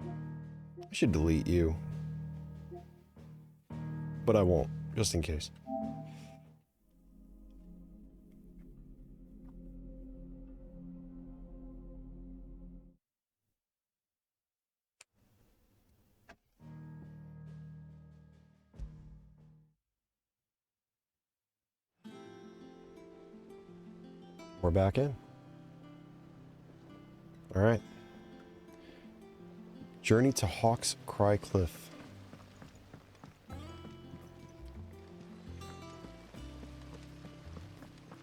I should delete you. But I won't, just in case. We're back in. All right. Journey to Hawk's Cry Cliff.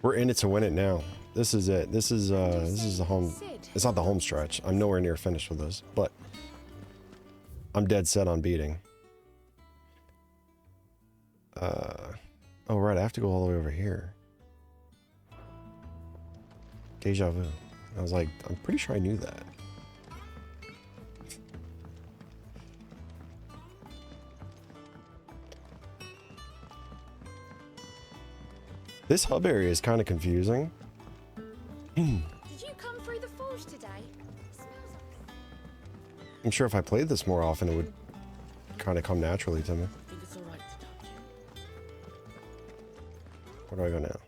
We're in it to win it now. This is it. This is the home. It's not the home stretch. I'm nowhere near finished with this, but I'm dead set on beating. Oh right, I have to go all the way over here. Deja vu. I was like, I'm pretty sure I knew that. This hub area is kind of confusing. Did you come through the forge today? Smells like... I'm sure if I played this more often, it would kind of come naturally to me. I think it's all right to touch you. Where do I go now?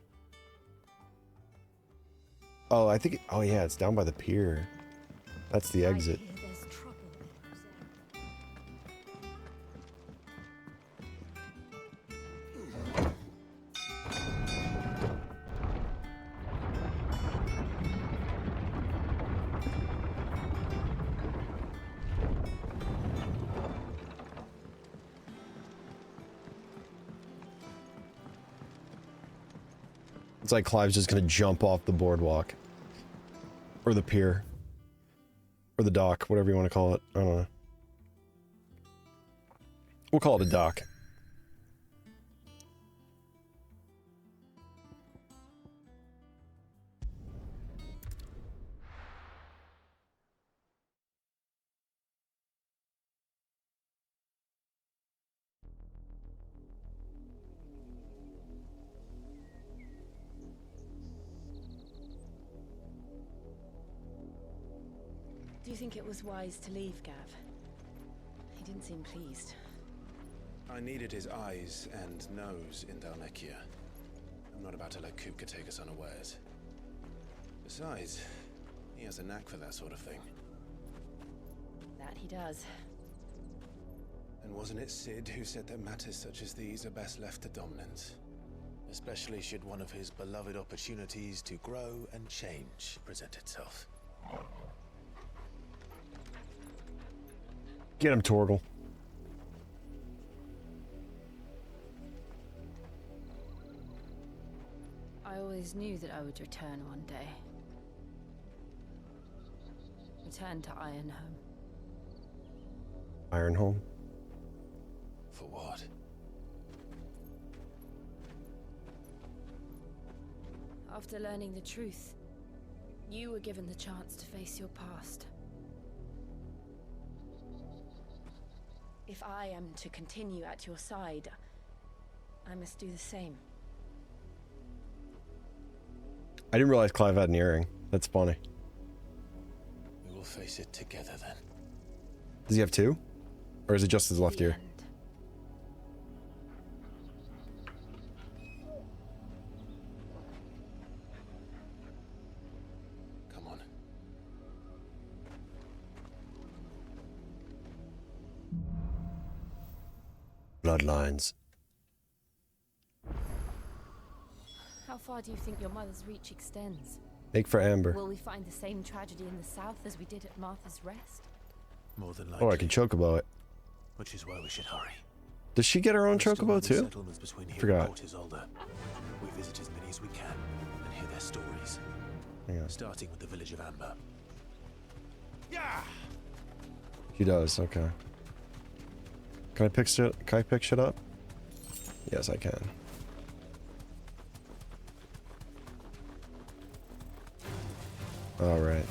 Oh, I think... Oh, yeah, it's down by the pier. That's the exit. I hear there's trouble in It's like Clive's just gonna jump off the boardwalk. Or the pier. Or the dock, whatever you want to call it. I don't know. We'll call it a dock. Do you think it was wise to leave, Gav? He didn't seem pleased. I needed his eyes and nose in Dalnekia. I'm not about to let Kupka take us unawares. Besides, he has a knack for that sort of thing. That he does. And wasn't it Sid who said that matters such as these are best left to dominance? Especially should one of his beloved opportunities to grow and change present itself. Get him, Torgal. I always knew that I would return one day. Return to Ironhome. Ironhome. For what? After learning the truth, you were given the chance to face your past. If I am to continue at your side, I must do the same. I didn't realize Clive had an earring. That's funny. We will face it together then. Does he have two? Or is it just his left The ear? end. Come on. Bloodlines. How far do you think your mother's reach extends? Make for Amber. Will we find the same tragedy in the south as we did at Martha's Rest? More than likely. Oh, I can chocobo it. Which is why we should hurry. Does she get her own There's still chocobo many too? settlements between here Forgot. and Port Isolde. We visit as many as we can and hear their stories. Yeah. Starting with the village of Amber. She does, okay. Can I pick shit up? Yes, I can. All right.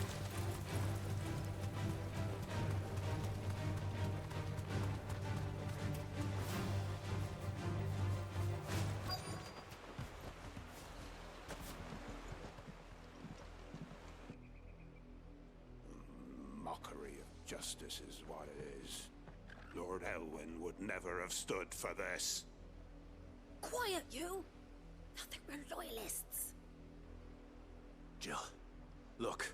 Mockery of Justice is what it is. Lord Elwyn would never have stood for this. Quiet, you! I think we're loyalists. Jill, look.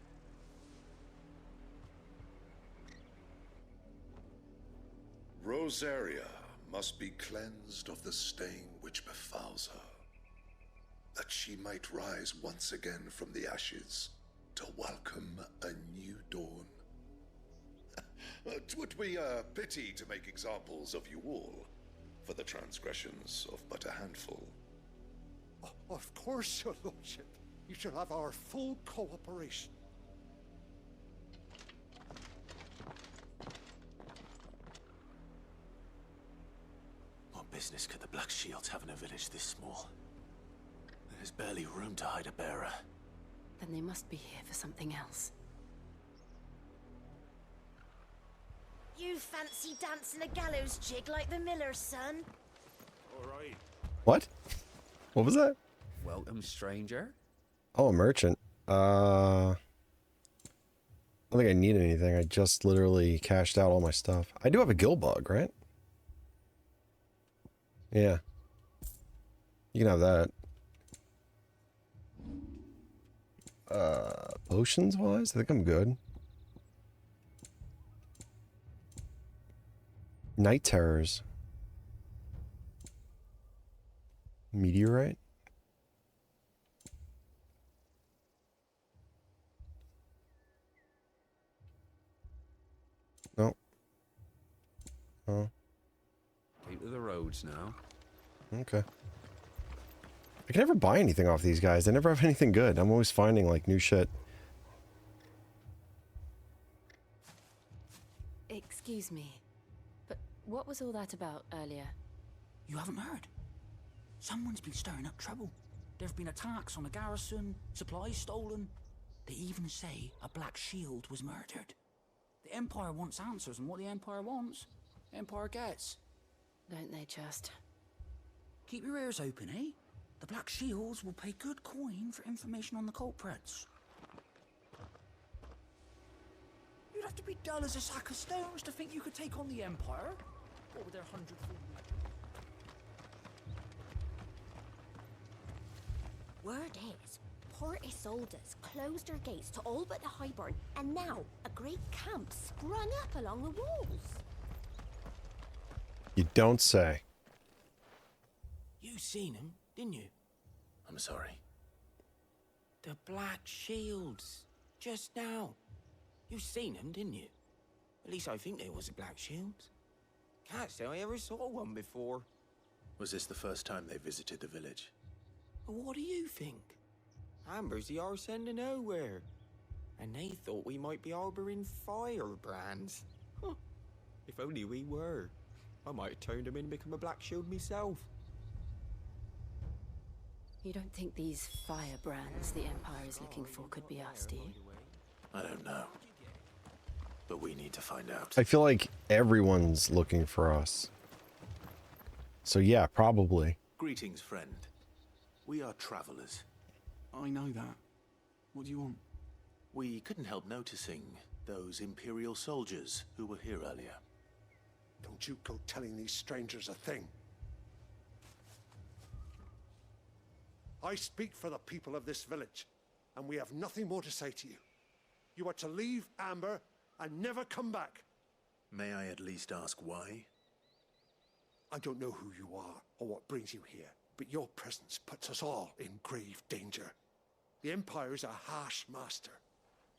Rosaria must be cleansed of the stain which befouls her, that she might rise once again from the ashes to welcome a new dawn. 'Twould be a pity to make examples of you all, for the transgressions of but a handful. Of course, your lordship. You shall have our full cooperation. What business could the Black Shields have in a village this small? There's barely room to hide a bearer. Then they must be here for something else. You fancy dancing a gallows jig like the miller's son? All right. What? What was that? Welcome, stranger. Oh, a merchant. I don't think I need anything. I just literally cashed out all my stuff. I do have a gill bug, right? Yeah. You can have that. Potions wise, I think I'm good. Night terrors. Meteorite? No. Oh. Keep to the roads now. Okay. I can never buy anything off these guys. They never have anything good. I'm always finding, like, new shit. Excuse me, but what was all that about earlier? You haven't heard? Someone's been stirring up trouble. There have been attacks on the garrison, supplies stolen. They even say a Black Shield was murdered. The Empire wants answers, and what the Empire wants, Empire gets. Don't they just? Keep your ears open, eh? The Black Shields will pay good coin for information on the culprits. You'd have to be dull as a sack of stones to think you could take on the Empire. What with their 100-foot... Word is, Port Isolde's closed her gates to all but the Highborn, and now a great camp sprung up along the walls. You don't say. You seen him, didn't you? I'm sorry. The Black Shields. Just now. You seen them, didn't you? At least I think they was the Black Shields. Can't say I ever saw one before. Was this the first time they visited the village? What do you think? Amber's the arse end of nowhere. And they thought we might be harboring firebrands. Huh. If only we were. I might have turned them in and become a Black Shield myself. You don't think these firebrands the Empire is looking for could be us, do you? I don't know. But we need to find out. I feel like everyone's looking for us. So yeah, probably. Greetings, friend. We are travelers. I know that. What do you want? We couldn't help noticing those Imperial soldiers who were here earlier. Don't you go telling these strangers a thing. I speak for the people of this village, and we have nothing more to say to you. You are to leave Amber and never come back. May I at least ask why? I don't know who you are or what brings you here, but your presence puts us all in grave danger. The Empire is a harsh master.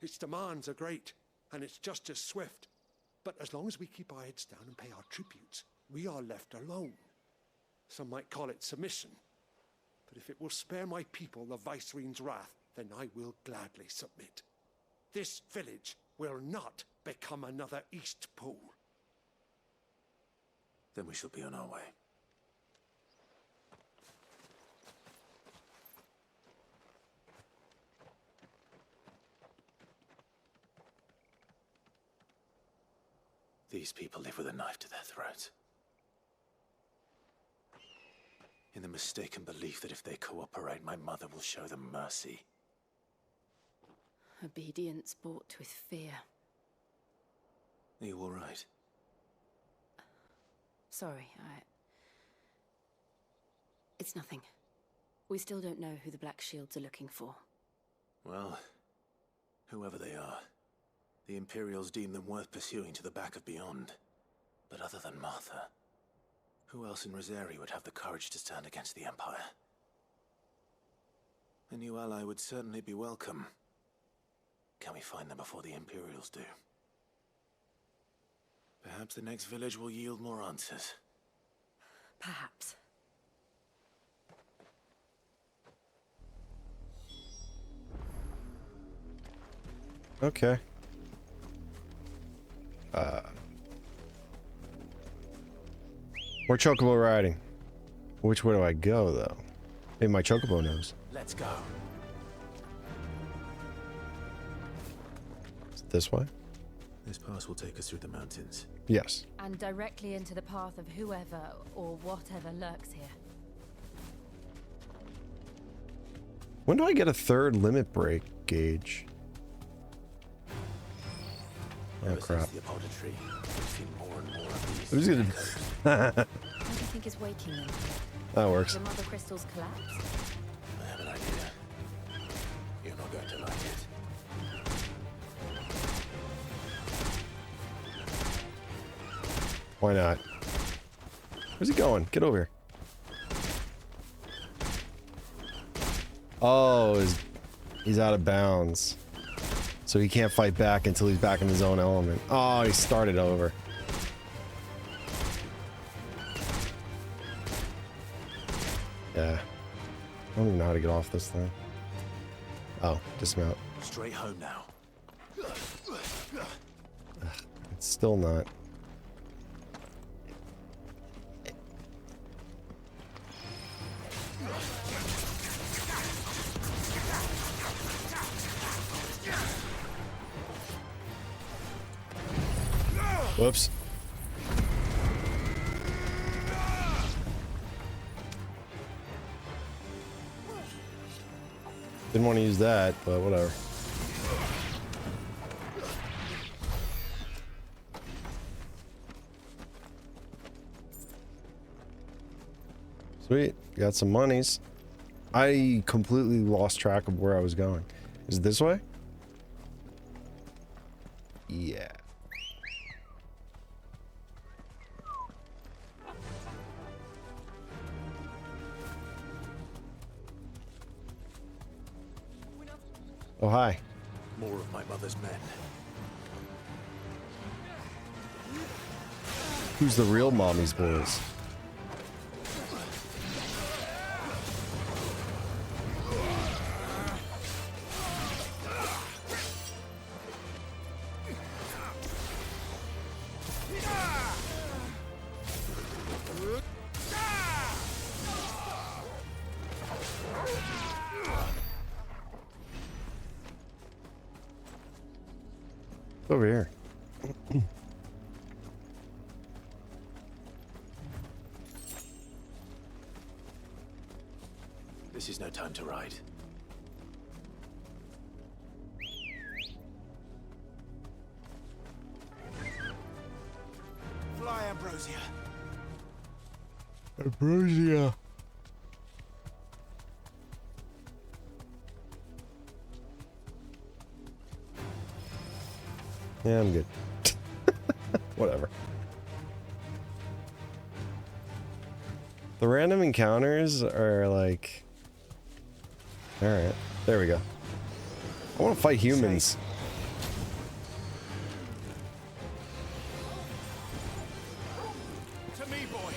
Its demands are great, and its justice swift. But as long as we keep our heads down and pay our tributes, we are left alone. Some might call it submission. But if it will spare my people the Viceroy's wrath, then I will gladly submit. This village will not become another East Pool. Then we shall be on our way. These people live with a knife to their throats. In the mistaken belief that if they cooperate, my mother will show them mercy. Obedience bought with fear. Are you all right? Sorry, It's nothing. We still don't know who the Black Shields are looking for. Well, whoever they are, the Imperials deem them worth pursuing to the back of beyond. But other than Martha, who else in Rosari would have the courage to stand against the Empire? A new ally would certainly be welcome. Can we find them before the Imperials do? Perhaps the next village will yield more answers. Perhaps. Okay. We're chocobo riding. Which way do I go, though? Maybe my chocobo knows. Let's go. Is it this way? This pass will take us through the mountains. Yes. And directly into the path of whoever or whatever lurks here. When do I get a third limit break gauge? Oh crap. The apothecary, we've seen more and more of Who's these. gonna... What do you think is waking them? That works. The mother crystals collapse? I have an idea. You're not going to like it. Why not? Where's he going? Get over here. Oh, he's out of bounds. So he can't fight back until he's back in his own element. Oh, he started over. Yeah. I don't even know how to get off this thing. Oh, dismount. Straight home now. It's still not. Whoops. Didn't want to use that, but whatever. Sweet. Got some monies. I completely lost track of where I was going. Is it this way? Yeah. Oh, hi. More of my mother's men. Who's the real mommy's boys? Over here. This is no time to ride. Fly, Ambrosia. Ambrosia. Yeah, I'm good. Whatever. The random encounters are like... Alright, there we go. I want to fight humans. To me, boy.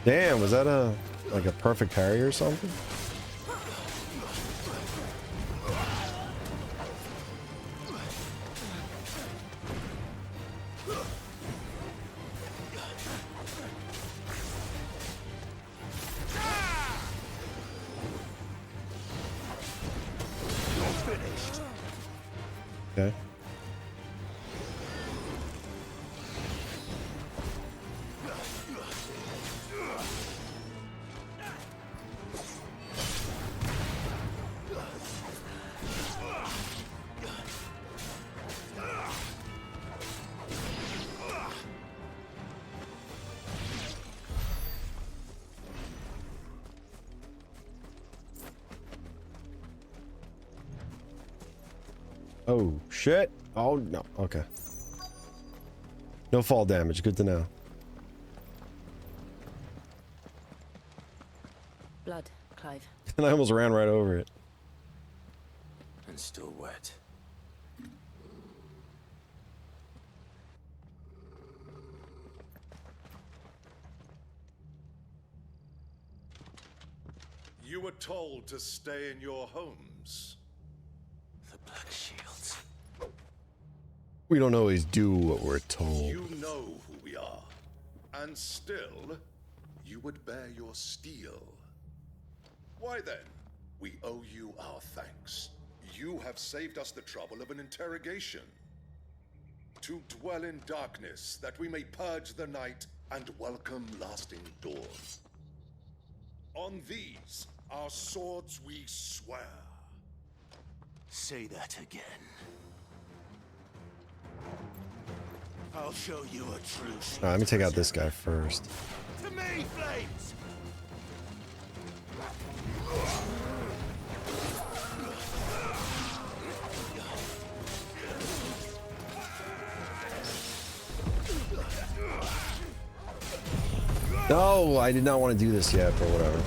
Damn, was that like a perfect parry or something? Okay. Oh, shit. Oh, no. Okay. No fall damage. Good to know. Blood, Clive. And I almost ran right over it. And still wet. You were told to stay in your homes. The Black Shields. We don't always do what we're told. You know who we are. And still, you would bear your steel. Why then? We owe you our thanks. You have saved us the trouble of an interrogation. To dwell in darkness, that we may purge the night and welcome lasting dawn. On these, our swords we swear. Say that again. I'll show you a true shield. Let me take out this guy first. To me, Flames! No, I did not want to do this yet, but whatever.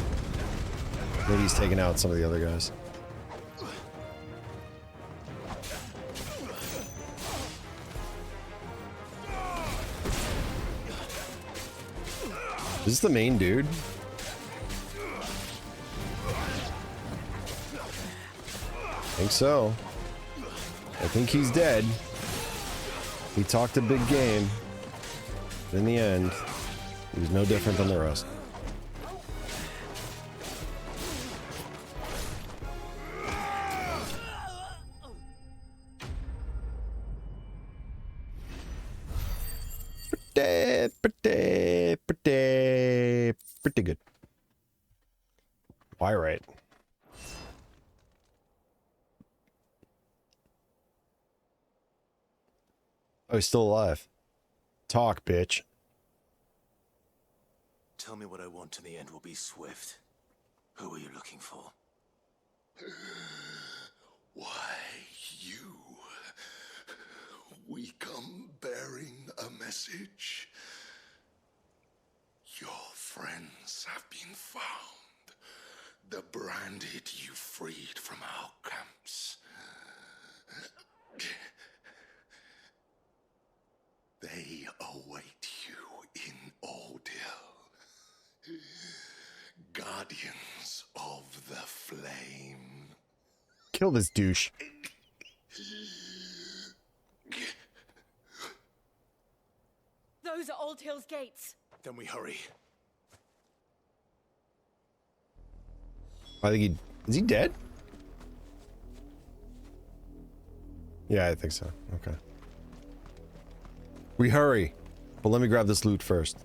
Maybe he's taking out some of the other guys. Is this the main dude? I think so. I think he's dead. He talked a big game. But in the end, he was no different than the rest. Pretty good. Why, right? Oh, he's still alive. Talk, bitch. Tell me what I want and the end will be swift. Who are you looking for? Why, you. We come bearing a message. Your friends have been found. The branded you freed from our camps. They await you in Ordeal. Guardians of the Flame. Kill this douche. Those are Old Hill's gates. Then we hurry. I think he... Is he dead? Yeah, I think so. Okay. We hurry. But let me grab this loot first.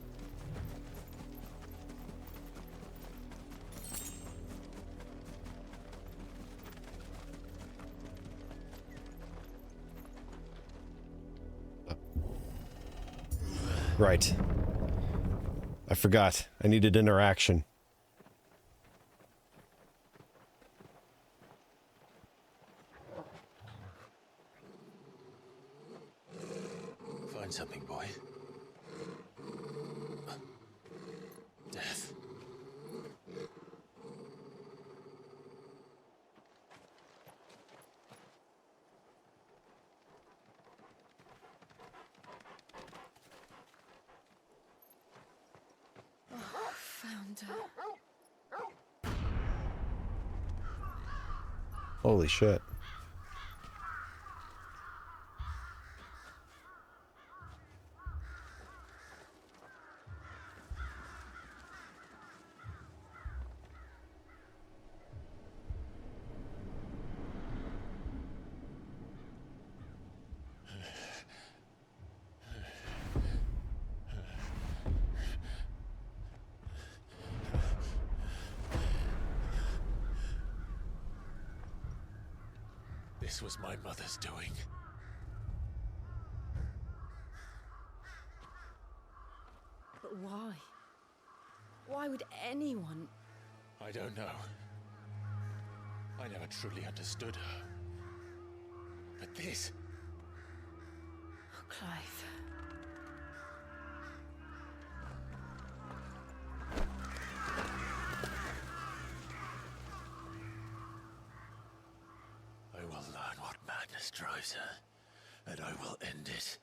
Right. I forgot. I needed interaction. Find something, boy. Death. Found her. Holy shit. This was my mother's doing. But why? Why would anyone? I don't know. I never truly understood her. But this... Oh, Clive. I will learn what madness drives her, and I will end it.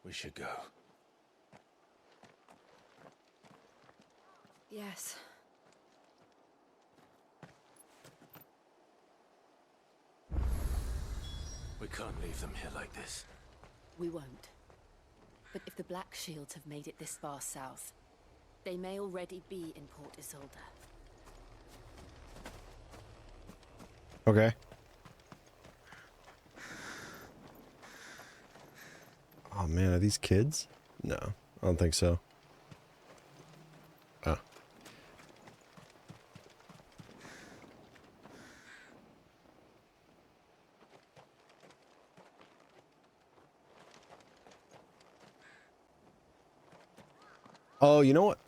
We should go. Yes. We can't leave them here like this. We won't. But if the Black Shields have made it this far south, they may already be in Port Isolde. Okay. Oh man, are these kids? No, I don't think so. Oh. Oh, you know what?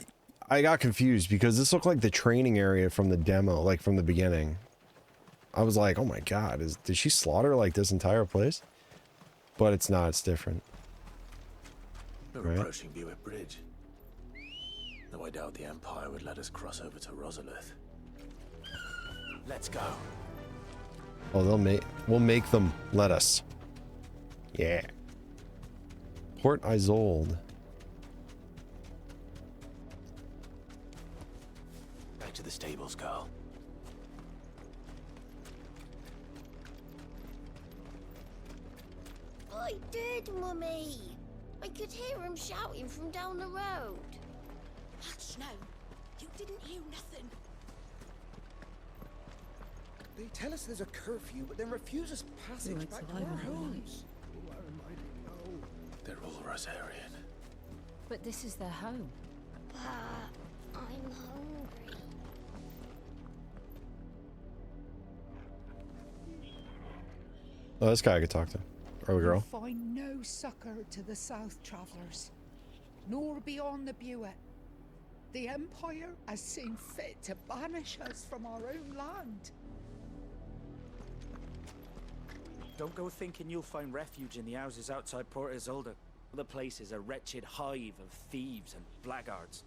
I got confused because this looked like the training area from the demo, like from the beginning. I was like, oh my god, did she slaughter like this entire place? But it's not, it's different. We're Right. approaching Buick Bridge. Though I doubt the Empire would let us cross over to Rosalith. Let's go. Oh, we'll make them let us. Yeah. Port Isolde. Back to the stables, Carl. I did, Mummy. I could hear him shouting from down the road. Hush now. You didn't hear nothing. They tell us there's a curfew, but then refuse us passage back to our homes. They're all Rosarian. But this is their home. But I'm hungry. Oh, this guy I could talk to. Or the girl. Find no succor to the south travellers, nor beyond the Buet. The Empire has seen fit to banish us from our own land. Don't go thinking you'll find refuge in the houses outside Port Isolde. The place is a wretched hive of thieves and blackguards.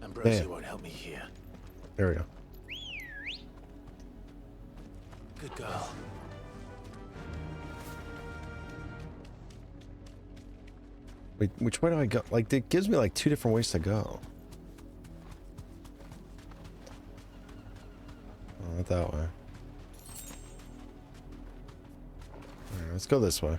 Ambrosia Yeah. won't help me here. There we go. Good girl. Wait, which way do I go? Like, it gives me like two different ways to go. Oh, not that way. Alright, let's go this way.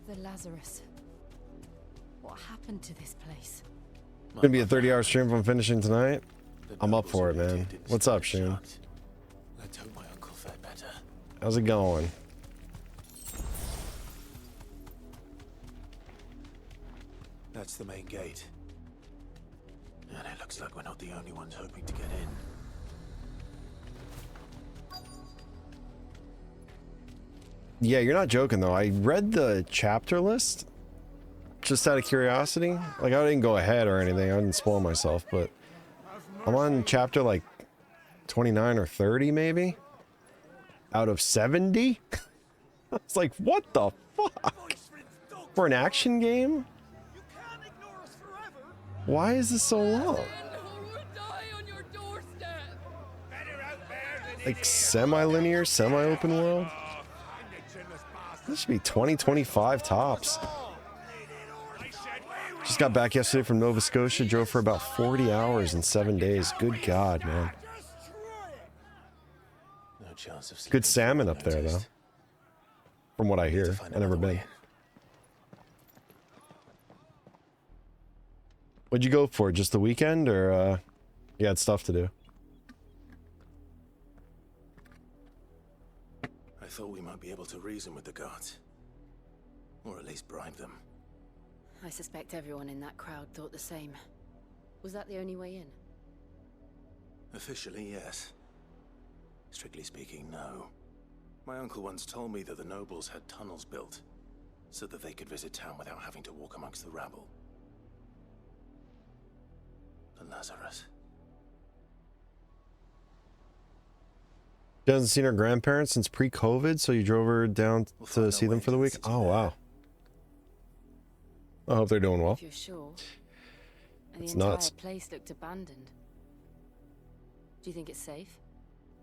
The Lazarus. What happened to this place? Gonna be a 30-hour stream if I'm finishing tonight. I'm up for it, man. What's up, Shane? Let's hope my uncle fared better. How's it going? That's the main gate. And it looks like we're not the only ones hoping to get in. Yeah, you're not joking though. I read the chapter list just out of curiosity. Like, I didn't go ahead or anything. I didn't spoil myself, but I'm on chapter like 29 or 30 maybe out of 70. It's like, what the fuck? For an action game? Why is this so long? Like semi-linear, semi-open world? This should be 2025 tops. Just got back yesterday from Nova Scotia, drove for about 40 hours in 7 days. Good God, man. No chance of Good salmon up there, though. From what I hear. I've never been. What'd you go for? Just the weekend, or you had stuff to do? I thought we might be able to reason with the guards. Or at least bribe them. I suspect everyone in that crowd thought the same. Was that the only way in? Officially, yes. Strictly speaking, no. My uncle once told me that the nobles had tunnels built, so that they could visit town without having to walk amongst the rabble. The Lazarus. She hasn't seen her grandparents since pre-COVID, so you drove her down to see them for the week? Oh, wow. I hope they're doing well. If you're sure. And It's the entire nuts. place looked abandoned. Do you think it's safe?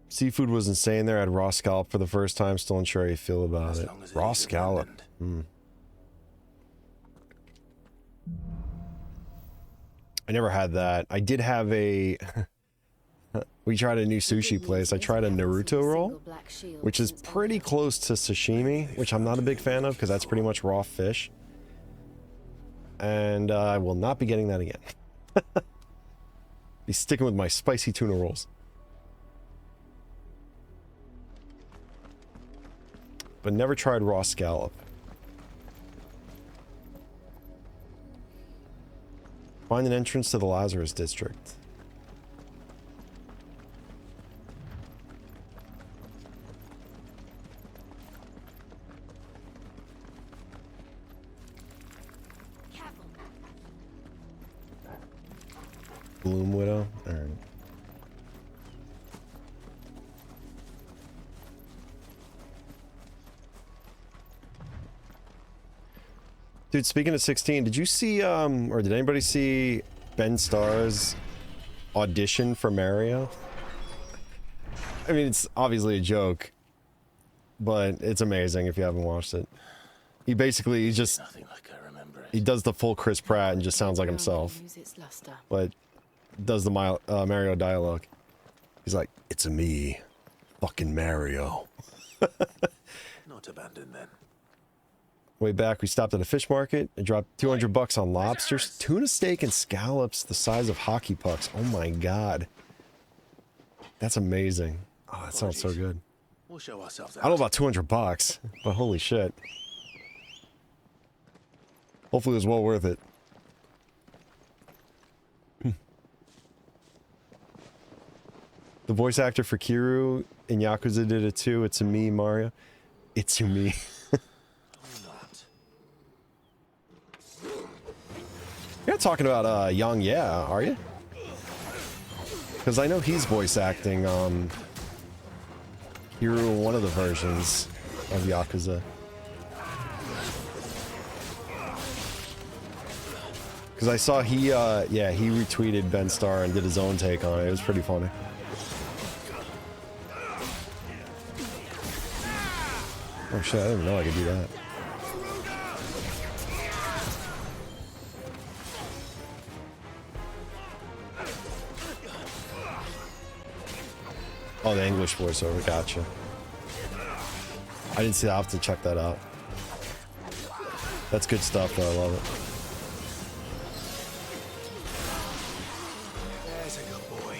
Seafood was insane there. I had raw scallop for the first time. Still unsure how you feel about it. Raw scallop. I never had that. I did have a... We tried a new sushi place. I tried a Naruto roll, which is pretty close to sashimi, which I'm not a big fan of because that's pretty much raw fish. And I will not be getting that again. Be sticking with my spicy tuna rolls. But never tried raw scallop. Find an entrance to the Lazarus district. Bloom Widow? Alright. Dude, speaking of 16, did you see, or did anybody see Ben Starr's audition for Mario? I mean, it's obviously a joke, but it's amazing if you haven't watched it. He basically, he just, he does the full Chris Pratt and just sounds like himself, but does the Mario dialogue. He's like, it's a me, fucking Mario. Not abandoned then. Way back, we stopped at a fish market and dropped $200 on lobsters, tuna steak, and scallops the size of hockey pucks. Oh my god. That's amazing. Oh, that sounds so good. We'll show ourselves I don't know about $200, but holy shit. Hopefully it was well worth it. The voice actor for Kiryu in Yakuza did it too. It's a me, Mario. It's a me. You're not talking about Young Yeah, are you? Because I know he's voice acting Kiryu in one of the versions of Yakuza. Because I saw he, yeah, he retweeted Ben Starr and did his own take on it. It was pretty funny. Oh shit, I didn't even know I could do that. Oh, the English voiceover, gotcha. I didn't see that, I'll have to check that out. That's good stuff though, I love it. There's a good boy.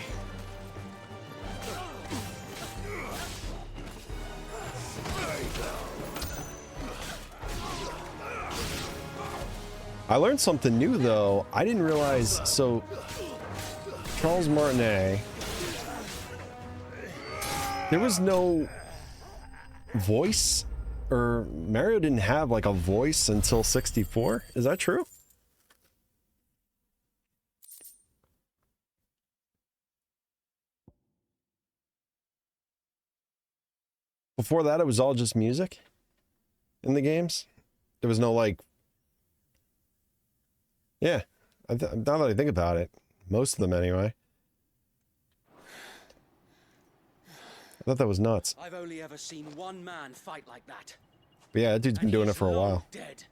I learned something new though. I didn't realize, so Charles Martinet, there was no voice, or Mario didn't have like a voice until 64. Is that true? Before that, it was all just music in the games. There was no like, yeah, now that I think about it, most of them anyway. I thought that was nuts. I've only ever seen one man fight like that. But yeah, that dude's been doing it for a while. Dead.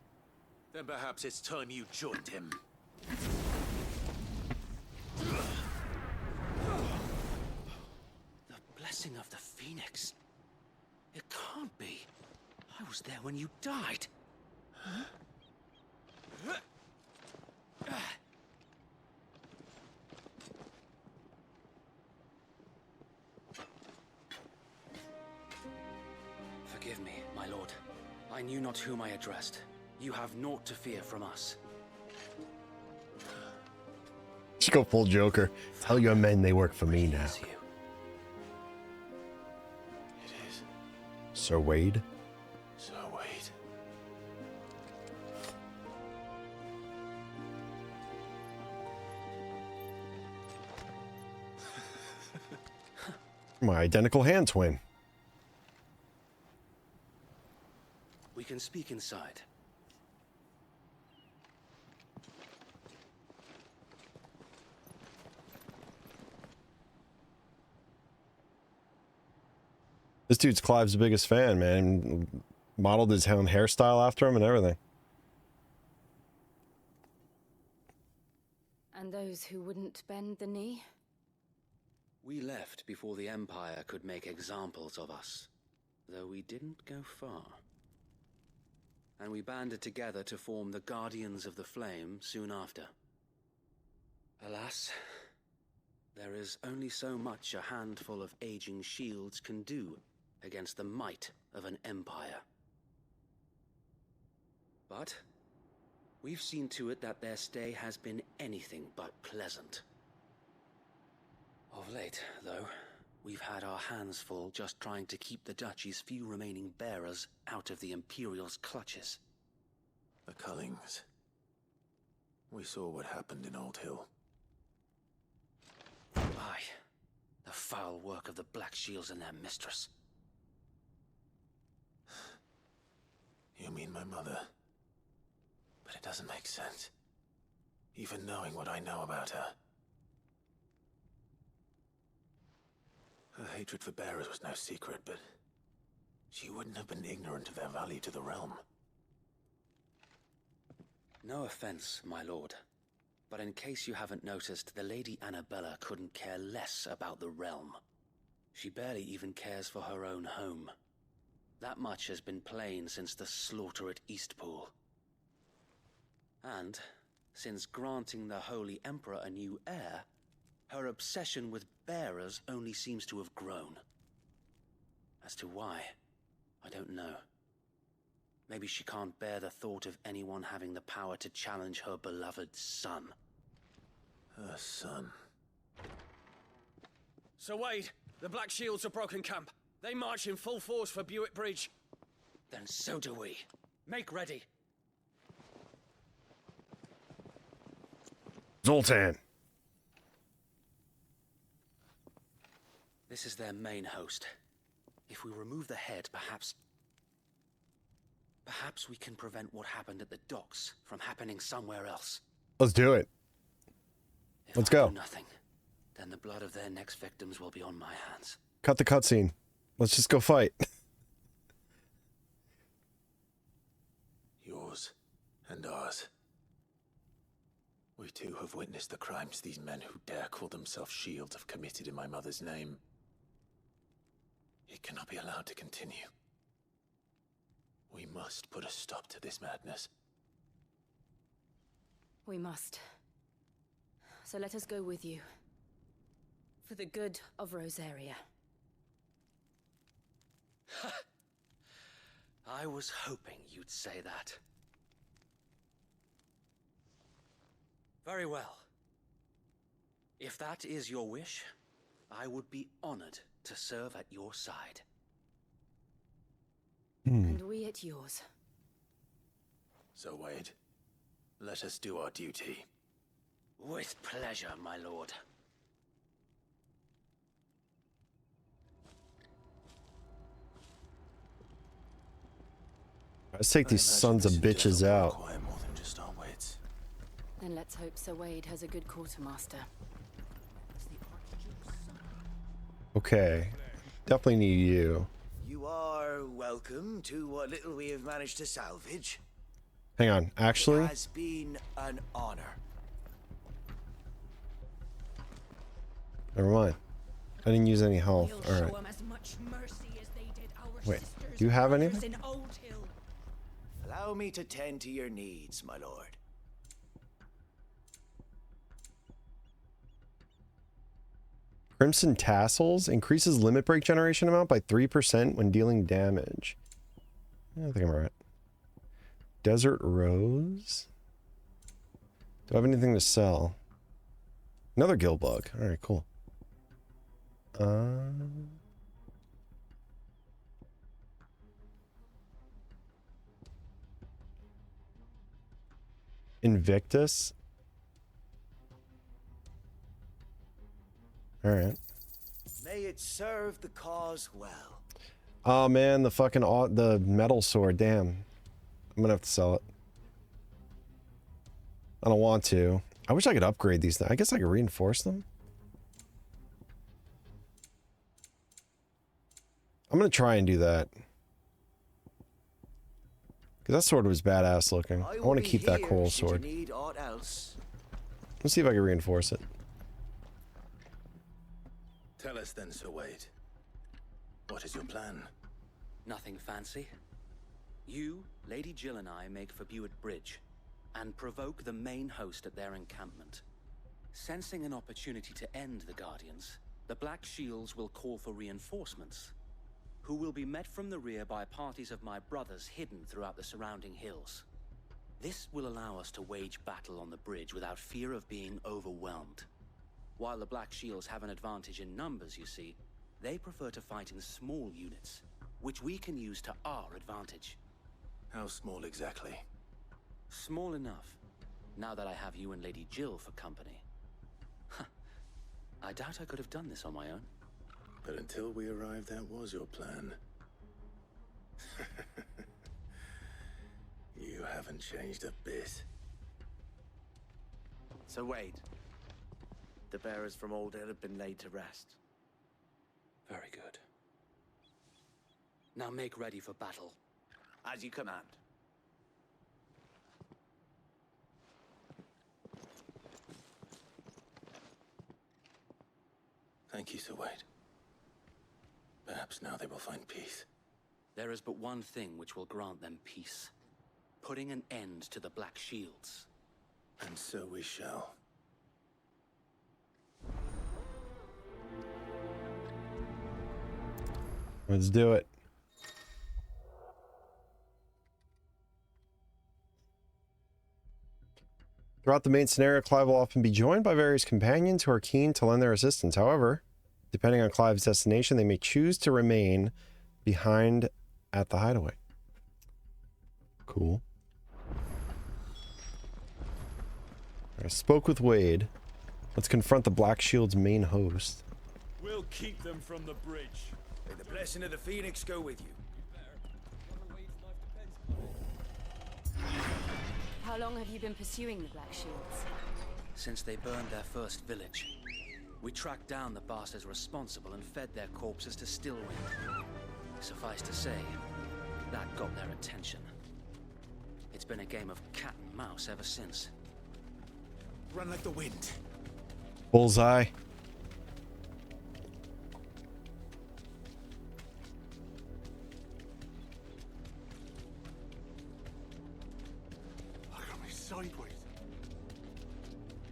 Then perhaps it's time you joined him. The blessing of the Phoenix. It can't be. I was there when you died. Huh? Forgive me, my lord. I knew not whom I addressed. You have naught to fear from us. Just go full Joker. Tell your men they work for me now. It is. Sir Wade? Sir Wade. My identical hand twin. We can speak inside. This dude's Clive's biggest fan, man. Modeled his own hairstyle after him and everything. And those who wouldn't bend the knee? We left before the Empire could make examples of us, though we didn't go far. And we banded together to form the Guardians of the Flame soon after. Alas, there is only so much a handful of aging shields can do against the might of an empire. But we've seen to it that their stay has been anything but pleasant. Of late, though, we've had our hands full just trying to keep the Duchy's few remaining bearers out of the Imperial's clutches. The Cullings. We saw what happened in Old Hill. Aye, the foul work of the Black Shields and their mistress. You mean my mother? But it doesn't make sense. Even knowing what I know about her. Her hatred for bearers was no secret, but she wouldn't have been ignorant of their value to the realm. No offense, my lord, but in case you haven't noticed, the Lady Annabella couldn't care less about the realm. She barely even cares for her own home. That much has been plain since the slaughter at Eastpool. And, since granting the Holy Emperor a new heir, her obsession with bearers only seems to have grown. As to why, I don't know. Maybe she can't bear the thought of anyone having the power to challenge her beloved son. Her son. Sir Wade, the Black Shields have broken camp. They march in full force for Buick Bridge. Then so do we. Make ready. Zoltan. This is their main host. If we remove the head, perhaps we can prevent what happened at the docks from happening somewhere else. Let's do it. Let's go. Do nothing, then the blood of their next victims will be on my hands. Cut the cutscene. Let's just go fight. Yours and ours. We too have witnessed the crimes these men who dare call themselves shields have committed in my mother's name. It cannot be allowed to continue. We must put a stop to this madness. We must. So let us go with you. For the good of Rosaria. I was hoping you'd say that. Very well. If that is your wish, I would be honored to serve at your side. And we at yours. So, Wade, let us do our duty. With pleasure, my lord. Let's take these sons of bitches out. Require more than just our wits. Then let's hope Sir Wade has a good quartermaster. Okay. Definitely need you. You are welcome to what little we have managed to salvage. Hang on. Actually, It has been an honor. never mind. I didn't use any health. All right. Wait. Do you have anything? Allow me to tend to your needs, my lord. Crimson Tassels increases limit break generation amount by 3% when dealing damage. Yeah, I think I'm right. Desert Rose. Do I have anything to sell? Another gill bug. All right, cool. Invictus. All right. May it serve the cause well. Oh man, the fucking the metal sword. Damn. I'm gonna have to sell it. I don't want to. I wish I could upgrade these things. I guess I could reinforce them. I'm gonna try and do that. Because that sword was badass looking. I want to keep that coral sword. Let's see if I can reinforce it. Tell us then, Sir Wade. What is your plan? Nothing fancy. You, Lady Jill and I make for Buett Bridge and provoke the main host at their encampment. Sensing an opportunity to end the Guardians, the Black Shields will call for reinforcements, who will be met from the rear by parties of my brothers hidden throughout the surrounding hills. This will allow us to wage battle on the bridge without fear of being overwhelmed. While the Black Shields have an advantage in numbers, you see, they prefer to fight in small units, which we can use to our advantage. How small exactly? Small enough, now that I have you and Lady Jill for company. I doubt I could have done this on my own. But until we arrived, that was your plan. You haven't changed a bit. So Wade, the bearers from Old Hill have been laid to rest. Very good. Now make ready for battle. As you command. Thank you, Sir Wade. Perhaps now they will find peace. There is but one thing which will grant them peace. Putting an end to the Black Shields. And so we shall. Let's do it. Throughout the main scenario, Clive will often be joined by various companions who are keen to lend their assistance. However, depending on Clive's destination, they may choose to remain behind at the hideaway. Cool. I spoke with Wade. Let's confront the Black Shield's main host. We'll keep them from the bridge. May the blessing of the Phoenix go with you. How long have you been pursuing the Black Shields? Since they burned their first village. We tracked down the bastards responsible and fed their corpses to Stillwind. Suffice to say, that got their attention. It's been a game of cat and mouse ever since. Run like the wind. Bullseye. Look at me sideways.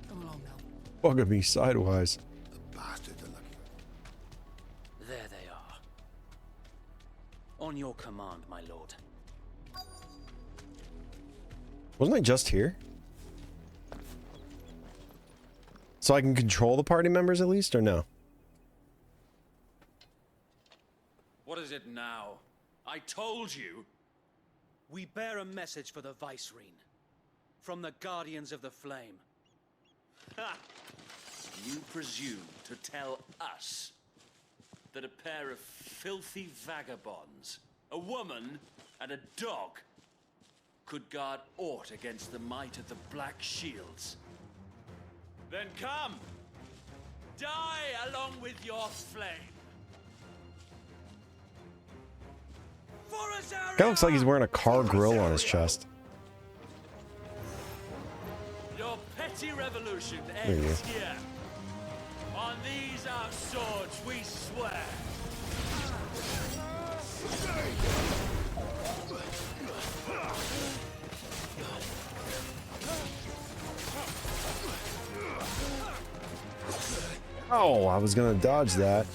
Come along now. Fuck at me sideways. The bastards are lucky. There they are. On your command, my lord. Wasn't I just here? So I can control the party members at least, or no? What is it now? I told you. We bear a message for the Vicereine. From the Guardians of the Flame. Ha! You presume to tell us that a pair of filthy vagabonds, a woman and a dog, could guard aught against the might of the Black Shields? Then come! Die along with your flame! Guy looks like he's wearing a car grill on his chest. Your petty revolution There you ends go. here. On these our swords we swear. Oh, I was gonna dodge that.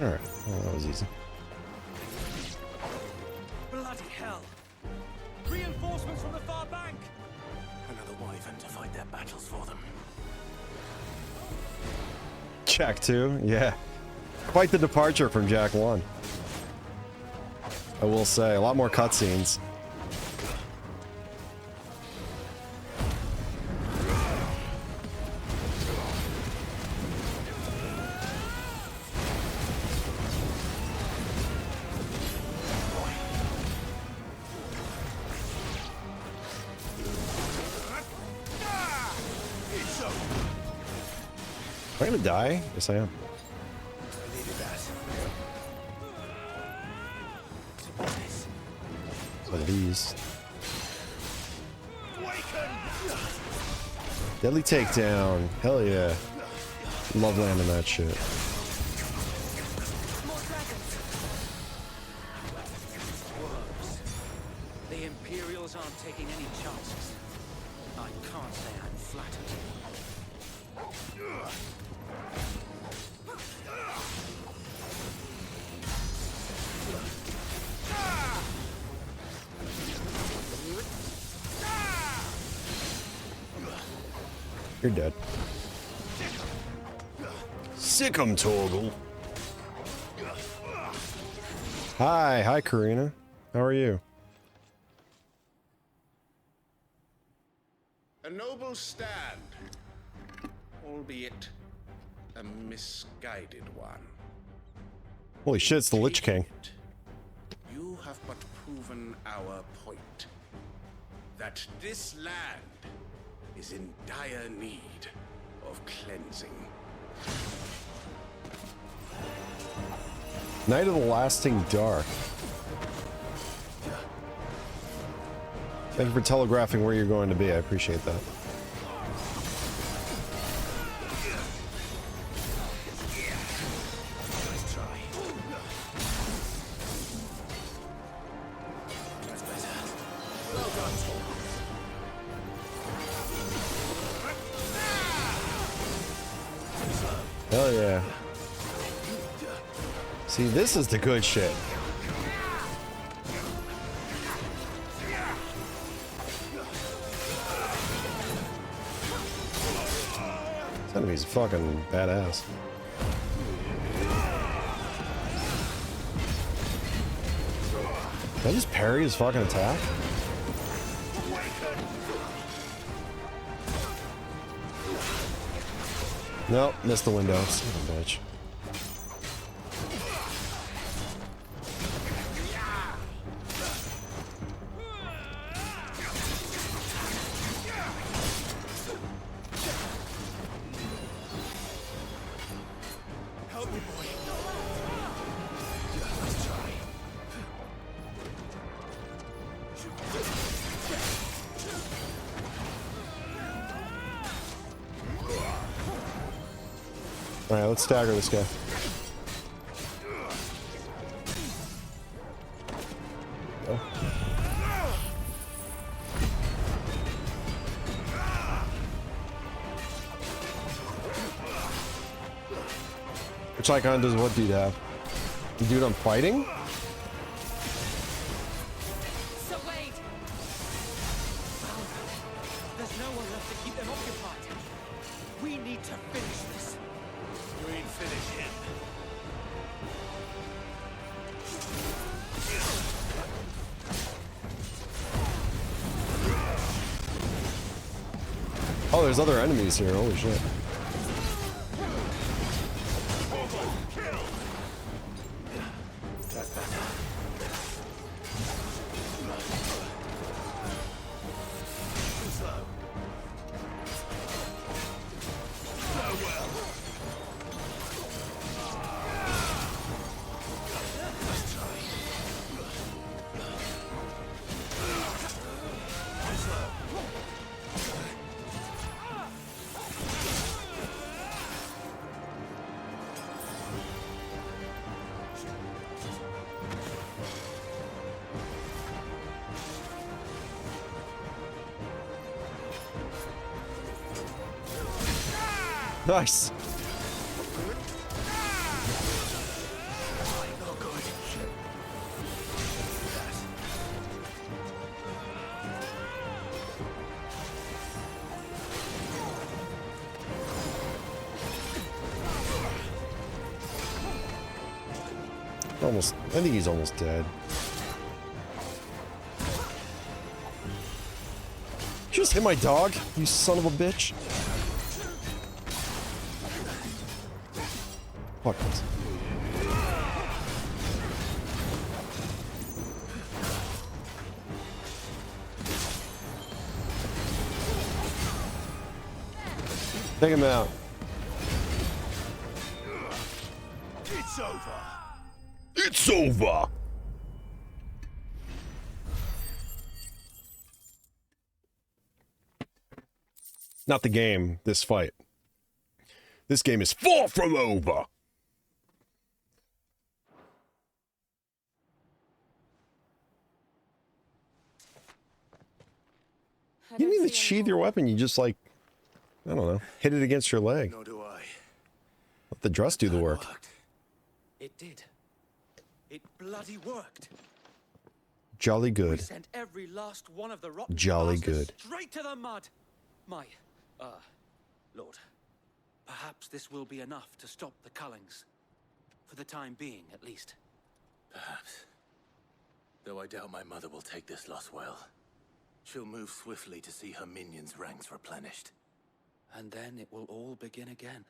Alright, well, that was easy. Bloody hell! Reinforcements from the far bank! Another wyvern to fight their battles for them. Jack 2, yeah. Quite the departure from Jack 1. I will say, a lot more cutscenes. Am I gonna die? Yes, I am. One of these. Deadly takedown. Hell yeah. Love landing that shit. The Imperials aren't taking any chances. I can't say I'm flattered. You're dead. Sick 'em, Torgal. Hi, Karina. How are you? A noble stand, albeit a misguided one. Holy shit, it's the Lich King. You have but proven our point. That this land is in dire need of cleansing. Night of the Lasting Dark. Thank you for telegraphing where you're going to be. I appreciate that. Hell yeah. See, this is the good shit. This enemy's fucking badass. Did I just parry his fucking attack? Nope, missed the window. Son of a bitch. Help me, boy. Let's try. Alright, let's stagger this guy. Oh. Which icon does what dude have? The dude I'm fighting? So wait. There's no one left to keep them occupied. We need to finish this. You ain't finished yet. Oh, there's other enemies here. Holy shit. Nice. Almost. I think he's almost dead. Just hit my dog, you son of a bitch. Fuck this. Take him out. It's over. It's over. Not the game, this fight. This game is far from over. You didn't even sheath your weapon, you just like, I don't know, hit it against your leg. Nor do I. Let the dress do the work. It did. It bloody worked. Jolly We good. sent every last one of the rotten Jolly bastards good. straight to the mud. My, Lord, perhaps this will be enough to stop the Cullings. For the time being, at least. Perhaps. Though I doubt my mother will take this loss well. She'll move swiftly to see her minions' ranks replenished. And then it will all begin again.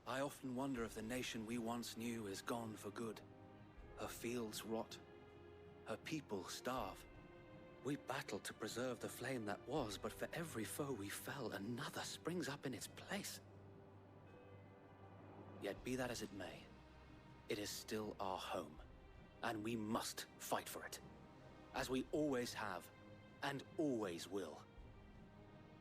I often wonder if the nation we once knew is gone for good. Her fields rot. Her people starve. We battled to preserve the flame that was, but for every foe we fell, another springs up in its place. Yet be that as it may, it is still our home, and we must fight for it. As we always have, and always will.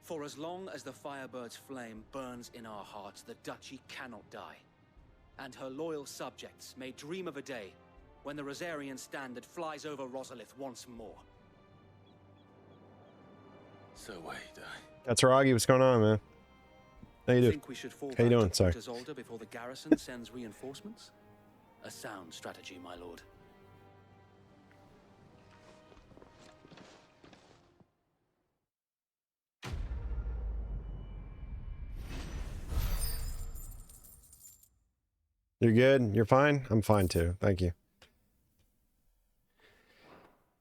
For as long as the Firebird's flame burns in our hearts, the Duchy cannot die. And her loyal subjects may dream of a day when the Rosarian standard flies over Rosalith once more. So wait, That's Ragi, what's going on, man? How you doing? Think we should fall How you back doing? to Sorry. Port Isolde before the garrison sends reinforcements? A sound strategy, my lord. You're good? You're fine? I'm fine too. Thank you.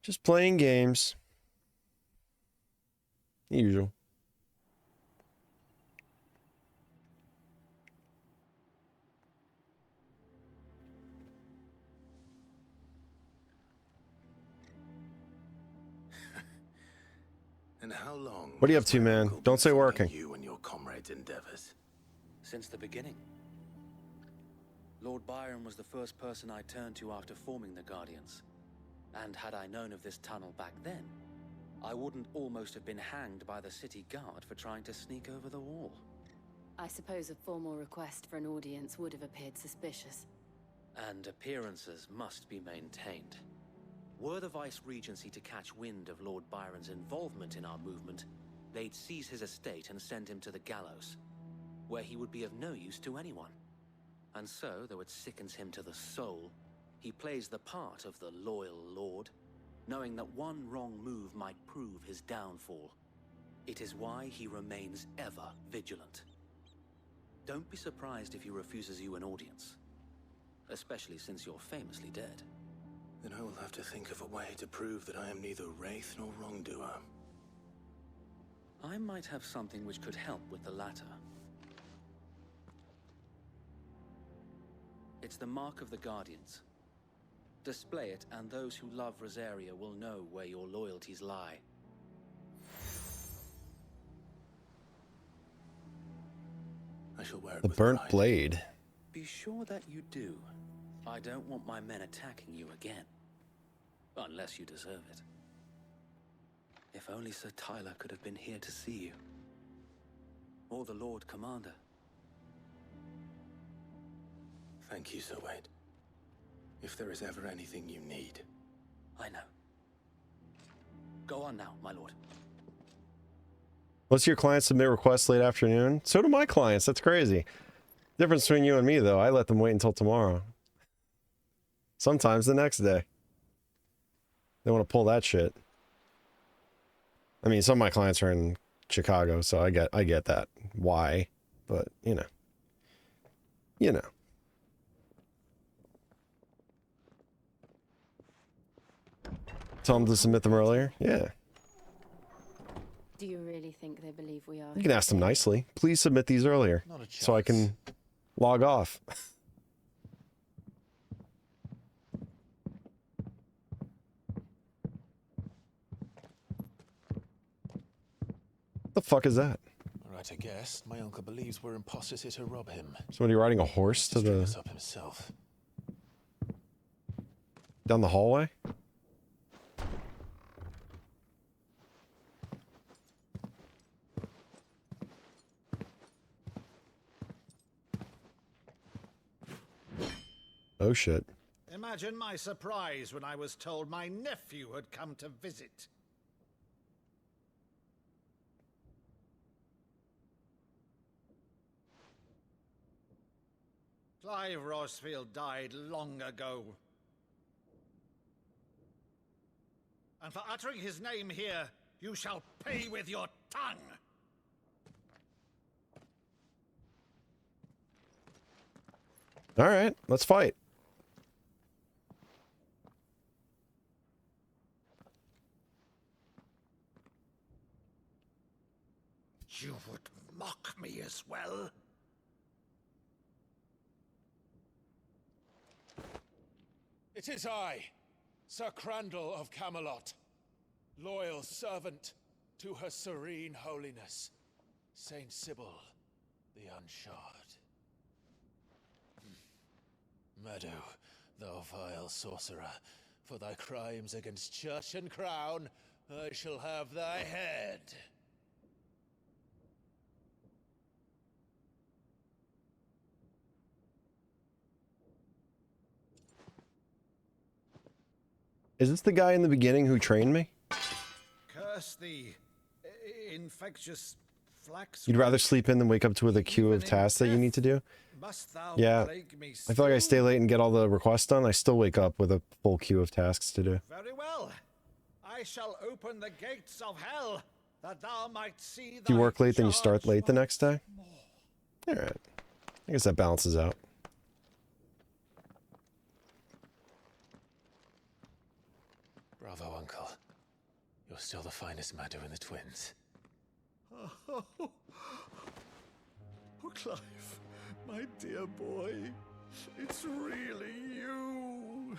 Just playing games. Usual. And how long? What are you up to, man? Don't say working. You and your comrades' endeavors. Since the beginning. Lord Byron was the first person I turned to after forming the Guardians. And had I known of this tunnel back then, I wouldn't almost have been hanged by the city guard for trying to sneak over the wall. I suppose a formal request for an audience would have appeared suspicious. And appearances must be maintained. Were the Vice-Regency to catch wind of Lord Byron's involvement in our movement, they'd seize his estate and send him to the gallows, where he would be of no use to anyone. And so, though it sickens him to the soul, he plays the part of the loyal lord, knowing that one wrong move might prove his downfall. It is why he remains ever vigilant. Don't be surprised if he refuses you an audience, especially since you're famously dead. Then I will have to think of a way to prove that I am neither wraith nor wrongdoer. I might have something which could help with the latter. It's the mark of the Guardians. Display it, and those who love Rosaria will know where your loyalties lie. I shall wear it The with burnt pride. blade. Be sure that you do. I don't want my men attacking you again. Unless you deserve it. If only Sir Tyler could have been here to see you. Or the Lord Commander. Thank you, Sir Wade. If there is ever anything you need. I know. Go on now, my lord. Most of your clients submit requests late afternoon. So do my clients. That's crazy. Difference between you and me, though. I let them wait until tomorrow. Sometimes the next day. They want to pull that shit. I mean, some of my clients are in Chicago, so I get that. Why? But, you know. You know. Tell them to submit them earlier? Yeah. Do you really think they believe we are? You can ask them nicely. Please submit these earlier so I can log off. The fuck is that? Right, I guess. My uncle believes we're imposters here to rob him. Somebody riding a horse to String the... us up himself. down the hallway? Oh shit. Imagine my surprise when I was told my nephew had come to visit. Clive Rosefield died long ago. And for uttering his name here, you shall pay with your tongue! Alright, let's fight. You would mock me as well? It is I, Sir Crandall of Camelot, loyal servant to her serene holiness, Saint Sybil the Unshod. Meadow, thou vile sorcerer, for thy crimes against church and crown, I shall have thy head. Is this the guy in the beginning who trained me? Curse thee, infectious flax. You'd rather sleep in than wake up to with a queue of tasks that you need to do? Yeah. I feel like I stay late and get all the requests done. I still wake up with a full queue of tasks to do. Very well. I shall open the gates of hell that thou might see. If you work late, then you start late the next day? Alright. I guess that balances out. Bravo, Uncle. You're still the finest Meadow in the twins. Oh, Clive, my dear boy, it's really you.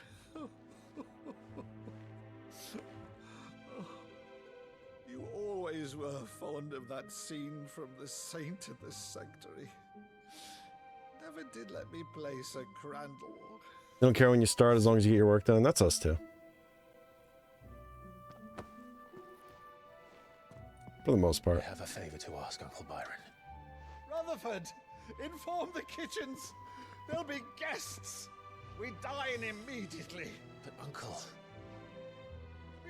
You always were fond of that scene from The Saint in the Sanctuary. Never did let me play Sir Crandall. You don't care when you start as long as you get your work done? That's us too. For the most part. I have a favor to ask, Uncle Byron. Rutherford, inform the kitchens. There'll be guests. We dine immediately. But, Uncle...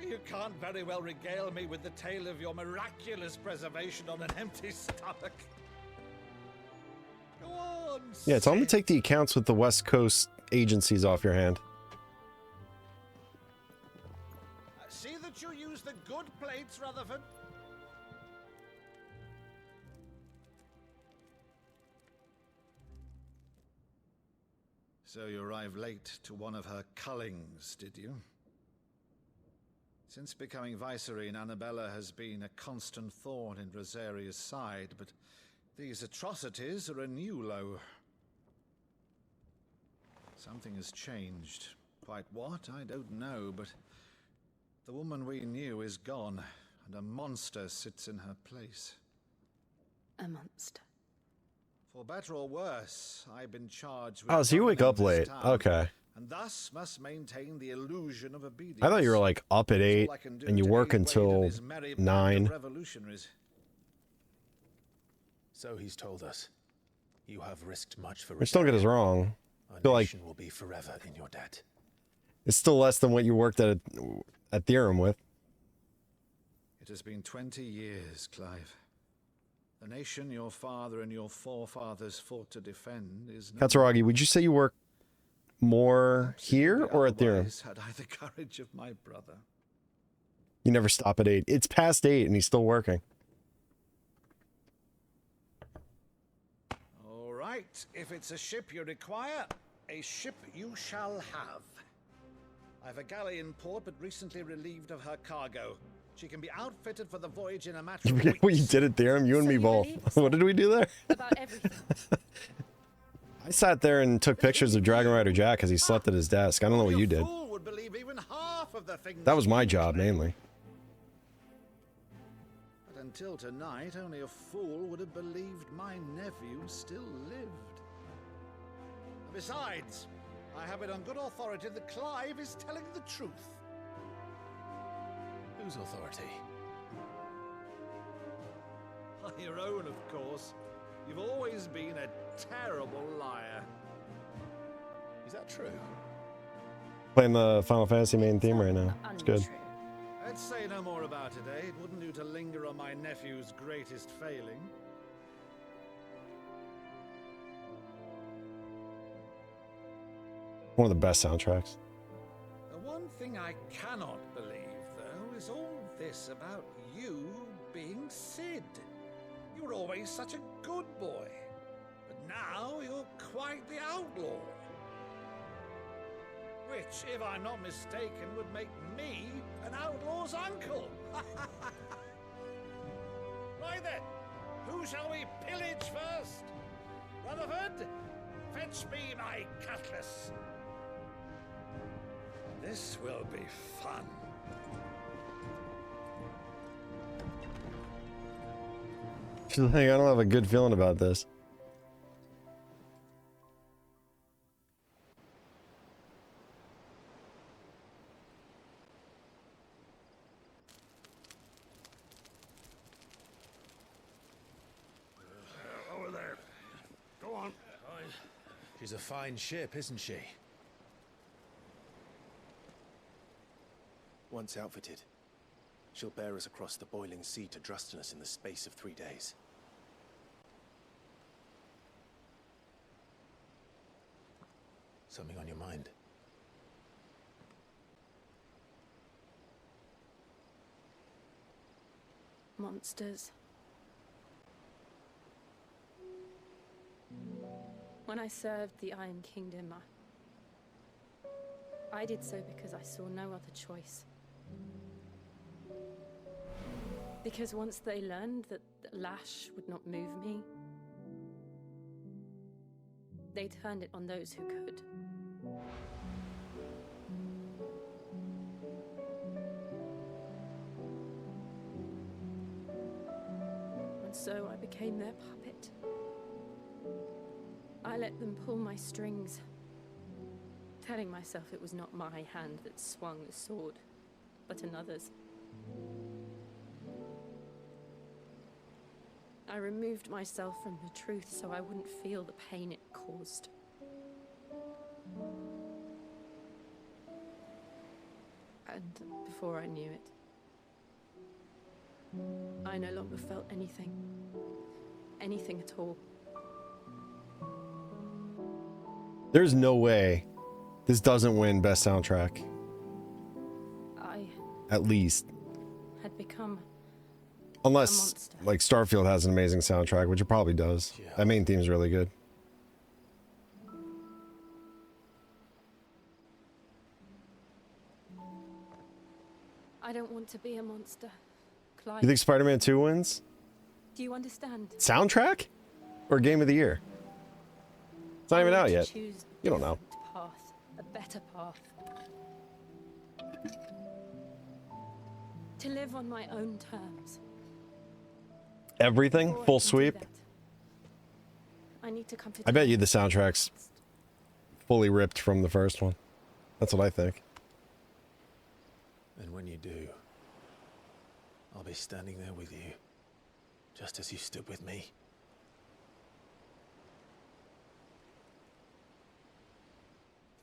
You can't very well regale me with the tale of your miraculous preservation on an empty stomach. Go on. Yeah, tell them to take the accounts with the West Coast agencies off your hand. See that you use the good plates, Rutherford. So you arrived late to one of her cullings, did you? Since becoming Vicereine, Annabella has been a constant thorn in Rosaria's side, but these atrocities are a new low. Something has changed. Quite what, I don't know, but the woman we knew is gone, and a monster sits in her place. A monster. For better or worse, I've been charged with... Oh, so you wake up late. Okay. And thus must maintain the illusion of obedience. I thought you were like up at 8 and you work until 9. So he's told us. You have risked much for Which, don't get us wrong. I feel like will be forever in your debt. It's still less than what you worked at Theorem with. It has been 20 years, Clive. The nation your father and your forefathers fought to defend is... Katsuragi, would you say you work more here or at Theorem? Had I the courage of my brother. You never stop at 8. It's past 8 and he's still working. All right, if it's a ship you require, a ship you shall have. I've a galley in port, but recently relieved of her cargo. She can be outfitted for the voyage in a matter You of forget weeks. what you did at Theorem? You and me both. What did we do there? About everything. I sat there and took pictures of Dragon Rider Jack because he slept at his desk. I don't know what you did. Fool would believe even half of the things That was my job, mainly. But until tonight, only a fool would have believed my nephew still lived. Besides, I have it on good authority that Clive is telling the truth. Whose authority? Your own, of course. You've always been a terrible liar. Is that true? Playing the Final Fantasy main theme right now. It's good. Let's say no more about it, eh? It wouldn't do to linger on my nephew's greatest failing. One of the best soundtracks. The one thing I cannot believe, though, is all this about you being Sid. You were always such a good boy, but now you're quite the outlaw. Which, if I'm not mistaken, would make me an outlaw's uncle. Right then, who shall we pillage first? Rutherford, fetch me my cutlass. This will be fun. She's like, I don't have a good feeling about this. Over there. Go on. She's a fine ship, isn't she? Once outfitted, she'll bear us across the boiling sea to Drustinus in the space of 3 days. Something on your mind? Monsters. When I served the Iron Kingdom, I did so because I saw no other choice. Because once they learned that Lash would not move me, they turned it on those who could. And so I became their puppet. I let them pull my strings, telling myself it was not my hand that swung the sword, but another's. I removed myself from the truth so I wouldn't feel the pain it caused. And before I knew it, I no longer felt anything. Anything at all. There's no way this doesn't win best soundtrack. I At least. had become Unless, like, Starfield has an amazing soundtrack, which it probably does. Yeah. That main theme's really good. I don't want to be a monster, Clive. You think Spider-Man 2 wins? Do you understand? Soundtrack? Or Game of the Year? It's not even out yet. Choose You don't know. a path, a better path. To live on my own terms. Everything? Before I Full can do sweep? that, I need to come to I bet you the soundtrack's fully ripped from the first one. That's what I think. And when you do, I'll be standing there with you, just as you stood with me.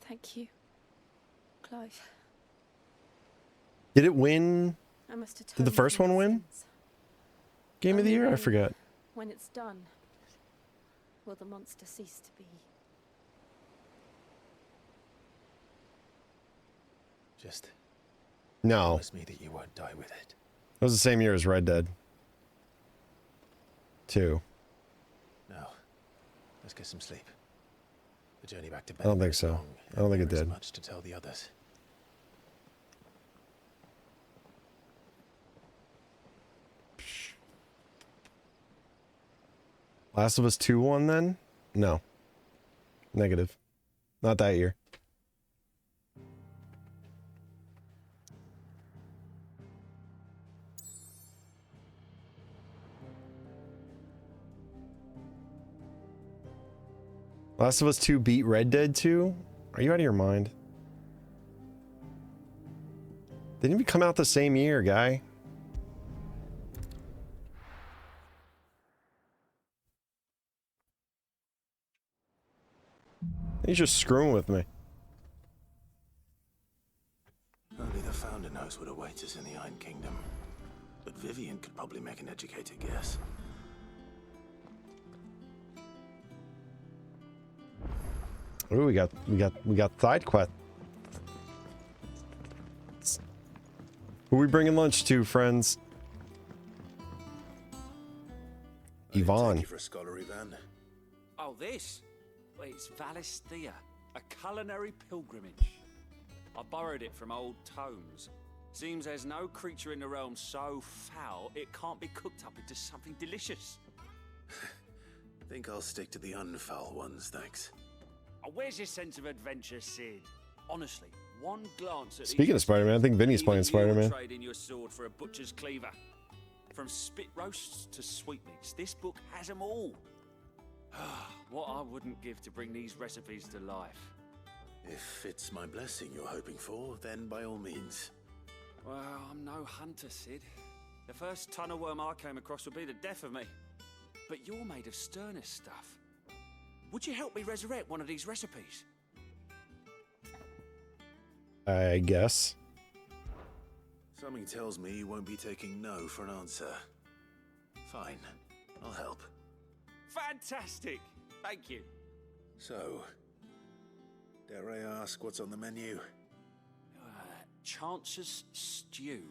Thank you, Clive. Did it win? I must atone Did the first for my one win? sins. Game of the Only Year? I then, forgot. When it's done, will the monster cease to be? Just No. promise me that you won't die with it. It was the same year as Red Dead 2. Now, let's get some sleep. The journey back to bed. I don't think so. I don't think it did. Much to tell the others. Last of Us 2 won then? No. Negative. Not that year. Last of Us 2 beat Red Dead 2? Are you out of your mind? They didn't even come out the same year, guy. He's just screwing with me. Only the founder knows what awaits us in the Iron Kingdom. But Vivian could probably make an educated guess. Ooh, we got side quest. Who we bringing lunch to, friends? Yvonne. Thank you for a scholar, Ivan. Oh, this? Well, it's Valisthea, a culinary pilgrimage. I borrowed it from old tomes. Seems there's no creature in the realm so foul it can't be cooked up into something delicious. Think I'll stick to the unfoul ones, thanks. Oh, where's your sense of adventure, Sid? Honestly, one glance at Speaking of Spider-Man, I think Vinny's playing Spider-Man. Trading your sword for a butcher's cleaver. From spit roasts to sweetmeats, this book has them all. What I wouldn't give to bring these recipes to life. If it's my blessing you're hoping for, then by all means. Well, I'm no hunter, Sid. The first tunnel worm I came across would be the death of me. But you're made of sterner stuff. Would you help me resurrect one of these recipes? I guess. Something tells me you won't be taking no for an answer. Fine, I'll help. Fantastic! Thank you. So, dare I ask what's on the menu? Chance's Stew.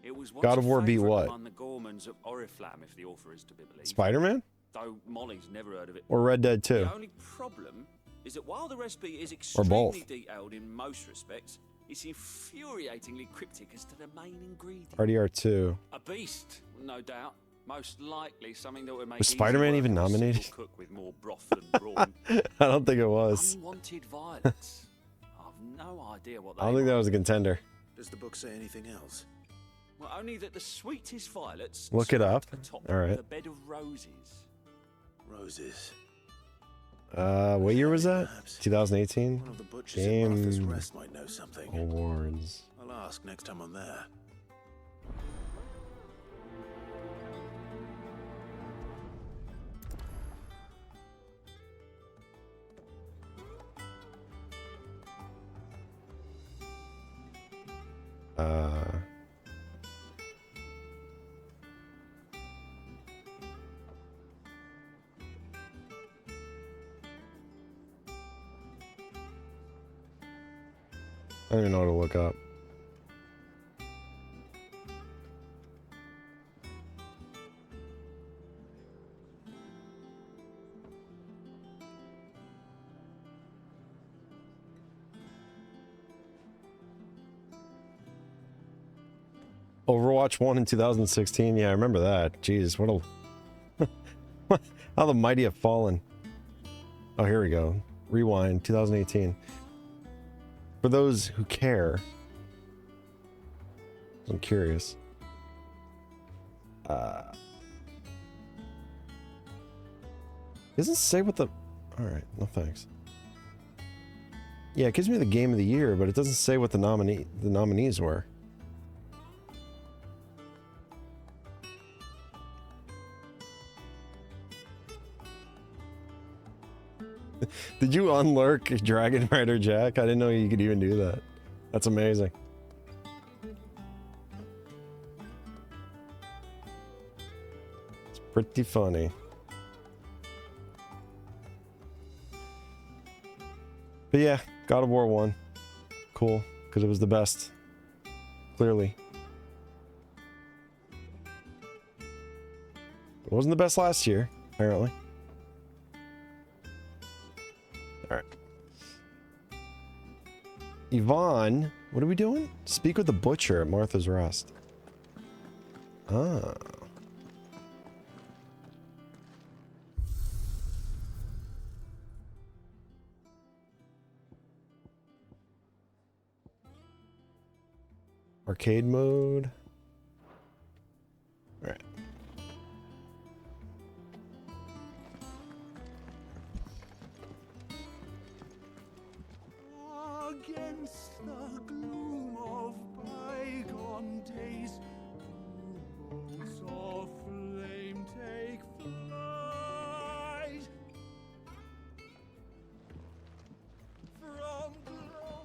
It was once God of War beat favourite what? among the gourmands of Oriflamme, if the author is to be believed. Spider-Man? Though Molly's never heard of it. Or Red Dead 2? The only problem is that while the recipe is Or both. extremely detailed in most respects, it's infuriatingly cryptic as to the main ingredient. RDR 2. A beast, no doubt. Most likely something that would make Was Spider-Man easy even work for a nominated? simple cook with more broth than brawn. I don't think it was. Unwanted violets. I've no idea what they I don't think that was a contender. Does the book say anything else? Well, only that the sweetest violets Look it up. atop All right. the bed of roses. Roses. What year was that? 2018? One of the butchers at Martha's Game Rest might know something. Awards. I'll ask next time I'm there. I don't even know what to look up. Overwatch 1 in 2016. Yeah, I remember that. Jeez, what a... How the mighty have fallen. Oh, here we go. Rewind, 2018. For those who care. I'm curious. Doesn't say what the... Alright, no thanks. Yeah, it gives me the game of the year, but it doesn't say what the nominees were. Did you unlurk Dragon Rider Jack? I didn't know you could even do that. That's amazing. It's pretty funny. But yeah, God of War 1. Cool, because it was the best. Clearly. It wasn't the best last year, apparently. Alright. Yvonne, what are we doing? Speak with the butcher at Martha's Rest. Ah. Arcade mode. All right. Against the gloom of bygone days, bolts of flame take flight. From glory.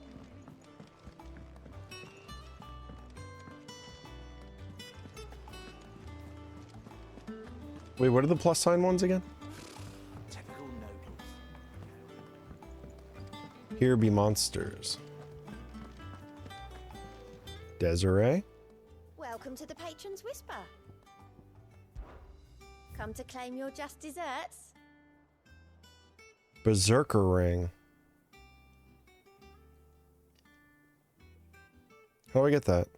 Wait, what are the plus sign ones again? Typical nobles. Here be monsters. Desiree? Welcome to the Patron's Whisper. Come to claim your just desserts? Berserker ring. How do I get that?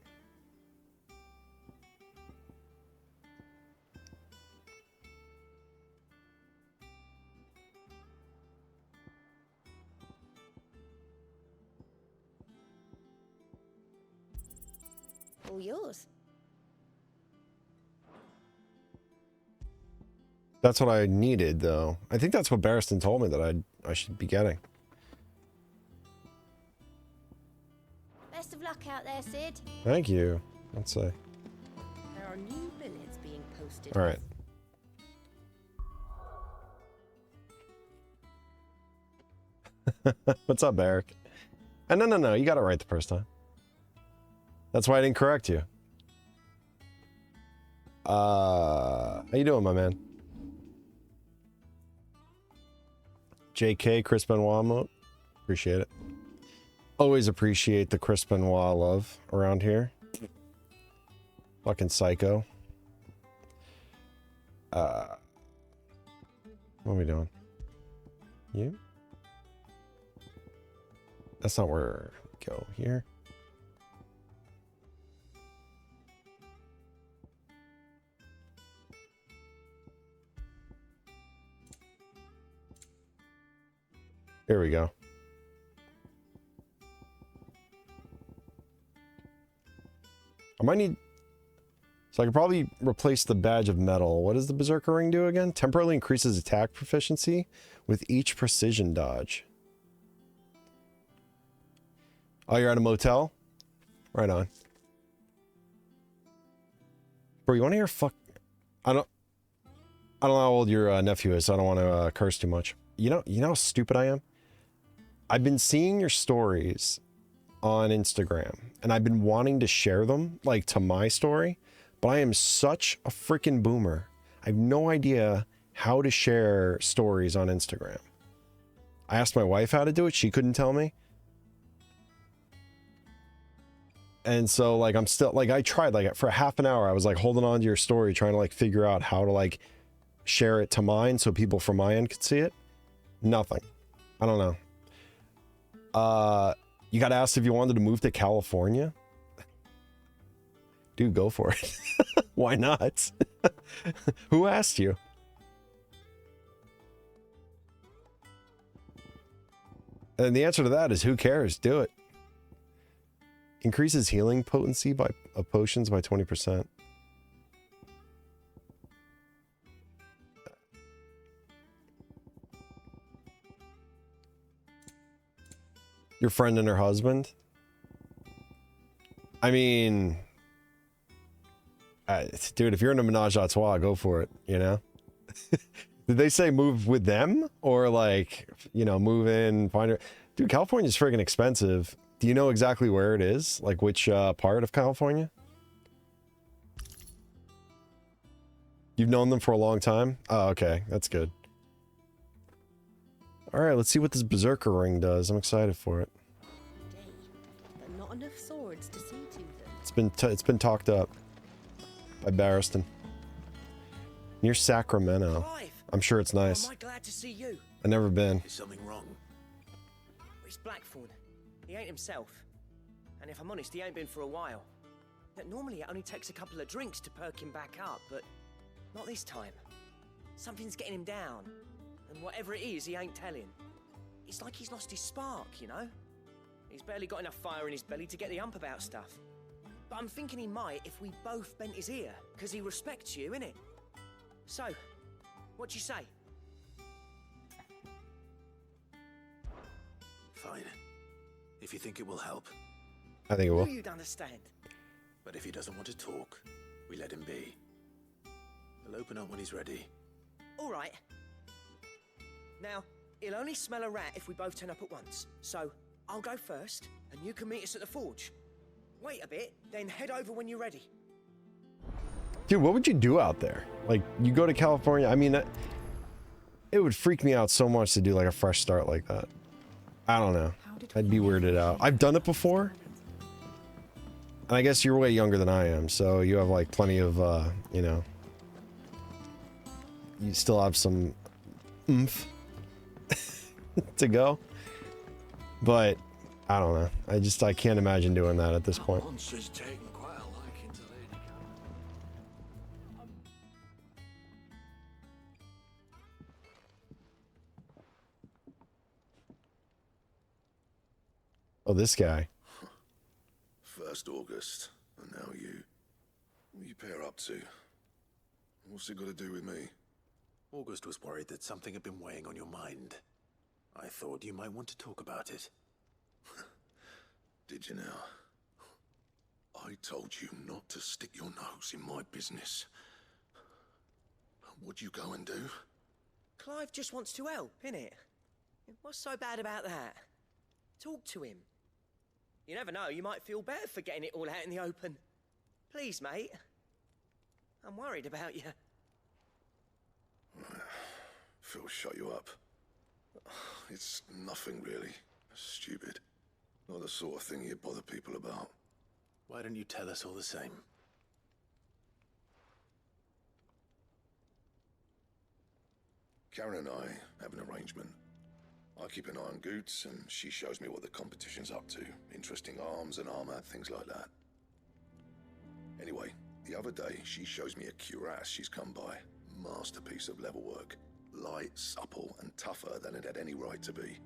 All yours. That's what I needed, though. I think that's what Barristan told me that I should be getting. Best of luck out there, Sid. Thank you. Let's see. There are new billets being posted. All right. What's up, Eric? No. You got it right the first time. That's why I didn't correct you. How you doing, my man? JK, Chris Benoit emote. Appreciate it. Always appreciate the Chris Benoit love around here. Fucking psycho. What are we doing? You? That's not where we go. Here. Here we go. I might need... So I could probably replace the badge of metal. What does the Berserker ring do again? Temporarily increases attack proficiency with each precision dodge. Oh, you're at a motel? Right on. Bro, you want to hear fuck... I don't know how old your nephew is, so I don't want to curse too much. You know how stupid I am? I've been seeing your stories on Instagram, and I've been wanting to share them, like, to my story, but I am such a freaking boomer. I have no idea how to share stories on Instagram. I asked my wife how to do it. She couldn't tell me. And so, like, I'm still, like, I tried, like, for half an hour, I was, like, holding on to your story, trying to, like, figure out how to, like, share it to mine so people from my end could see it. Nothing. I don't know. You got asked if you wanted to move to California? Dude, go for it. Why not? Who asked you? And the answer to that is who cares? Do it. Increases healing potency by potions by 20%. Your friend and her husband? I mean, dude, if you're in a menage a trois, go for it, you know? Did they say move with them? Or like, you know, move in, find her? Dude, California's friggin' expensive. Do you know exactly where it is? Like which part of California? You've known them for a long time? Oh, okay. That's good. All right, let's see what this Berserker ring does. I'm excited for it. But not enough swords to see to them. It's been talked up by Barristan. Near Sacramento. I'm sure it's nice. Am I glad to see you? I've never been. Is something wrong? It's Blackthorn. He ain't himself. And if I'm honest, he ain't been for a while. But normally it only takes a couple of drinks to perk him back up, but not this time. Something's getting him down. And whatever it is, he ain't telling. It's like he's lost his spark, you know? He's barely got enough fire in his belly to get the ump about stuff. But I'm thinking he might if we both bent his ear, because he respects you, innit? So, what do you say? Fine. If you think it will help. I think it will. You'd understand. But if he doesn't want to talk, we let him be. He'll open up when he's ready. All right. Now, he'll only smell a rat if we both turn up at once. So, I'll go first, and you can meet us at the forge. Wait a bit, then head over when you're ready. Dude, what would you do out there? Like, you go to California, I mean, it would freak me out so much to do like a fresh start like that. I don't know. I'd be weirded out. I've done it before. And I guess you're way younger than I am, so you have like plenty of, you know, you still have some oomph to go. But I don't know. I can't imagine doing that at this point. Monster's taken quite a liking to Lady Oh, this guy. First August, and now you. What are you pair up to? What's it got to do with me? August was worried that something had been weighing on your mind. I thought you might want to talk about it. Did you now? I told you not to stick your nose in my business. What'd you go and do? Clive just wants to help, innit? What's so bad about that? Talk to him. You never know, you might feel better for getting it all out in the open. Please, mate. I'm worried about you. Phil shut you up. It's nothing really. Stupid. Not the sort of thing you bother people about. Why don't you tell us all the same? Karen and I have an arrangement. I keep an eye on Goots, and she shows me what the competition's up to. Interesting arms and armor, things like that. Anyway, the other day, she shows me a cuirass she's come by. Masterpiece of level work. Light, supple, and tougher than it had any right to be.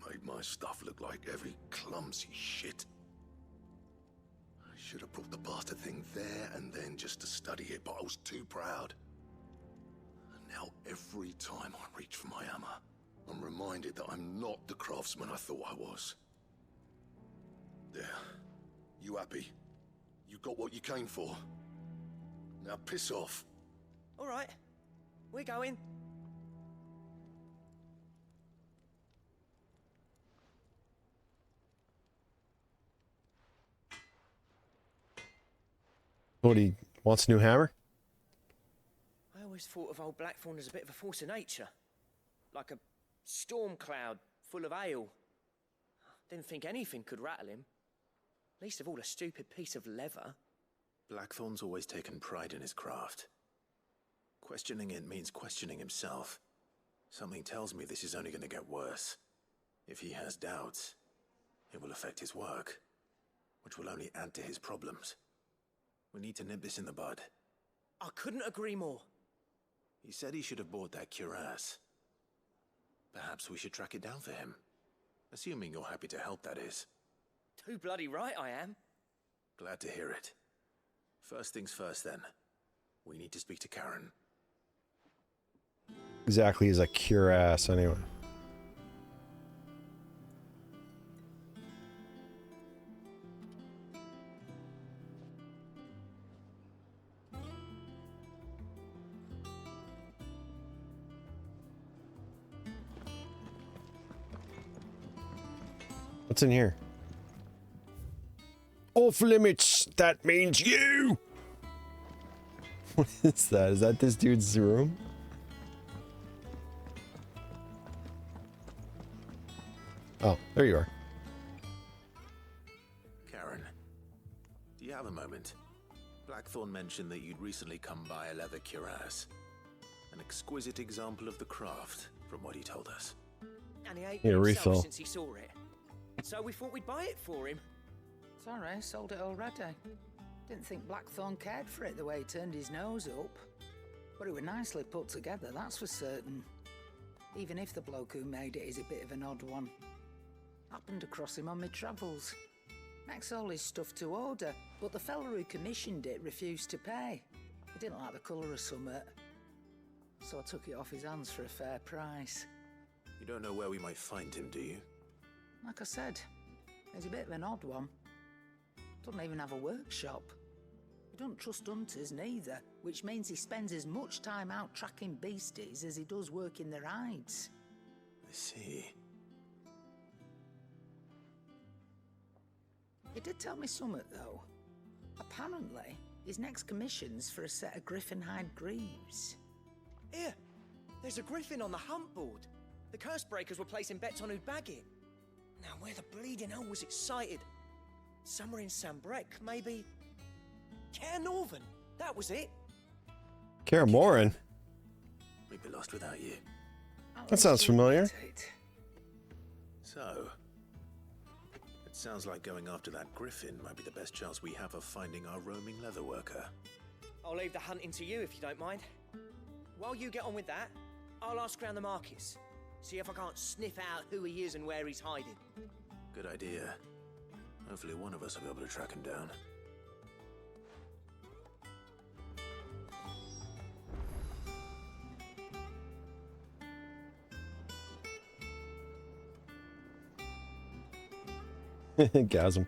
Made my stuff look like heavy, clumsy shit. I should have brought the bastard thing there and then just to study it, but I was too proud. And now every time I reach for my hammer, I'm reminded that I'm not the craftsman I thought I was. There. You happy? You got what you came for? Now piss off. All right. We're going. What, he wants a new hammer? I always thought of old Blackthorn as a bit of a force of nature. Like a storm cloud full of ale. Didn't think anything could rattle him. Least of all a stupid piece of leather. Blackthorn's always taken pride in his craft. Questioning it means questioning himself. Something tells me this is only going to get worse. If he has doubts, it will affect his work, which will only add to his problems. We need to nip this in the bud. I couldn't agree more. He said he should have bought that cuirass. Perhaps we should track it down for him. Assuming you're happy to help, that is. Too bloody right I am. Glad to hear it. First things first, then. We need to speak to Karen. Exactly, is a cuirass anyway. What's in here? Off limits! That means you! What is that? Is that this dude's room? Oh, there you are. Karen, do you have a moment? Blackthorn mentioned that you'd recently come by a leather cuirass. An exquisite example of the craft, from what he told us. And he ain't Yeah, been refill. himself since he saw it. So we thought we'd buy it for him. Sorry, sold it already. Didn't think Blackthorn cared for it the way he turned his nose up. But it was nicely put together, that's for certain. Even if the bloke who made it is a bit of an odd one. Happened across him on my travels. Makes all his stuff to order, but the fella who commissioned it refused to pay. He didn't like the colour of summit. So I took it off his hands for a fair price. You don't know where we might find him, do you? Like I said, he's a bit of an odd one. Doesn't even have a workshop. He doesn't trust hunters neither, which means he spends as much time out tracking beasties as he does working their hides. I see. He did tell me something, though. Apparently, his next commission's for a set of griffin hide greaves. Here, there's a griffin on the hunt board. The curse breakers were placing bets on who'd bag it. Now, where the bleeding hell was it sighted? Somewhere in Sambrec, maybe? Care Northern, that was it. Kaer Morhen? We'd be lost without you. That sounds familiar. So, it sounds like going after that griffin might be the best chance we have of finding our roaming leatherworker. I'll leave the hunting to you if you don't mind. While you get on with that, I'll ask around the markets. See if I can't sniff out who he is and where he's hiding. Good idea. Hopefully one of us will be able to track him down. Gasm.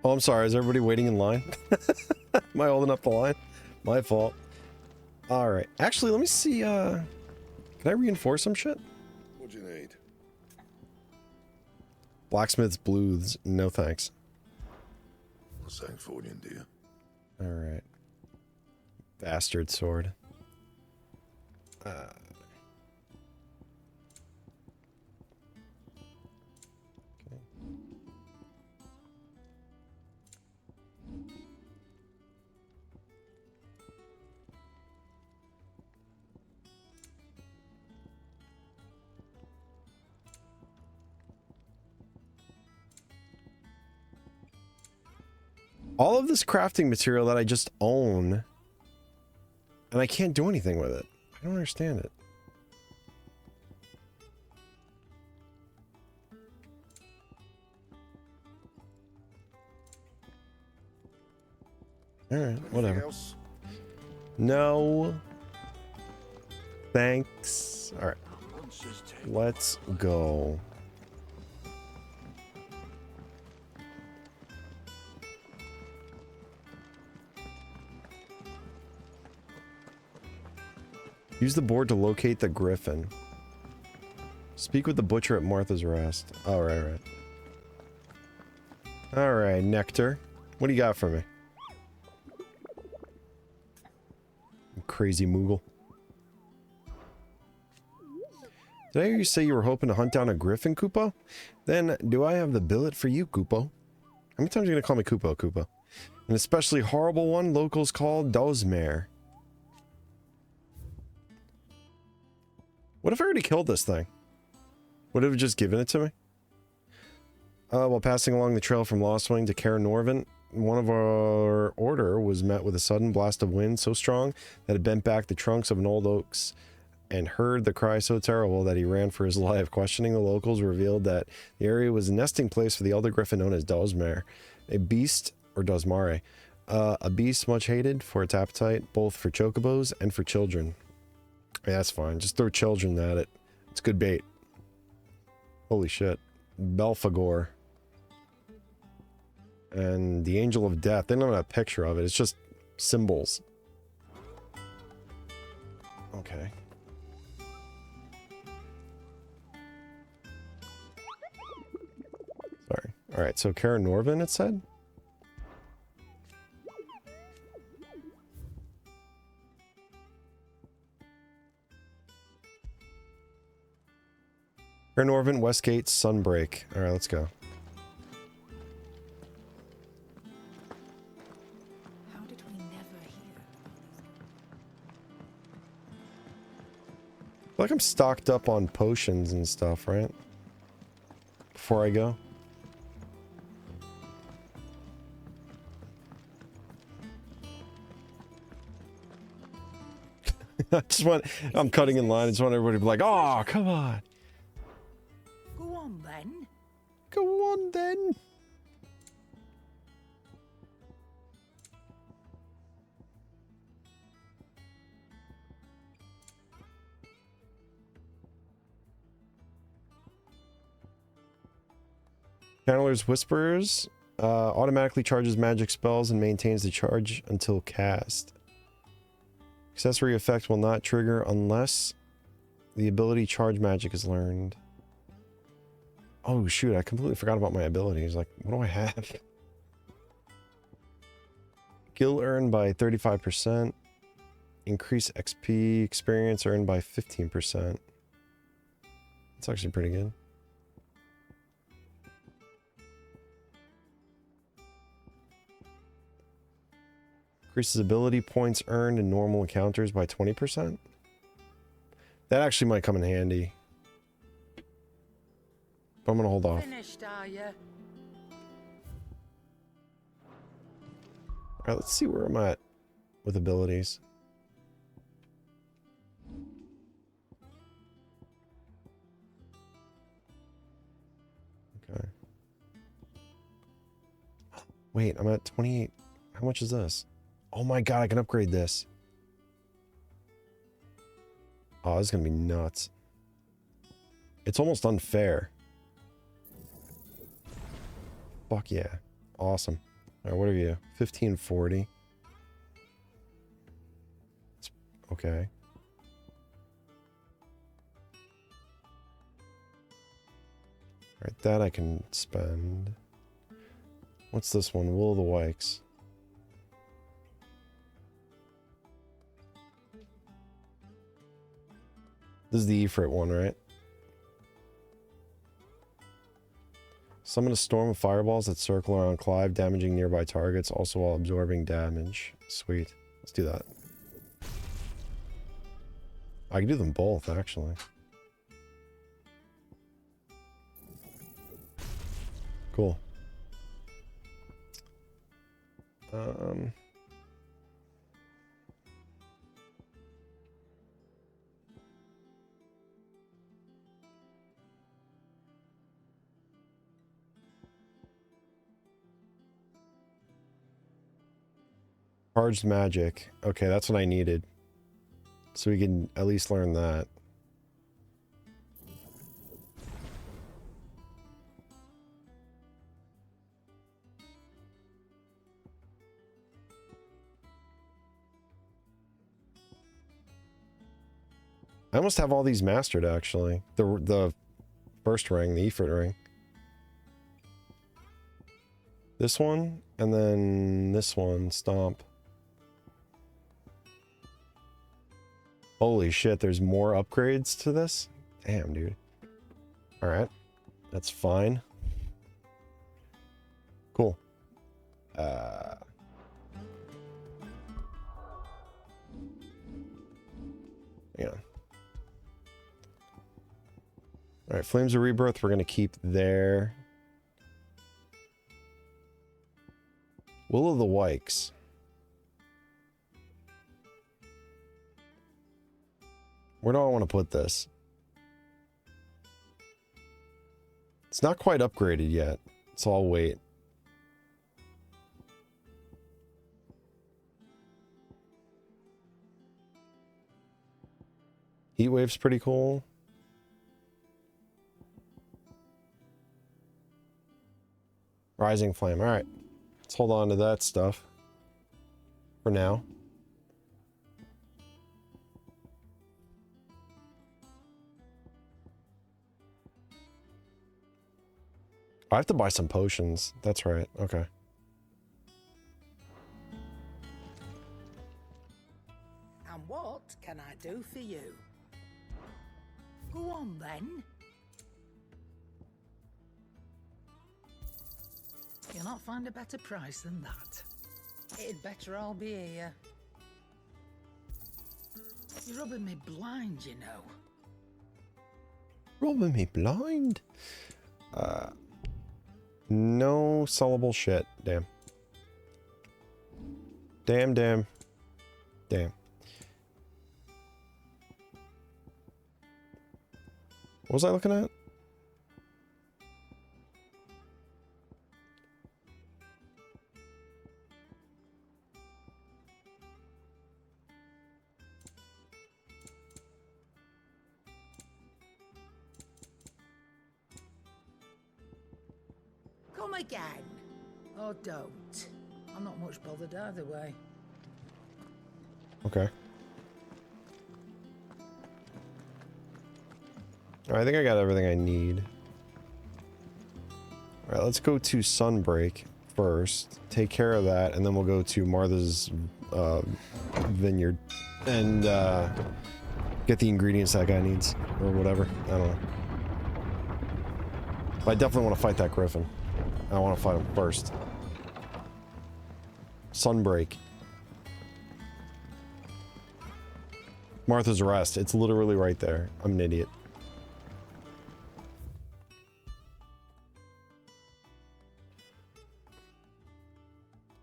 Oh, I'm sorry. Is everybody waiting in line? Am I holding up the line? My fault. All right. Actually, let me see. Can I reinforce some shit? What'd you need? Blacksmith's blues. No thanks. Sangforian, do you? All right. Bastard sword. All of this crafting material that I just own, and I can't do anything with it. I don't understand it. Alright, whatever. Else? No. Thanks. Alright. Let's go. Use the board to locate the griffin. Speak with the butcher at Martha's Rest. Oh, right. Alright, Nectar. What do you got for me? Crazy Moogle. Did I hear you say you were hoping to hunt down a griffin, Koopo? Then, do I have the billet for you, Koopo? How many times are you gonna call me Koopo, Koopo? An especially horrible one locals call Dozmare. What if I already killed this thing? Would it have just given it to me? While passing along the trail from Lostwing to Kaer Norvin, one of our order was met with a sudden blast of wind so strong that it bent back the trunks of an old oaks, and heard the cry so terrible that he ran for his life. Questioning the locals revealed that the area was a nesting place for the elder griffin known as Dozmare, a beast, or Dozmare, a beast much hated for its appetite, both for chocobos and for children. Yeah, that's fine. Just throw children at it. It's good bait. Holy shit. Belphegor. And the Angel of Death. They don't have a picture of it. It's just symbols. Okay. Sorry. Alright, so Kaer Norvin, it said? Kaer Norvin, Westgate, Sunbreak. Alright, let's go. How did we never hear? I feel like I'm stocked up on potions and stuff, right? Before I go. I'm cutting in line. I just want everybody to be like, oh, come on. again. Channeler's Whispers automatically charges magic spells and maintains the charge until cast. Accessory effect will not trigger unless the ability charge magic is learned. Oh shoot, I completely forgot about my abilities. Like, what do I have? Gil earned by 35%. Increase XP experience earned by 15%. That's actually pretty good. Increases ability points earned in normal encounters by 20%. That actually might come in handy. But I'm gonna hold off. Finished, are you? Alright, let's see where I'm at with abilities. Okay. Wait, I'm at 28. How much is this? Oh my god, I can upgrade this. Oh, this is gonna be nuts. It's almost unfair. Fuck yeah. Awesome. Alright, what are you? 1540. Okay. Alright, that I can spend. What's this one? Will of the Wikes. This is the Ifrit one, right? Summon a storm of fireballs that circle around Clive, damaging nearby targets, also while absorbing damage. Sweet. Let's do that. I can do them both, actually. Cool. Charged magic. Okay, that's what I needed. So we can at least learn that. I almost have all these mastered, actually. The first ring, the Ifrit ring. This one, and then this one, Stomp. Holy shit, there's more upgrades to this? Damn, dude. Alright. That's fine. Cool. Yeah. Alright, Flames of Rebirth we're gonna keep there. Will of the Wikes. Where do I want to put this? It's not quite upgraded yet, so I'll wait. Heatwave's pretty cool. Rising Flame. Alright. Let's hold on to that stuff. For now. I have to buy some potions. That's right. Okay. And what can I do for you? Go on then. You'll not find a better price than that. It'd better all be here. You're rubbing me blind, you know. Rubbing me blind? No sellable shit. Damn. Damn, damn. Damn. What was I looking at? come again. Or don't. I'm not much bothered either way. Okay. Alright, I think I got everything I need. Alright, let's go to Sunbreak first. Take care of that, and then we'll go to Martha's vineyard. And get the ingredients that guy needs. Or whatever. I don't know. But I definitely want to fight that griffin. I want to fight him first. Sunbreak. Martha's Rest. It's literally right there. I'm an idiot.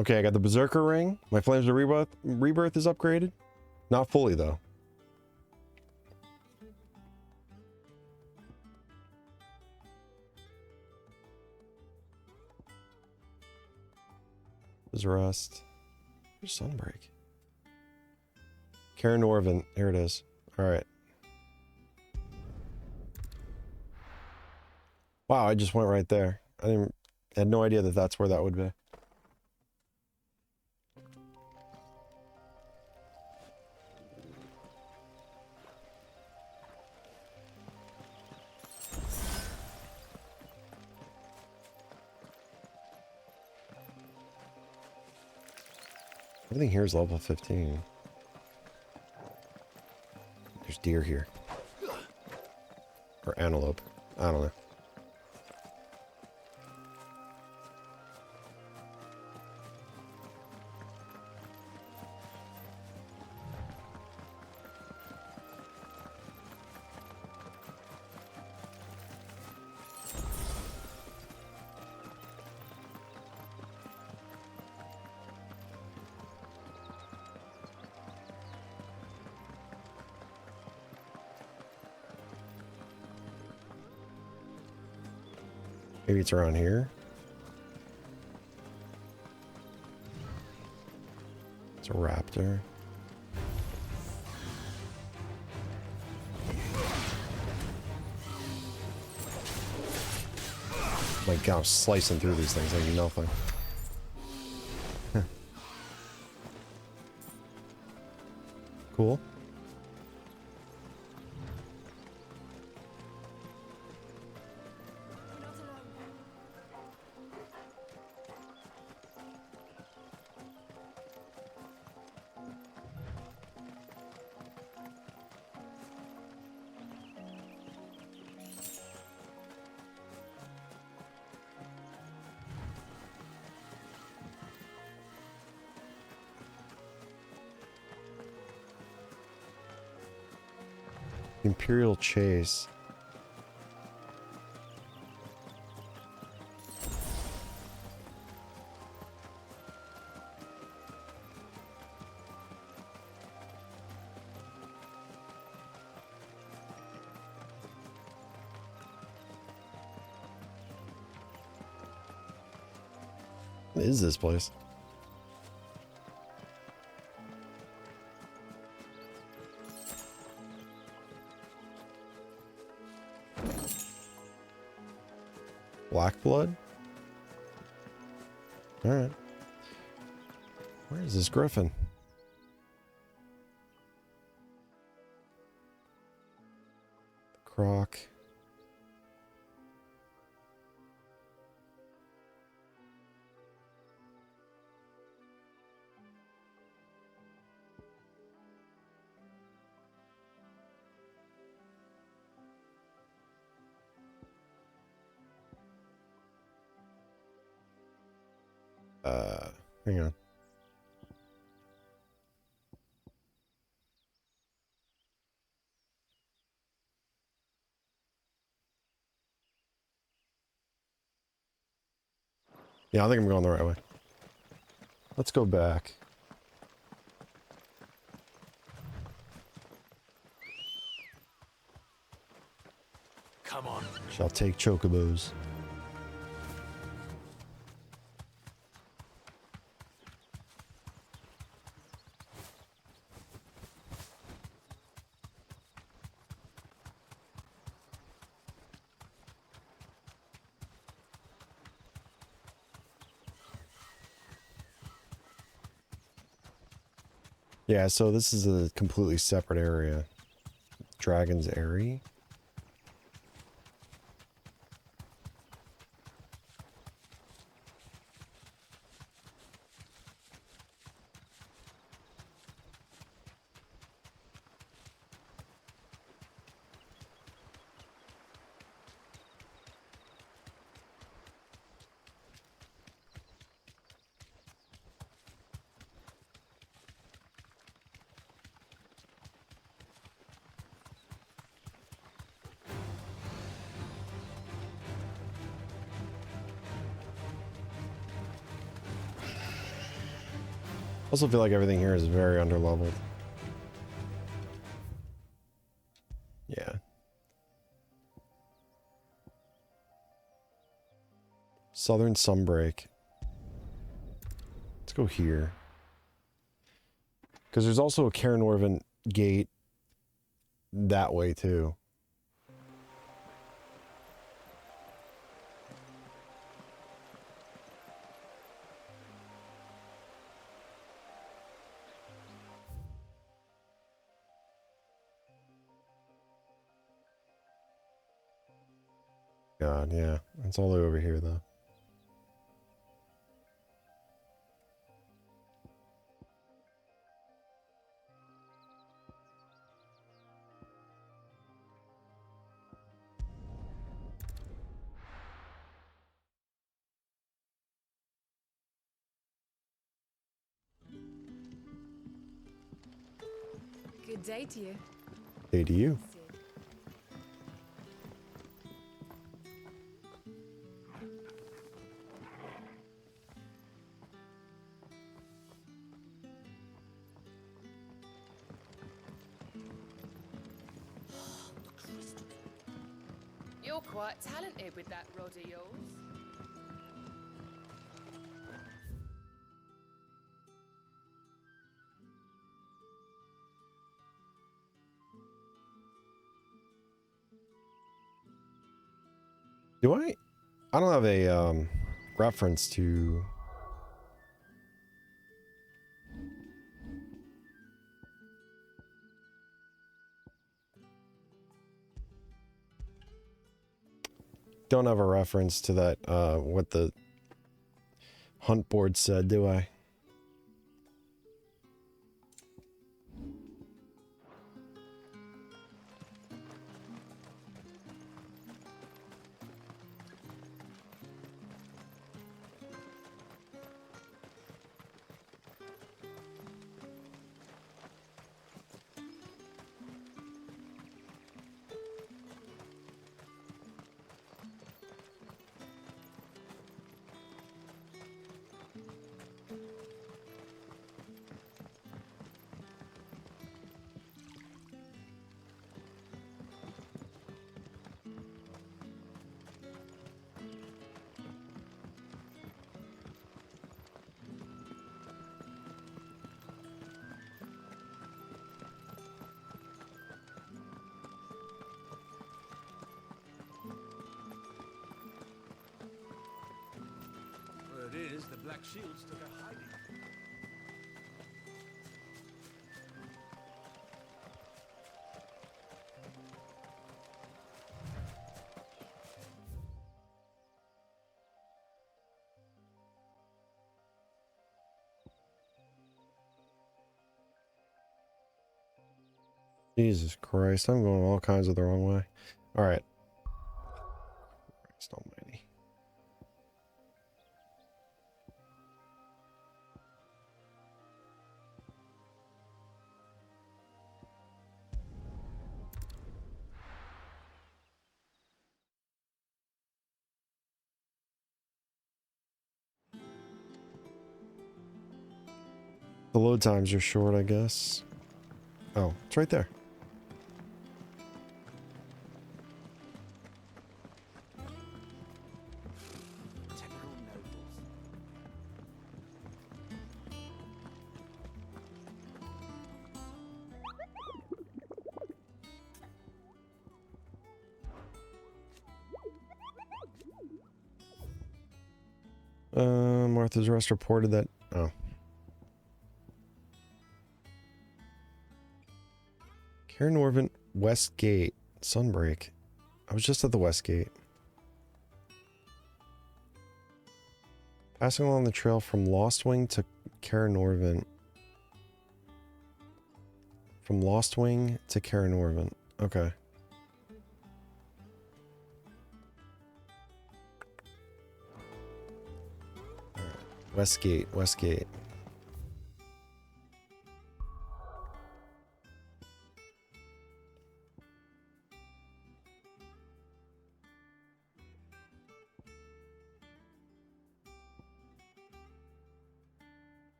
Okay, I got the Berserker ring. My Flames of Rebirth is upgraded. Not fully, though. There's Rust. There's Sunbreak. Karen Norvin. Here it is. Alright. Wow, I just went right there. I had no idea that that's where that would be. Everything here is level 15. There's deer here. Or antelope. I don't know. Maybe it's around here. It's a raptor. My God, I'm slicing through these things like nothing. Cool. Imperial Chase. What is this place? Black blood? Alright. Where is this griffin? The croc. Hang on. Yeah, I think I'm going the right way. Let's go back. Come on. Shall take chocobos. Yeah, so this is a completely separate area. Dragon's Airy. Also feel like everything here is very underleveled. Yeah. Southern Sunbreak. Let's go here. Because there's also a Cairnorvin gate that way too. God, yeah. It's all the way over here though. Good day to you. Hey to you. You're quite talented with that rod of yours. Do I? I don't have a reference to. Don't have a reference to that, what the hunt board said, do I? Word is the Black Shields took a hiding. Jesus Christ, I'm going all kinds of the wrong way. All right. Christ almighty. The load times are short, I guess. Oh, it's right there. Martha's Rest reported that. Oh. Cairnorvin West Gate. Sunbreak. I was just at the West Gate. Passing along the trail from Lostwing to Cairnorvin. From Lostwing to Cairnorvin. Okay. Westgate, Westgate.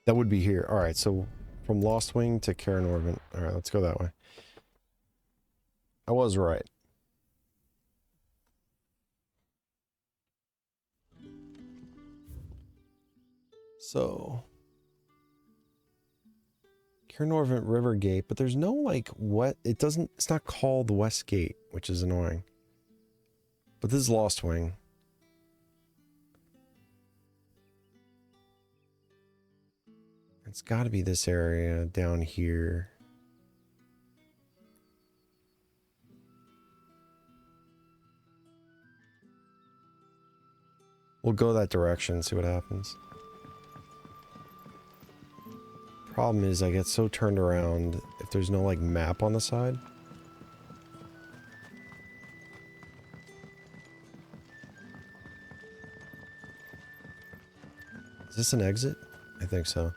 That would be here. All right, so from Lostwing to Cairnorvin. All right, let's go that way. I was right. So, Cairnorvin River Gate, but there's no like what it doesn't. It's not called the West Gate, which is annoying. But this is Lostwing. It's got to be this area down here. We'll go that direction, see what happens. Problem is, I get so turned around if there's no like map on the side. Is this an exit? I think so.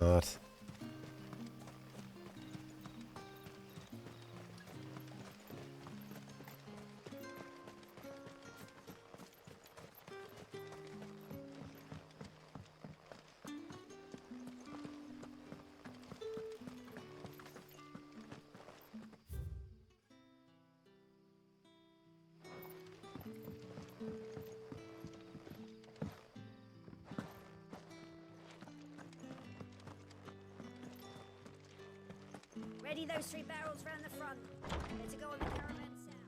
Not. Ready those 3 barrels round the front. They're to go on the caravan south.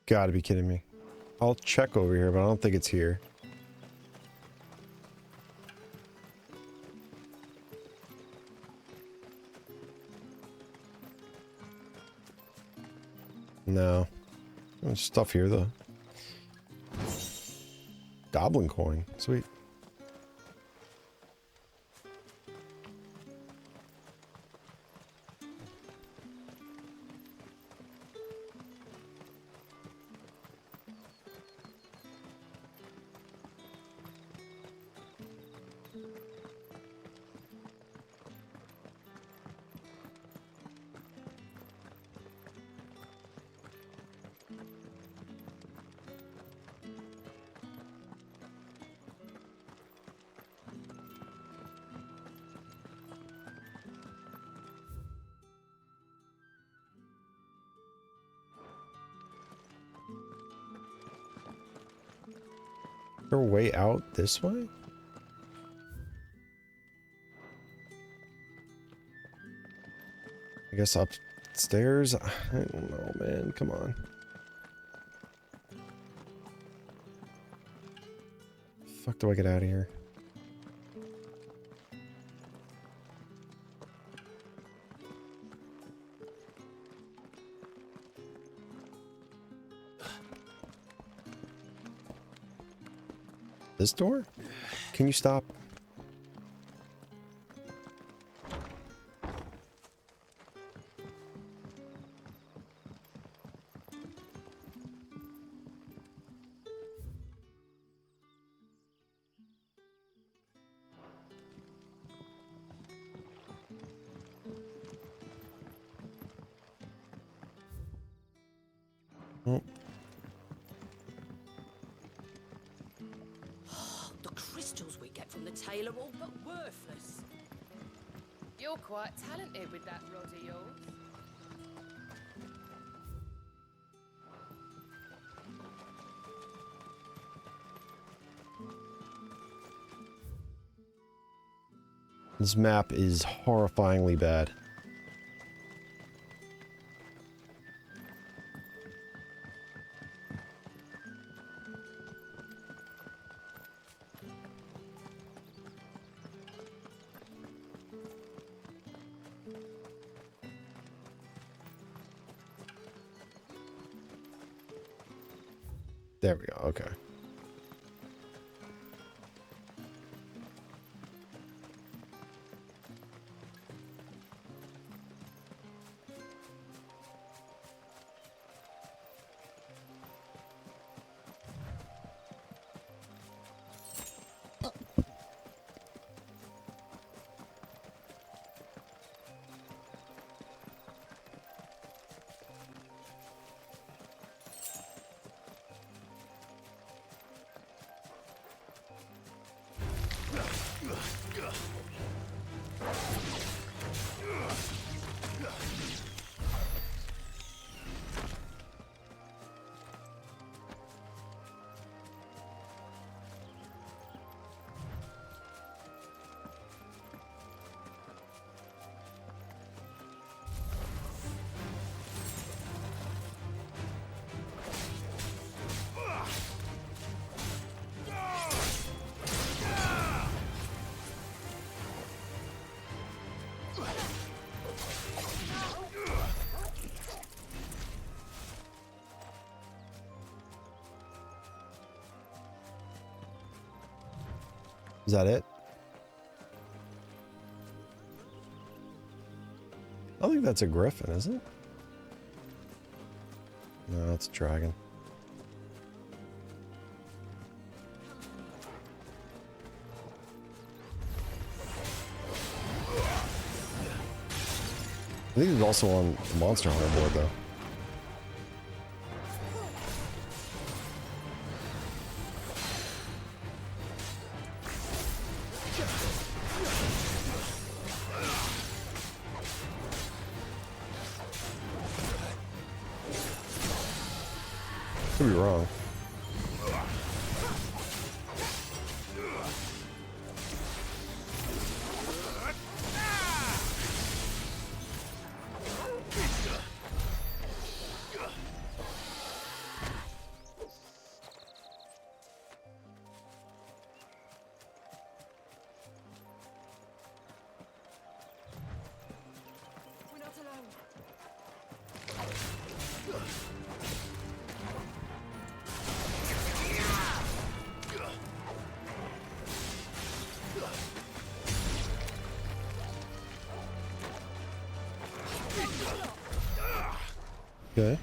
Gotta be kidding me. I'll check over here, but I don't think it's here. No. There's stuff here, though. Goblin coin. Sweet. Is there a way out this way? I guess upstairs? I don't know, man. Come on. Fuck do I get out of here? This door? Can you stop? Oh. The crystals we get from the tail are all but worthless. You're quite talented with that rod of yours. This map is horrifyingly bad. There we go, okay. Is that it? I don't think that's a griffin, is it? No, that's a dragon. I think he's also on the Monster Hunter board, though. Could be wrong. We're not alone. Okay.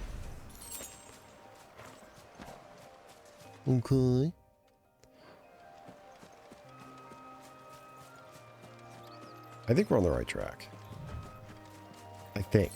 Okay. I think we're on the right track. I think.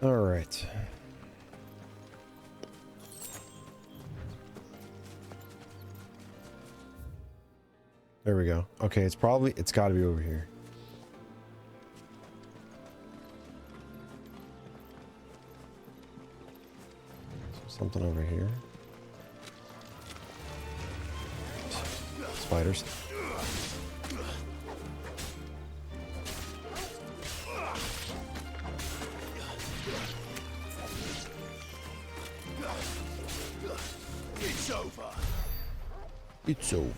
All right. There we go. Okay, it's got to be over here. Something over here. Spiders. It's over.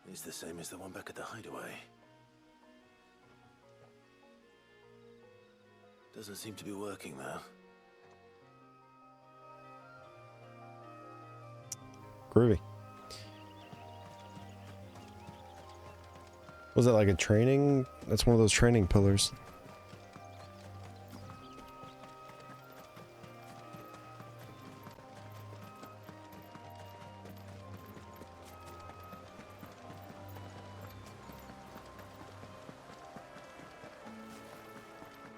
It's the same as the one back at the hideaway. Doesn't seem to be working though. Groovy. Was it like a training? That's one of those training pillars.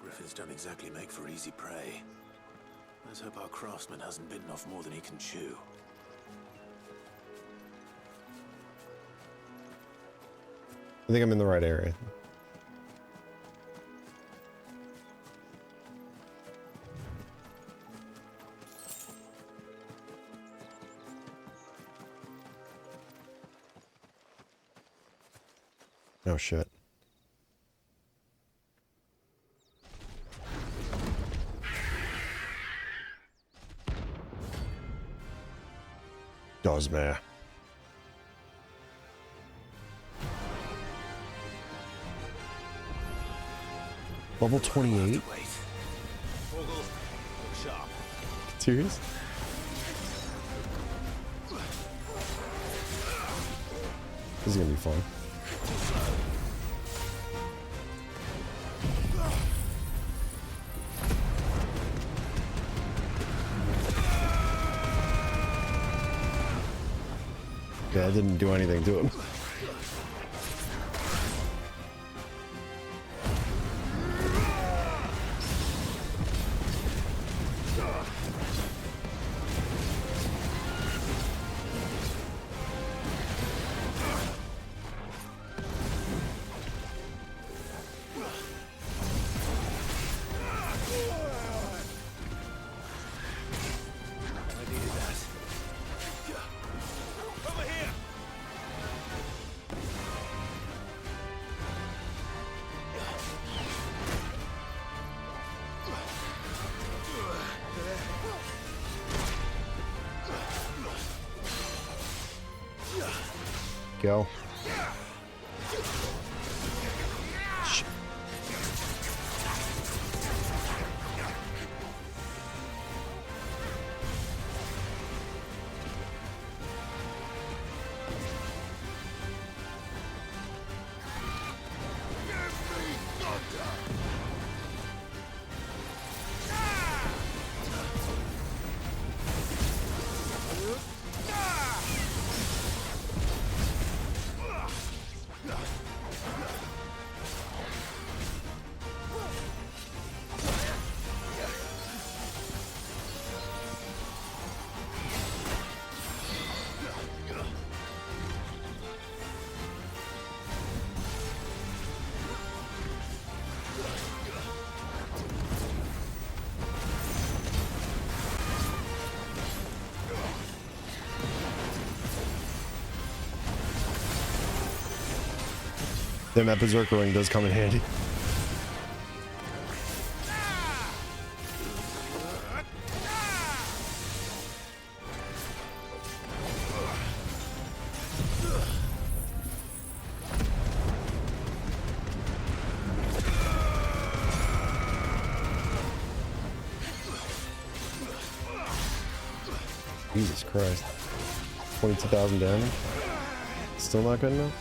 Griffin's don't exactly make for easy prey. Let's hope our craftsman hasn't bitten off more than he can chew. I think I'm in the right area. Oh shit. Dozmare. Level 28? Serious? This is gonna be fun. Okay, I didn't do anything to him. Go. Then that berserker ring does come in handy. Jesus Christ. 22,000 damage. Still not good enough?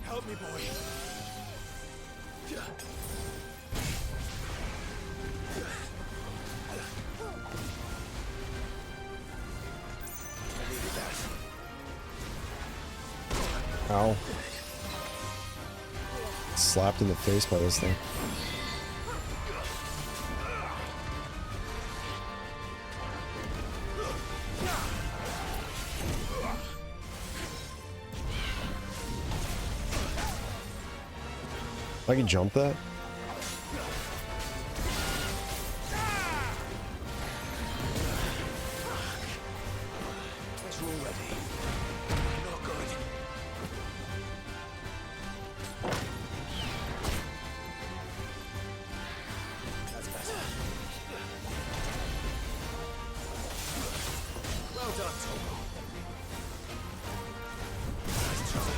Help me, boy. Ow. Slapped in the face by this thing. I can jump that? Guess we're all ready. Not good. That's better. Well done, Tomo. Nice try.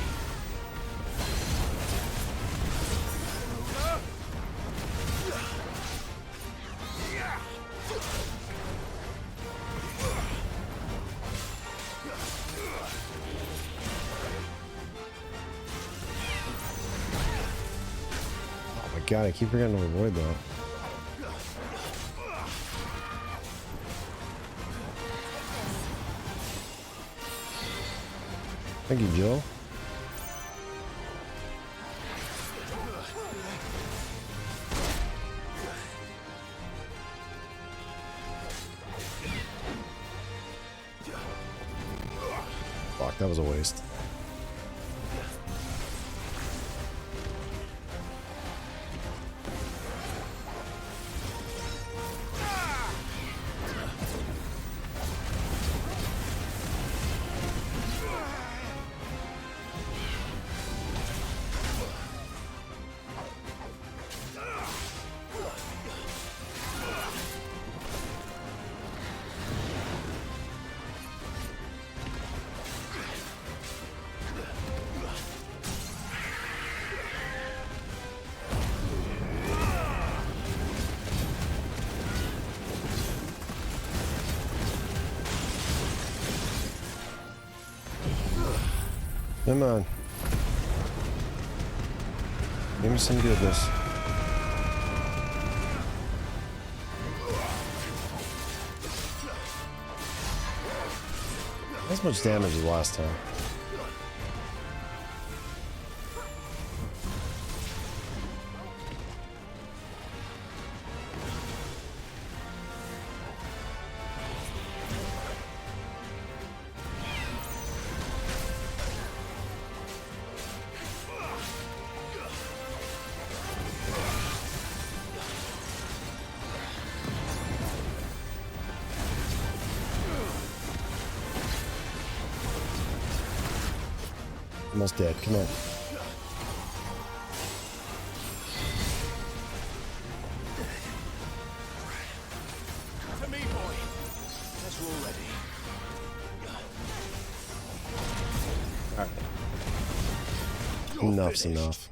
Oh my god, I keep forgetting to avoid that. Thank you, Jill. Fuck, that was a waste. Come on. Give me some goodness. Not as much damage as last time. Almost dead. Come on. To me, boy. Guess we're all ready. Alright. Enough's enough.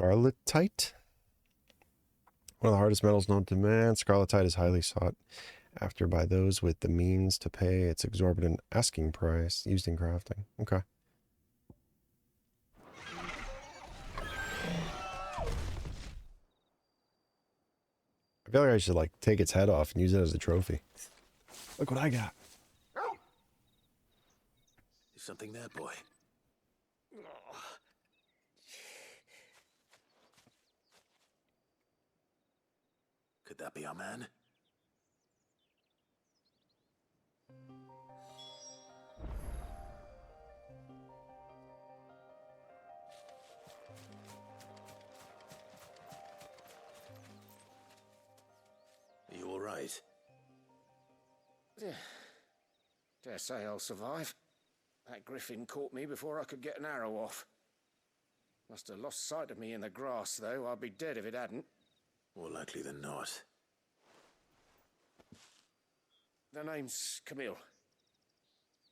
Scarletite? One of the hardest metals known to man, scarletite is highly sought after by those with the means to pay its exorbitant asking price used in crafting. Okay. I feel like I should like take its head off and use it as a trophy. Look what I got. There's something there, boy. Could that be our man? Are you all right? Dare say I'll survive. That griffin caught me before I could get an arrow off. Must have lost sight of me in the grass, though. I'd be dead if it hadn't. More likely than not. The name's Camille.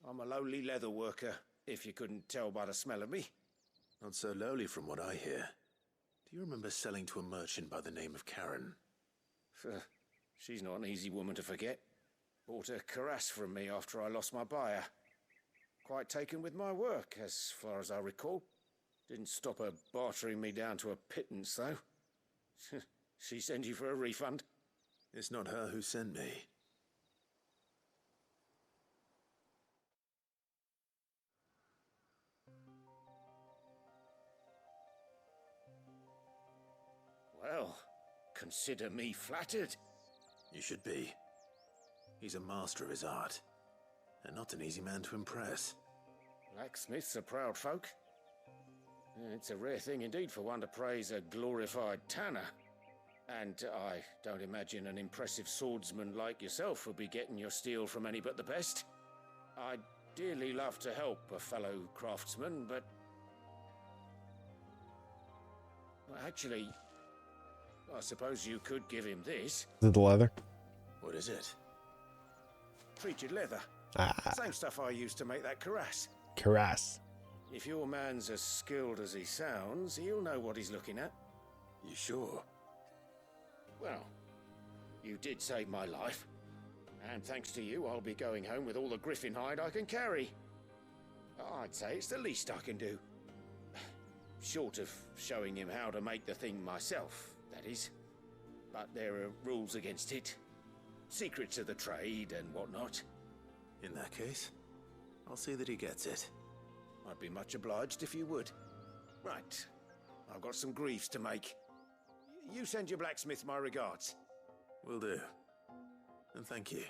I'm a lowly leather worker, if you couldn't tell by the smell of me. Not so lowly from what I hear. Do you remember selling to a merchant by the name of Karen? She's not an easy woman to forget. Bought a cuirass from me after I lost my buyer. Quite taken with my work, as far as I recall. Didn't stop her bartering me down to a pittance, though. She send you for a refund? It's not her who sent me. Well, consider me flattered. You should be. He's a master of his art, and not an easy man to impress. Blacksmiths are proud folk. It's a rare thing indeed for one to praise a glorified tanner. And I don't imagine an impressive swordsman like yourself would be getting your steel from any but the best. I'd dearly love to help a fellow craftsman, but... well, actually, I suppose you could give him this. Is it the leather? What is it? Treated leather. Same stuff I used to make that cuirass. Cuirass. If your man's as skilled as he sounds, he'll know what he's looking at. You sure? Well, you did save my life. And thanks to you, I'll be going home with all the griffin hide I can carry. I'd say it's the least I can do. Short of showing him how to make the thing myself, that is. But there are rules against it. Secrets of the trade and whatnot. In that case, I'll see that he gets it. I'd be much obliged if you would. Right. I've got some griefs to make. You send your blacksmith my regards. Will do. And thank you.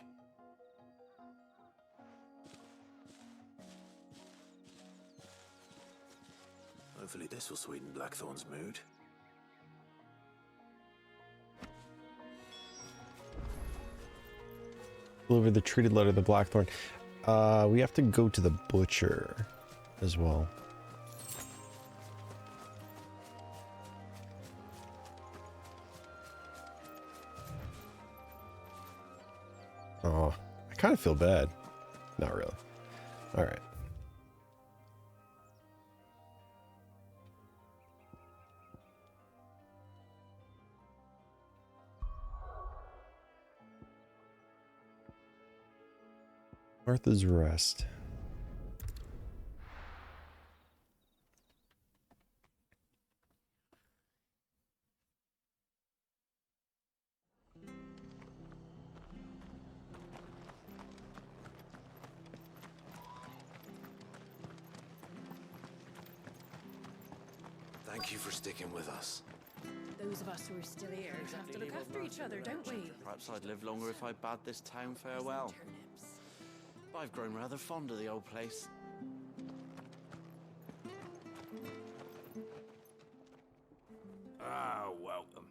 Hopefully this will sweeten Blackthorn's mood. Deliver the treated letter to the Blackthorn. We have to go to the butcher as well. Oh, I kind of feel bad. Not really. All right. Martha's Rest. Thank you for sticking with us. Those of us who are still here have to look after each other, don't we? Perhaps I'd live longer if I bade this town farewell. I've grown rather fond of the old place. Ah, welcome.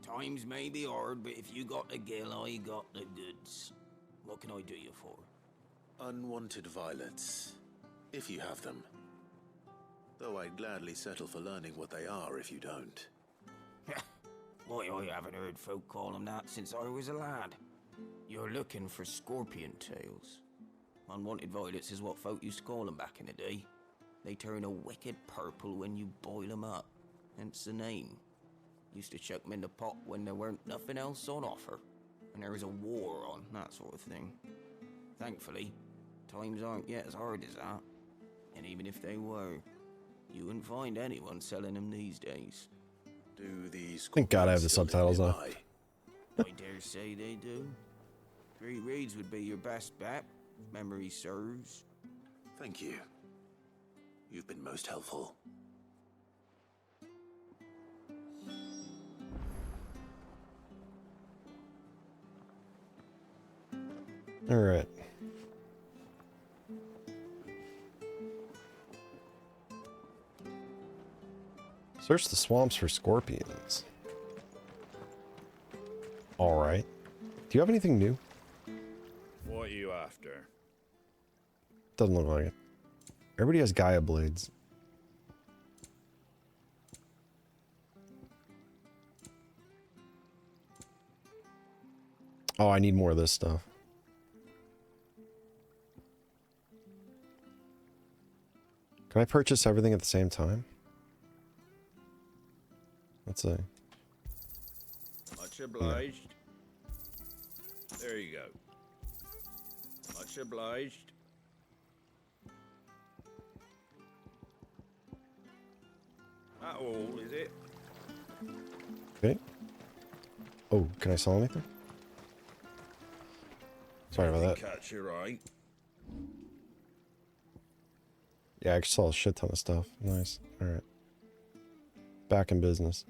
Times may be hard, but if you got the gill, I got the goods. What can I do you for? Unwanted violets, if you have them. Though I'd gladly settle for learning what they are if you don't. Why, I haven't heard folk call them that since I was a lad. You're looking for scorpion tails. Unwanted violets is what folk used to call them back in the day. They turn a wicked purple when you boil them up, hence the name. Used to chuck them in the pot when there weren't nothing else on offer, and there was a war on, that sort of thing. Thankfully, times aren't yet as hard as that, and even if they were, you wouldn't find anyone selling them these days. Do these? Thank God I have the subtitles on. I dare say they do. 3 reads would be your best bet, if memory serves. Thank you. You've been most helpful. All right. Search the swamps for scorpions. All right. Do you have anything new? What are you after? Doesn't look like it. Everybody has Gaia blades. Oh, I need more of this stuff. Can I purchase everything at the same time? Let's see. Much obliged. There you go. Much obliged. That all, is it? Okay. Oh, can I sell anything? Sorry about that. Catch your eye. Yeah, I saw a shit ton of stuff. Nice. Alright. Back in business.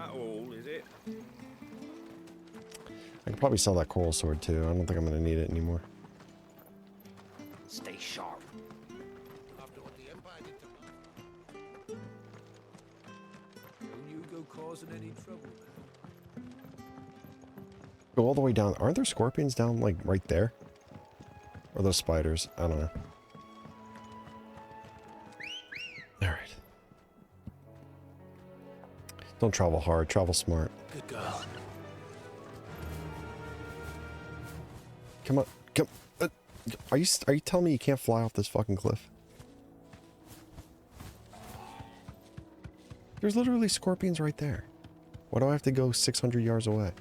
That all, is it? I could probably sell that coral sword too. I don't think I'm gonna need it anymore. Stay sharp. After what the Empire did to don't you go causing any trouble there. Go all the way down. Aren't there scorpions down, like, right there? Or those spiders? I don't know. Alright. Don't travel hard, travel smart. Good girl. Come on, come. Are you telling me you can't fly off this fucking cliff? There's literally scorpions right there. Why do I have to go 600 yards away?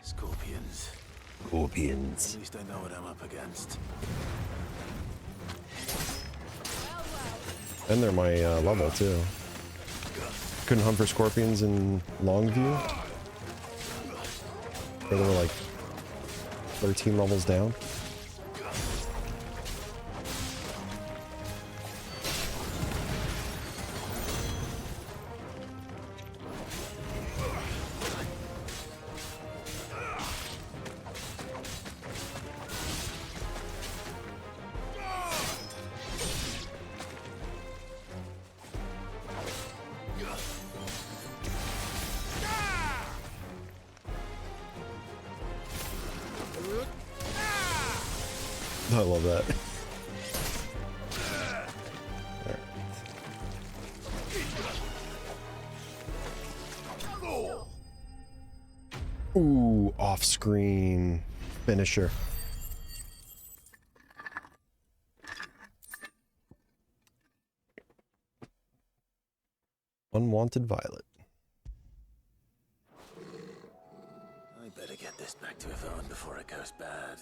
Scorpions. Scorpions. At least I know what I'm up against. And they're my level too. Couldn't hunt for scorpions in Longview. Where they were like 13 levels down. I love that. Ooh, off-screen finisher. Unwanted violet. I better get this back to Yvonne before it goes bad.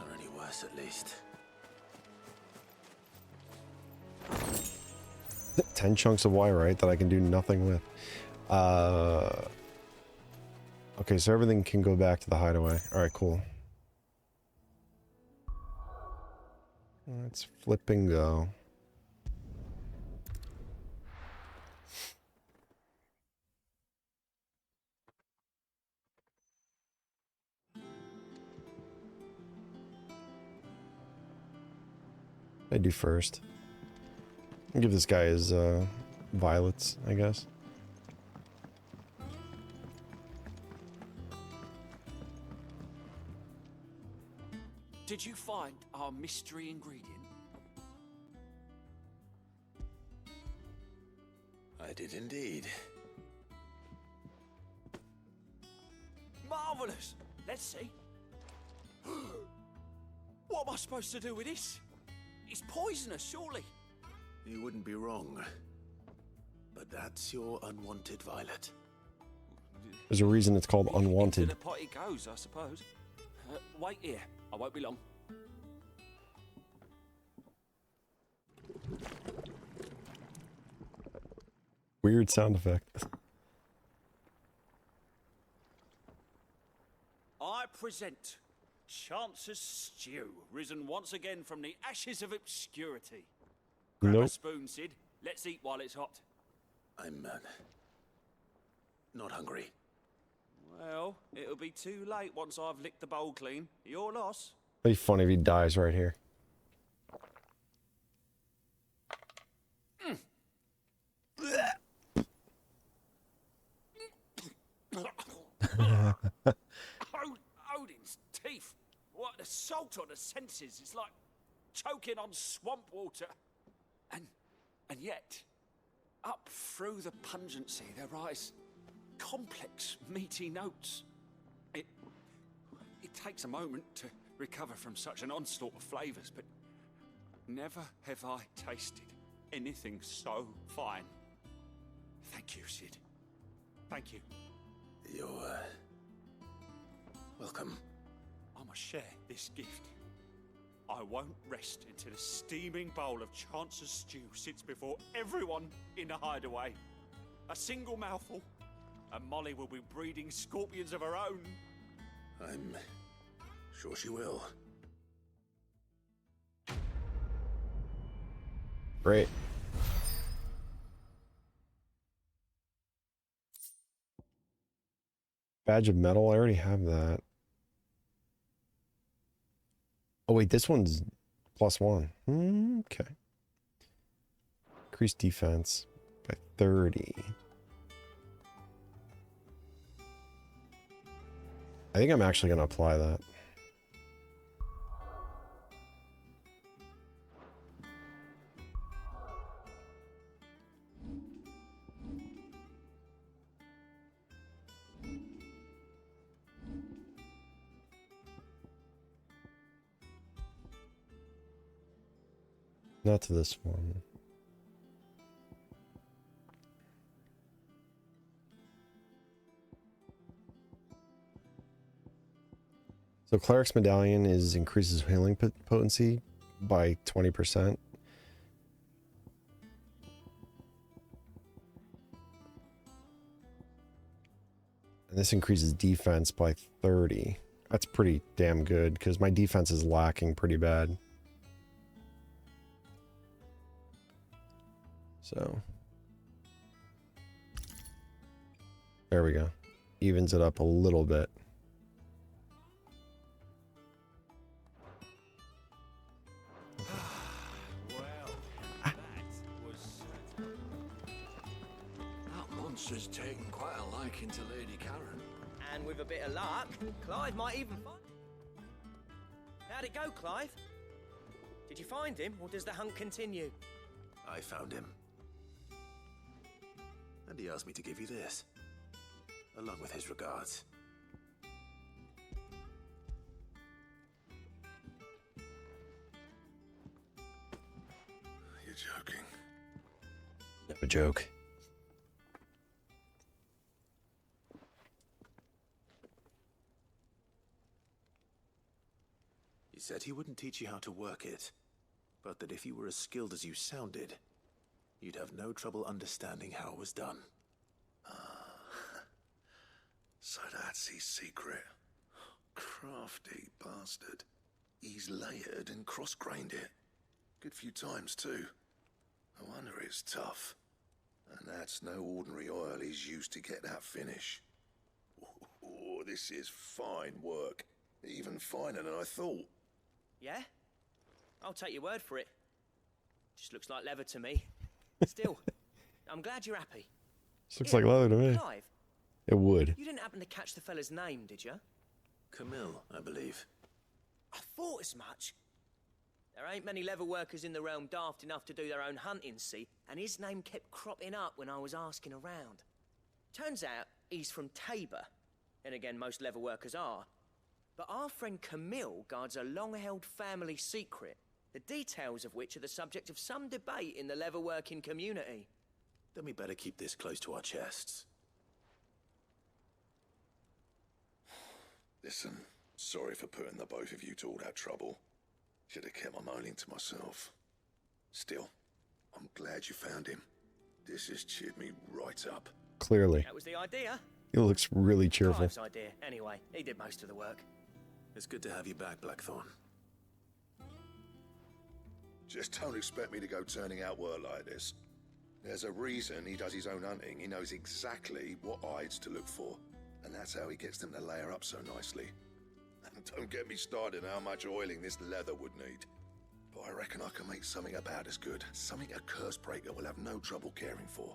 Or any worse, at least. 10 chunks of wire that I can do nothing with. Okay, so everything can go back to the hideaway. Alright, cool. Let's flip and go. I do first. I'll give this guy his violets, I guess. Did you find our mystery ingredient? I did indeed. Marvelous! Let's see. What am I supposed to do with this? It's poisonous, surely. You wouldn't be wrong. But that's your unwanted violet. There's a reason it's called unwanted. The pot it goes, I suppose. Wait here. I won't be long. Weird sound effect. I present Chance's Stew, risen once again from the ashes of obscurity. Grab a spoon, Sid. Let's eat while it's hot. I'm not hungry. Well, it'll be too late once I've licked the bowl clean. Your loss. It'd be funny if he dies right here. Odin's teeth. What the salt on the senses. It's like choking on swamp water. And yet, up through the pungency there rise complex, meaty notes. It takes a moment to recover from such an onslaught of flavors, but never have I tasted anything so fine. Thank you, Sid. Thank you. You're welcome. I must share this gift I won't rest until a steaming bowl of Chance's stew sits before everyone in the hideaway. A single mouthful, and Molly will be breeding scorpions of her own. I'm sure she will. Great. Badge of metal, I already have that. Oh wait, this one's +1. Okay. Increase defense by 30. I think I'm actually going to apply that. Not to this one. So Cleric's Medallion increases healing potency by 20%. And this increases defense by 30. That's pretty damn good because my defense is lacking pretty bad. So there we go. Evens it up a little bit. That monster's taken quite a liking to Lady Karen. And with a bit of luck, Clive might even find... How'd it go, Clive? Did you find him, or does the hunt continue? I found him. And he asked me to give you this, along with his regards. You're joking. Never joke. He said he wouldn't teach you how to work it, but that if you were as skilled as you sounded, you'd have no trouble understanding how it was done. So that's his secret. Crafty bastard. He's layered and cross-grained it. Good few times, too. No wonder it's tough. And that's no ordinary oil he's used to get that finish. Oh, this is fine work. Even finer than I thought. Yeah? I'll take your word for it. Just looks like leather to me. Still, I'm glad you're happy. This looks like leather to me. Clive, It would. you didn't happen to catch the fella's name, did you? Camille, I believe. I thought as much. There ain't many leather workers in the realm daft enough to do their own hunting, see? And his name kept cropping up when I was asking around. Turns out he's from Tabor. And again, most leather workers are. But our friend Camille guards a long-held family secret, the details of which are the subject of some debate in the leather-working community. Then we better keep this close to our chests. Listen, sorry for putting the both of you to all that trouble. Should have kept my moaning to myself. Still, I'm glad you found him. This has cheered me right up. Clearly. That was the idea. He looks really cheerful. Clive's idea, anyway. He did most of the work. It's good to have you back, Blackthorn. Just don't expect me to go turning out work like this. There's a reason he does his own hunting. He knows exactly what hides to look for. And that's how he gets them to layer up so nicely. And don't get me started on how much oiling this leather would need. But I reckon I can make something about as good. Something a Cursebreaker will have no trouble caring for.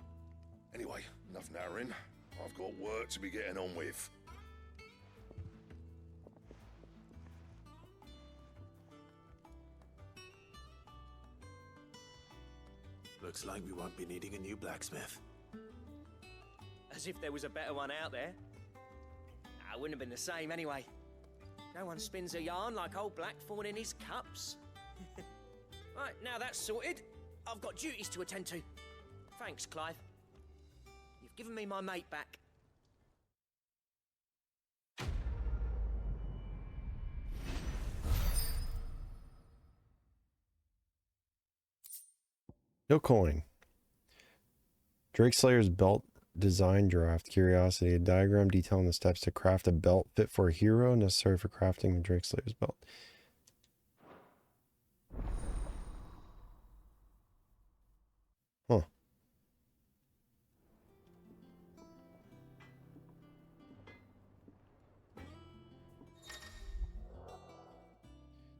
Anyway, enough narrowing. I've got work to be getting on with. Looks like we won't be needing a new blacksmith. As if there was a better one out there. I wouldn't have been the same anyway. No one spins a yarn like old Blackthorn in his cups. Right, now that's sorted, I've got duties to attend to. Thanks, Clive. You've given me my mate back. No coin. Drake Slayer's belt design draft. Curiosity. A diagram detailing the steps to craft a belt fit for a hero necessary for crafting the Drake Slayer's belt. Huh.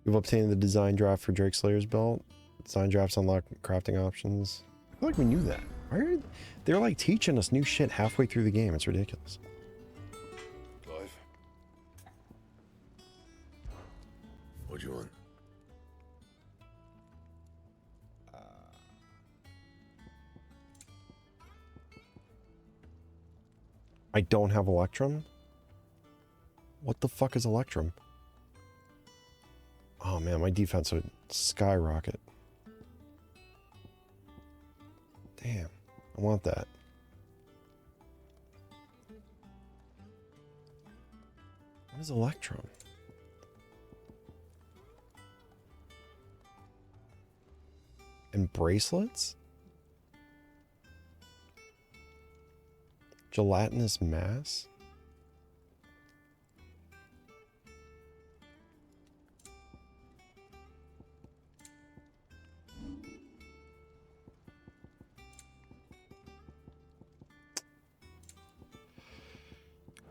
You've obtained the design draft for Drake Slayer's belt. Design drafts unlock crafting options. I feel like we knew that. Why are they're like teaching us new shit halfway through the game? It's ridiculous. Clive? What do you want? I don't have Electrum? What the fuck is Electrum? Oh man, my defense would skyrocket. Damn, I want that. What is Electrum? And bracelets? Gelatinous mass?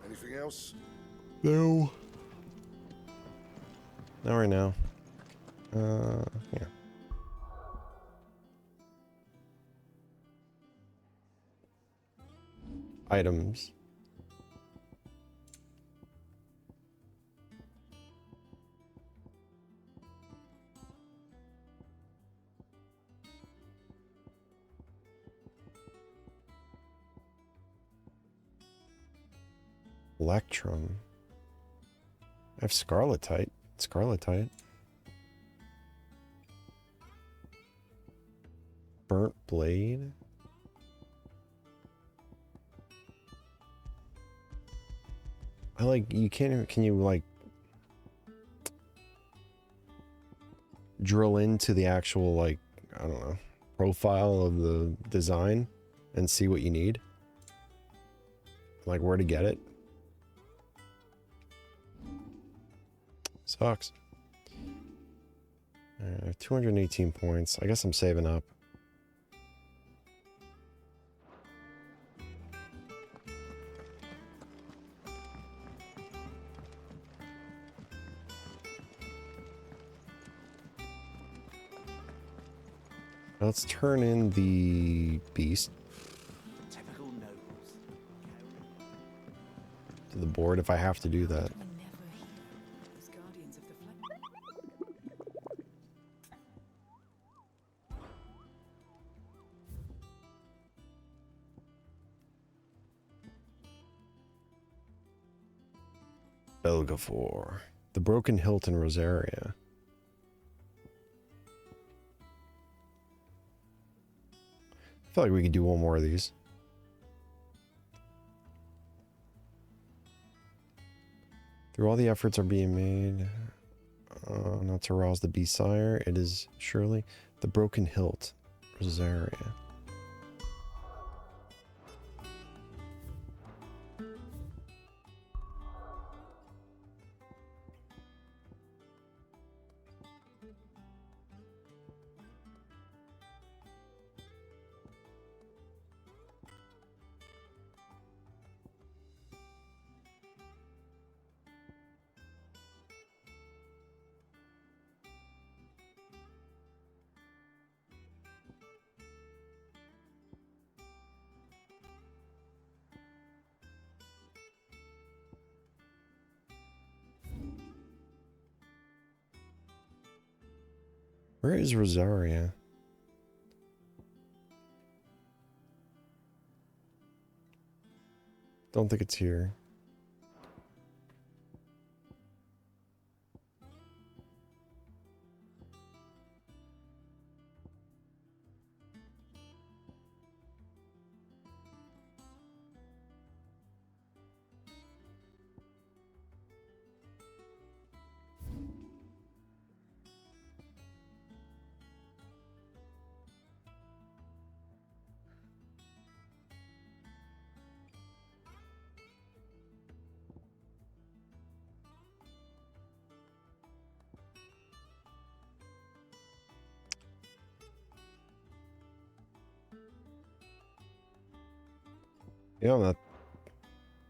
Anything else? No. Not right now. Yeah. Items. Electrum. I have Scarletite. Scarletite. Burnt Blade. I like, you can't even, can you like drill into the actual, like, I don't know, profile of the design and see what you need? Like where to get it? Sucks. 218 points. I guess I'm saving up. Let's turn in the beast to the board if I have to do that. Belgafor. The Broken Hilt in Rosaria. I feel like we could do one more of these. Through all the efforts are being made not to arouse the beast sire, it is surely the Broken Hilt, Rosaria. Where is Rosaria? Don't think it's here. Yeah, I'm not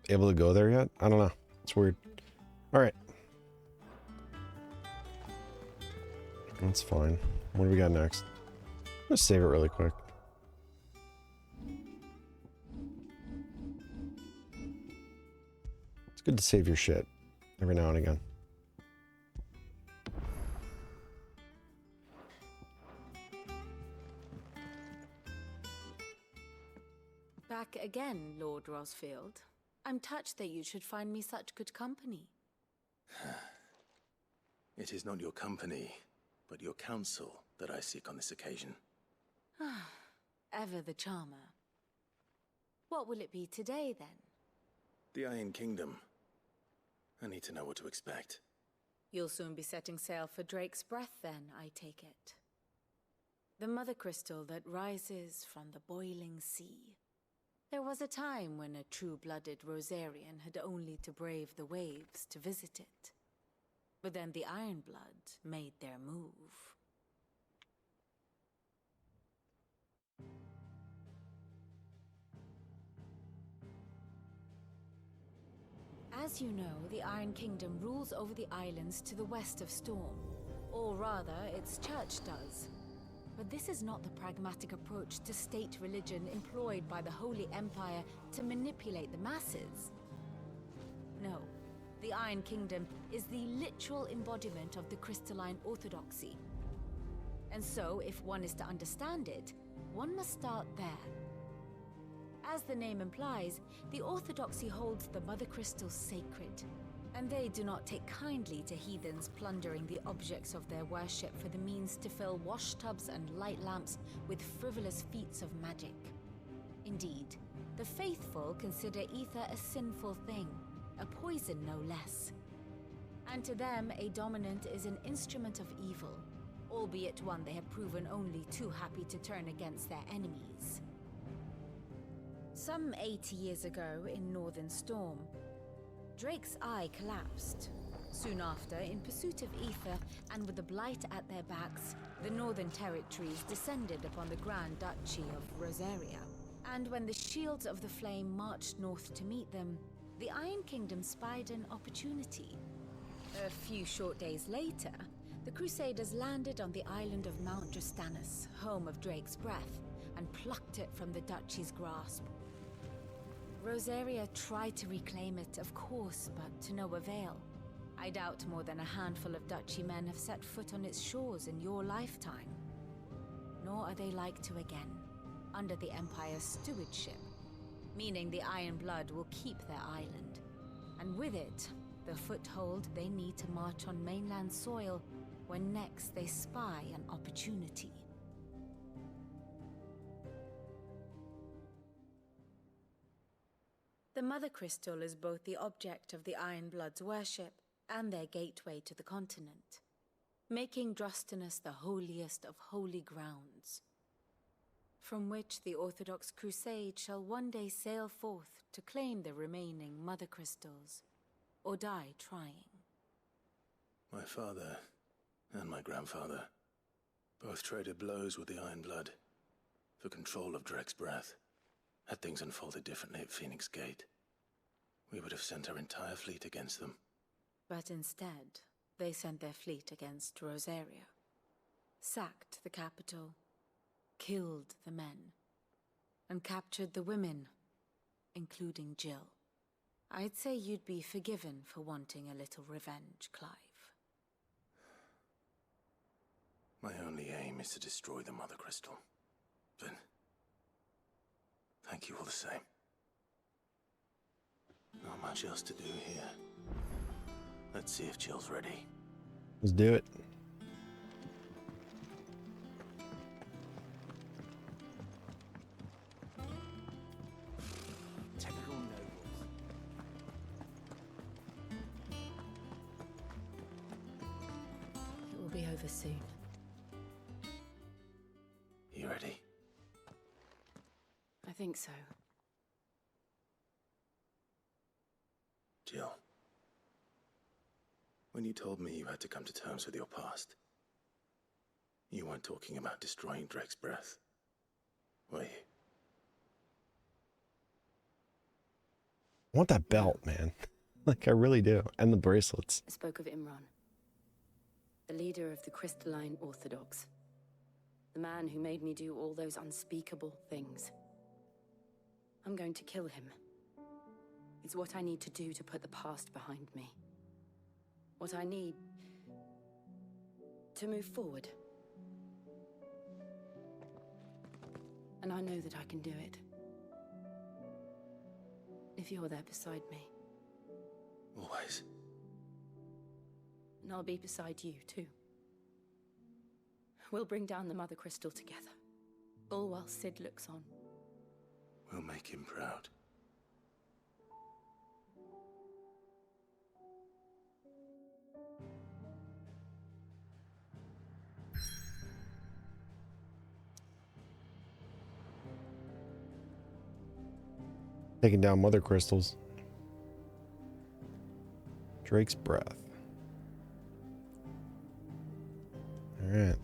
able to go there yet. I don't know. It's weird. All right. That's fine. What do we got next? Let's save it really quick. It's good to save your shit every now and again. Back again, Lord Rosfield. I'm touched that you should find me such good company. It is not your company, but your counsel that I seek on this occasion. Ever the charmer. What will it be today, then? The Iron Kingdom. I need to know what to expect. You'll soon be setting sail for Drake's Breath, then, I take it. The mother crystal that rises from the boiling sea. There was a time when a true-blooded Rosarian had only to brave the waves to visit it. But then the Ironblood made their move. As you know, the Iron Kingdom rules over the islands to the west of Storm. Or rather, its church does. But this is not the pragmatic approach to state religion employed by the Holy Empire to manipulate the masses. No, the Iron Kingdom is the literal embodiment of the crystalline orthodoxy. And so, if one is to understand it, one must start there. As the name implies, the orthodoxy holds the Mother Crystals sacred, and they do not take kindly to heathens plundering the objects of their worship for the means to fill washtubs and light lamps with frivolous feats of magic. Indeed, the faithful consider ether a sinful thing, a poison no less. And to them, a dominant is an instrument of evil, albeit one they have proven only too happy to turn against their enemies. Some 80 years ago in Northern Storm, Drake's eye collapsed. Soon after, in pursuit of ether and with the blight at their backs, the Northern Territories descended upon the Grand Duchy of Rosaria. And when the Shields of the Flame marched north to meet them, the Iron Kingdom spied an opportunity. A few short days later, the Crusaders landed on the island of Mount Justanus, home of Drake's Breath, and plucked it from the Duchy's grasp. Rosaria tried to reclaim it, of course, but to no avail. I doubt more than a handful of Duchy men have set foot on its shores in your lifetime. Nor are they like to again, under the Empire's stewardship, meaning the Iron Blood will keep their island, and with it, the foothold they need to march on mainland soil when next they spy an opportunity. The Mother Crystal is both the object of the Iron Blood's worship and their gateway to the continent, making Drustanus the holiest of holy grounds, from which the Orthodox Crusade shall one day sail forth to claim the remaining Mother Crystals, or die trying. My father and my grandfather both traded blows with the Iron Blood for control of Drake's Breath. Had things unfolded differently at Phoenix Gate, we would have sent our entire fleet against them. But instead, they sent their fleet against Rosaria, sacked the capital, killed the men, and captured the women, including Jill. I'd say you'd be forgiven for wanting a little revenge, Clive. My only aim is to destroy the Mother Crystal. But thank you all the same. Not much else to do here. Let's see if Jill's ready. Let's do it. Typical nobles. It will be over soon. You ready? I think so. Jill, when you told me you had to come to terms with your past, you weren't talking about destroying Drake's Breath, were you? want that belt, man. Like, I really do. And the bracelets. I spoke of Imran, the leader of the Crystalline Orthodox. The man who made me do all those unspeakable things. I'm going to kill him. It's what I need to do to put the past behind me. What I need to move forward. And I know that I can do it. If you're there beside me. Always. And I'll be beside you, too. We'll bring down the Mother Crystal together. All while Sid looks on. We'll make him proud. Taking down mother crystals. Drake's breath. All right.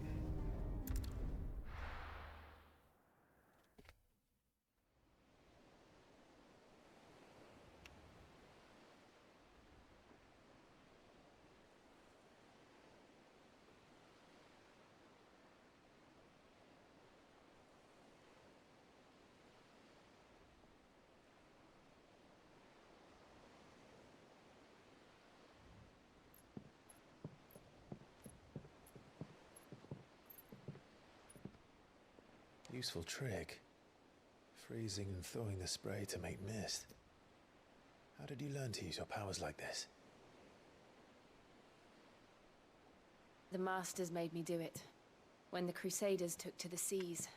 Useful trick. Freezing and throwing the spray to make mist. How did you learn to use your powers like this? The Masters made me do it. When the Crusaders took to the seas,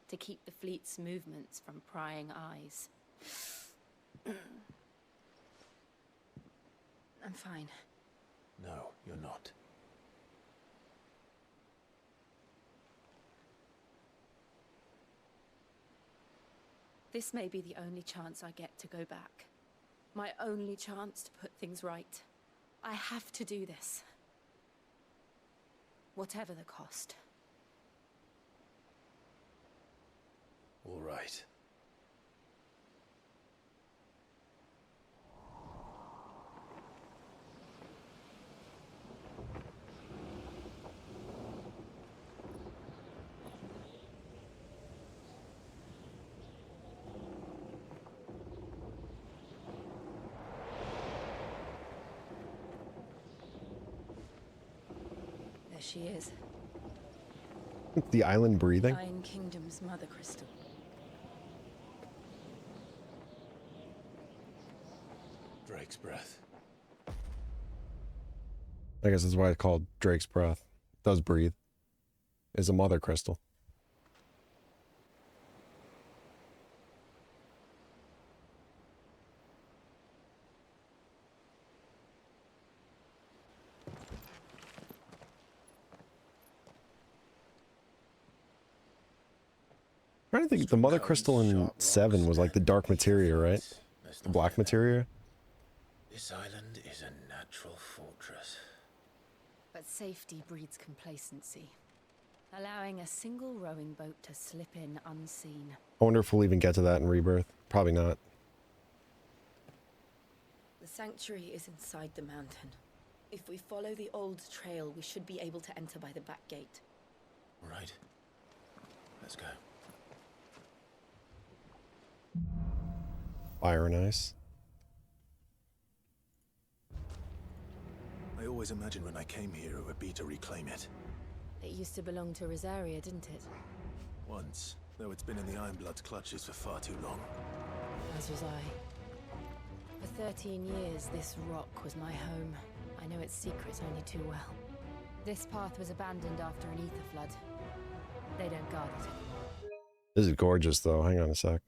to keep the fleet's movements from prying eyes. I'm fine. No, you're not. This may be the only chance I get to go back. My only chance to put things right. I have to do this. Whatever the cost. All right. There she is. The island breathing. Nine Kingdoms Mother Crystal. Drake's breath. I guess that's why it's called Drake's breath. It does breathe. Is a mother crystal. I'm trying to think, the mother crystal in 7 was like the dark materia, right? The black materia. This island is a natural fortress. But safety breeds complacency. Allowing a single rowing boat to slip in unseen. I wonder if we'll even get to that in Rebirth. Probably not. The sanctuary is inside the mountain. If we follow the old trail, we should be able to enter by the back gate. All right. Let's go. Fire and ice. I always imagined when I came here it would be to reclaim it. It used to belong to Rosaria, didn't it? Once, though it's been in the Ironblood's clutches for far too long. As was I. For 13 years, this rock was my home. I know its secrets only too well. This path was abandoned after an ether flood. They don't guard it anymore. This is gorgeous, though. Hang on a sec.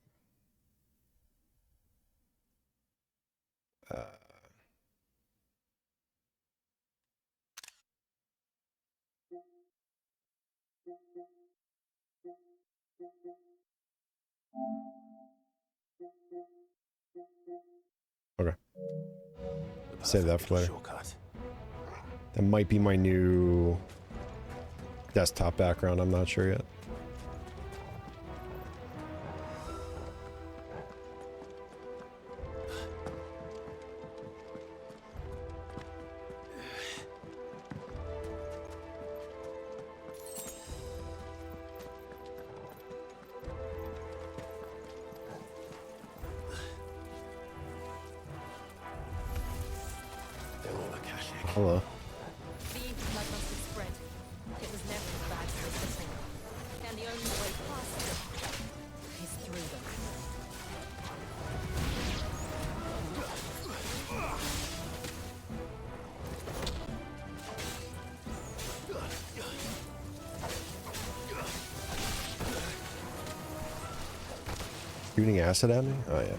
Okay. Save that for later. Shortcut. That might be my new desktop background. I'm not sure yet. Hello. The blood must have spread. It was never as bad as this before. And the only way past it is through them. Shooting acid at me? Oh, yeah.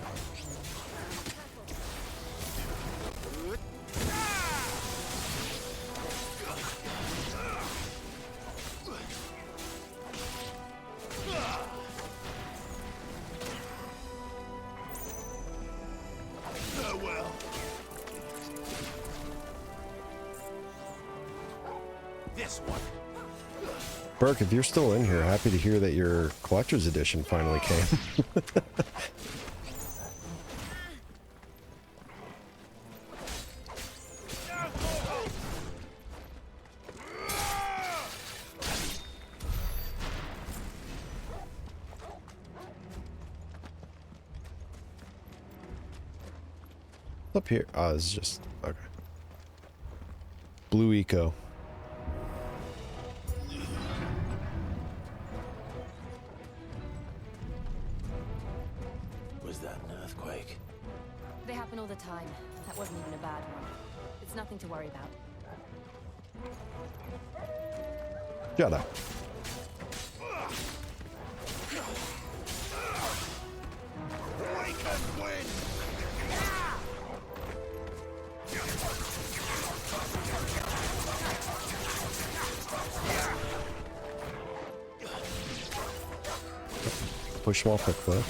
Burke, if you're still in here, happy to hear that your collector's edition finally came. Up here. Oh, this is just okay. Blue Eco. Was that an earthquake? They happen all the time. That wasn't even a bad one. It's nothing to worry about. Shut up. Push him off the cliff.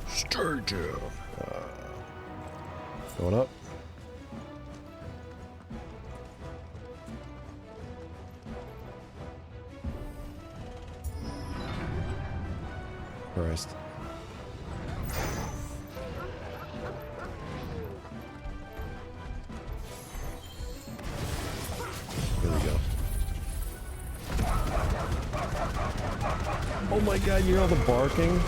Sturgeon. Going up. Christ. There we go. Oh my god, you hear all the barking?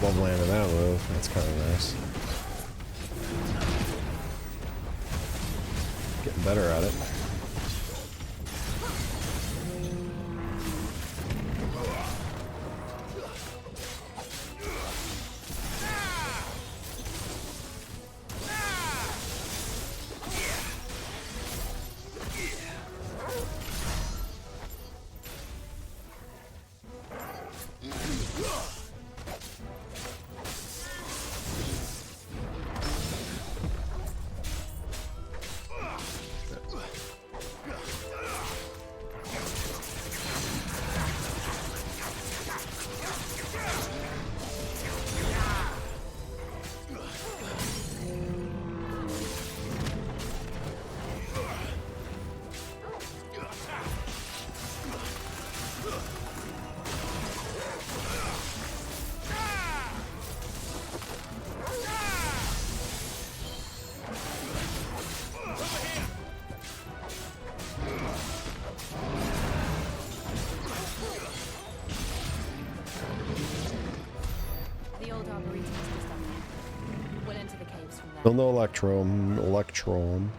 Love landing that move. That's kind of nice. Getting better at it. Still no Electrum.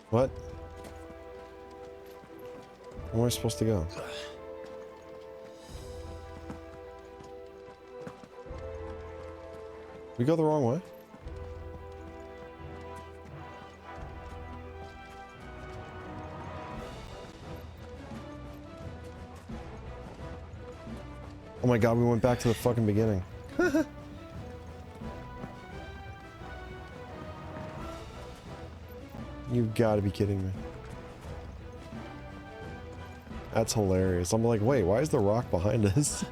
What? Where am I supposed to go? We go the wrong way? Oh my god, we went back to the fucking beginning. You've got to be kidding me. That's hilarious. I'm like, wait, why is the rock behind us?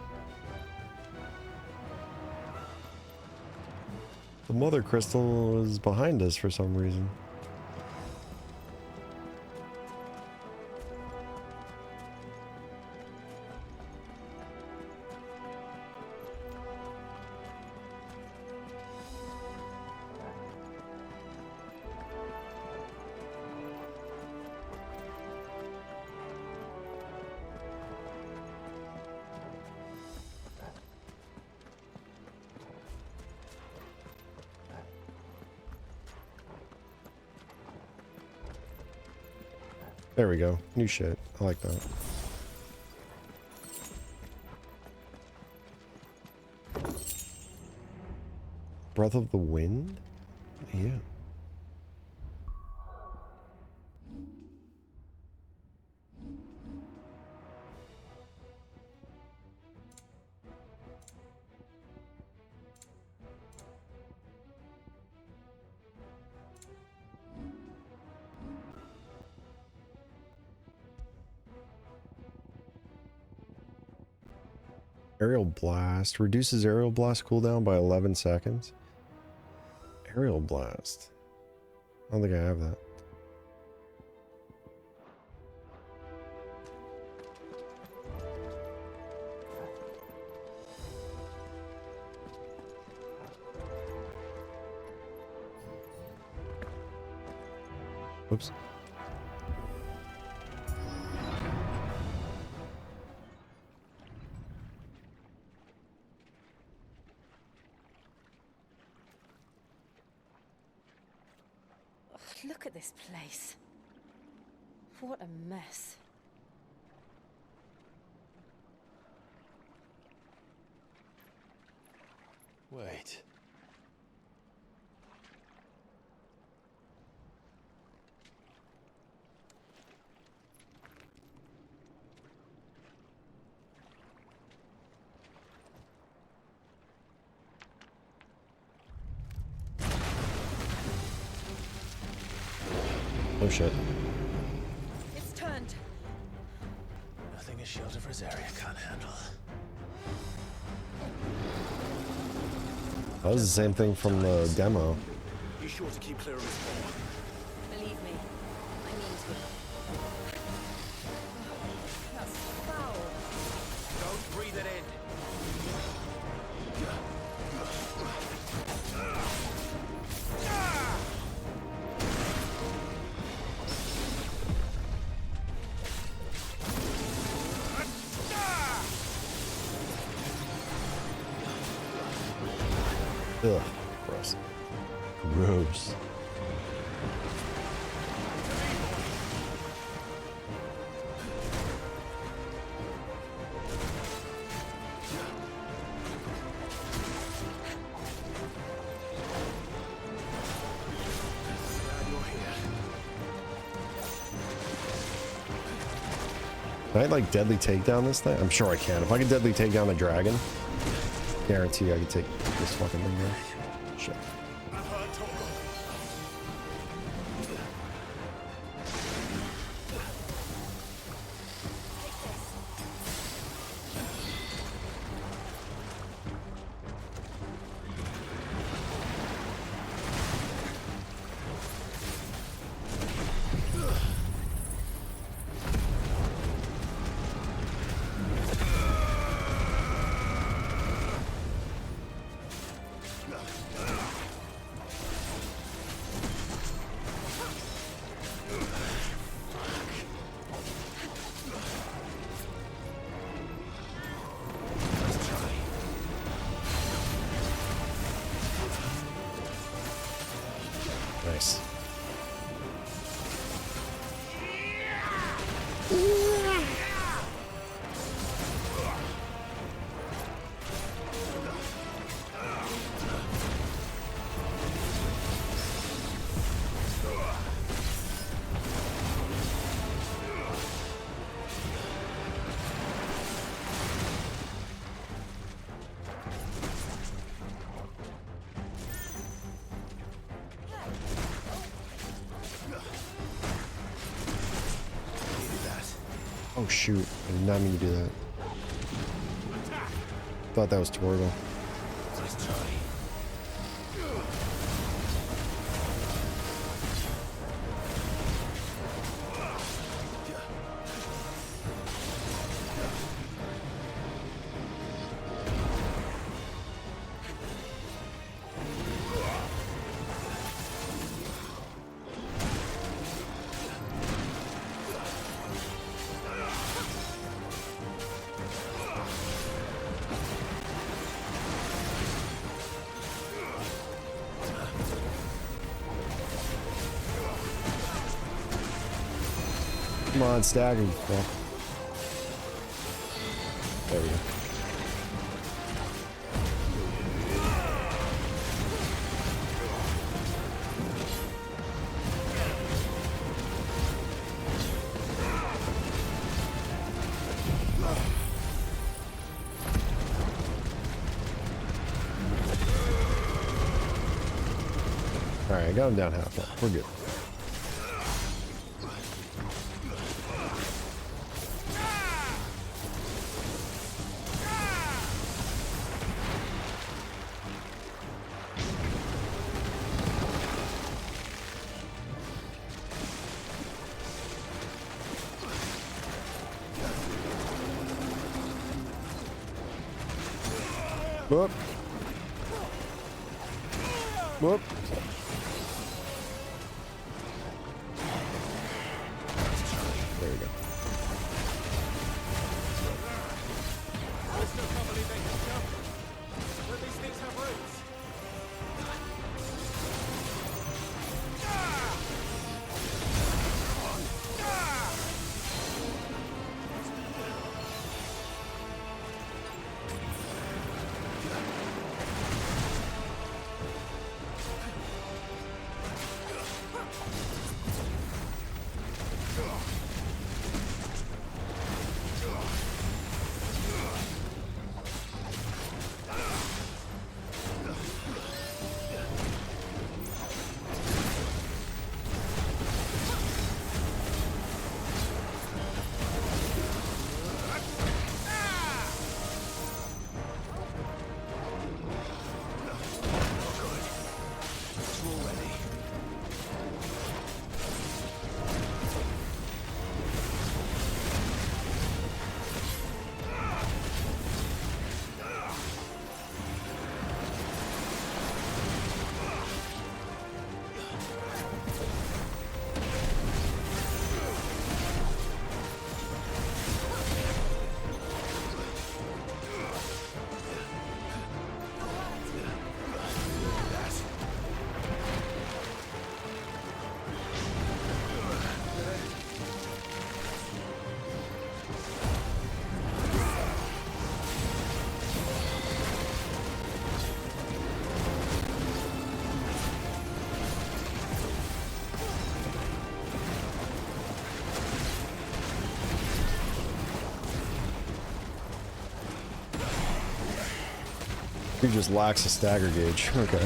The mother crystal is behind us for some reason. There we go. New shit. I like that. Breath of the Wind? Yeah. Aerial Blast. Reduces Aerial Blast cooldown by 11 seconds. Aerial Blast. I don't think I have that. Whoops. Look at this place. What a mess. Wait. Oh shit. It's turned. Nothing a shield of Rosaria can't handle. That was the same thing from the demo. Be sure to keep clear of his paw. Believe me, I mean to. That's foul. Don't breathe it in. Ugh, gross. Gross. Can I like deadly takedown this thing? I'm sure I can. If I can deadly take down a dragon, guarantee I can take this fucking thing down. Shit. Nice. Oh shoot, I did not mean to do that. Thought that was Torgal. Come on, stagger, you fuck. There we go. Alright, I got him down half. We're good. Whoop. Whoop. There we go. I still can't believe they can jump. But these things have roots. He just lacks a stagger gauge. Okay.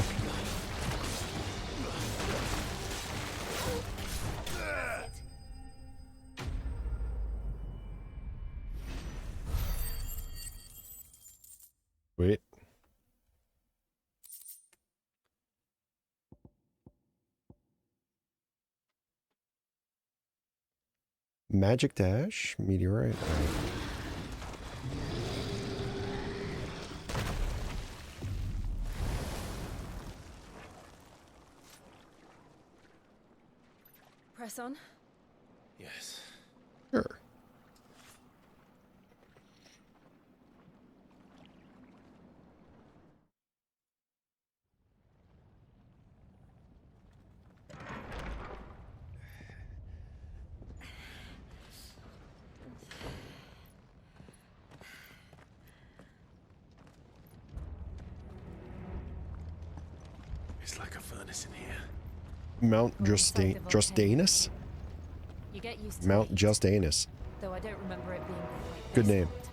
Wait. Magic dash, meteorite. All right. Press on. Yes. Sure. It's like a furnace in here. Mount Justanus? You get used to Mount it, Justanus. though I don't remember it being quite Good this name. hot.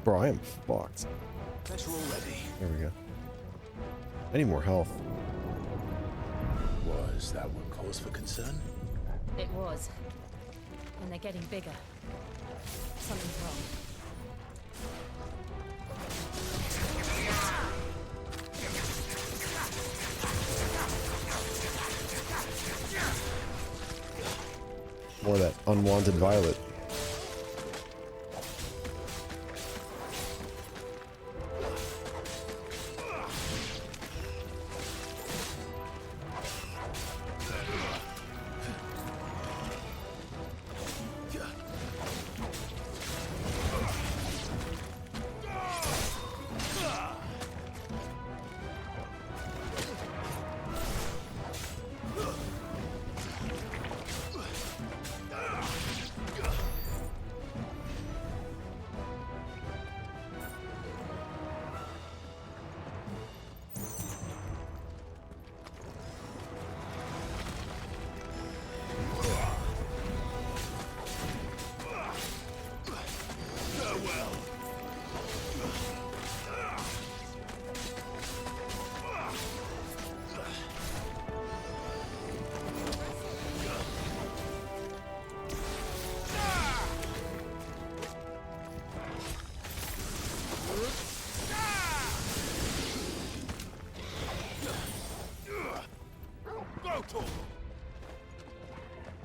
Bro, I am fucked. Bet you're all ready. There we go. I need more health. Was that what cause for concern? It was. And they're getting bigger. Something's wrong. More of that unwanted violet.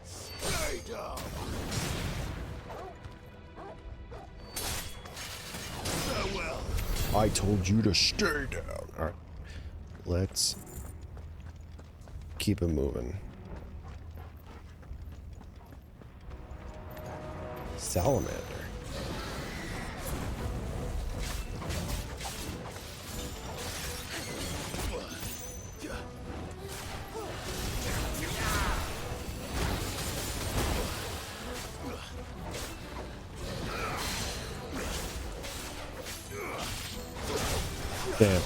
Stay down. Farewell. I told you to stay down. Alright. Let's keep it moving. Salamander. Damn.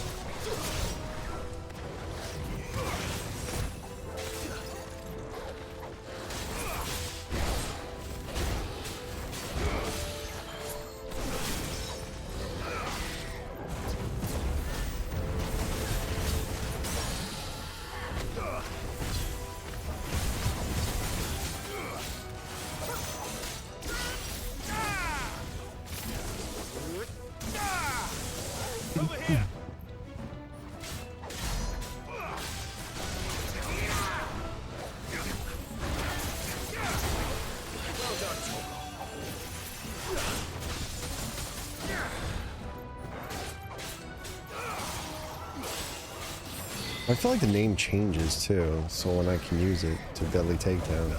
I feel like the name changes too, so when I can use it to deadly takedown.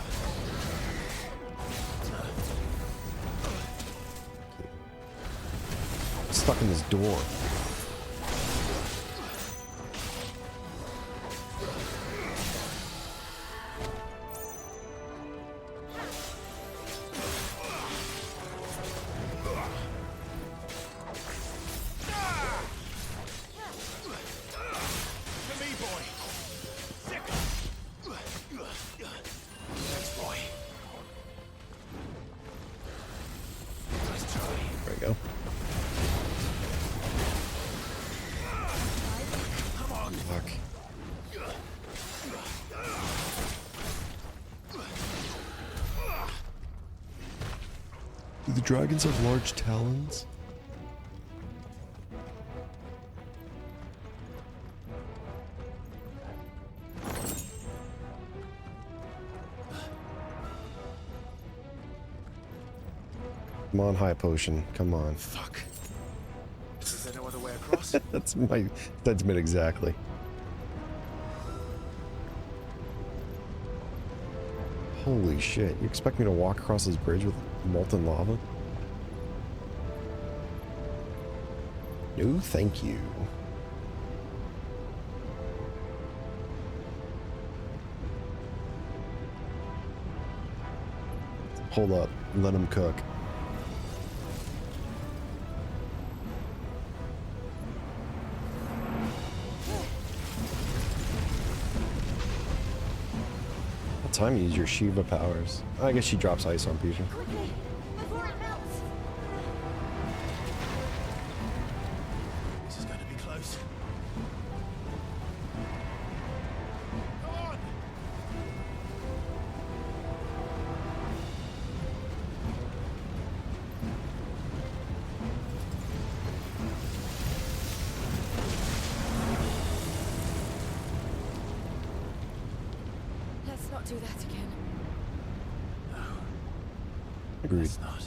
Stuck in this door. Do the dragons have large talons? Come on, high potion. Come on. Fuck. Is there no other way across? That's my sentiment exactly. Holy shit. You expect me to walk across this bridge with molten lava? No, thank you. Hold up. Let him cook. time you use your Shiva powers. I guess she drops ice on people. Quickly, before it melts. This is going to be close. Let's not do that again. Agreed. Let's not.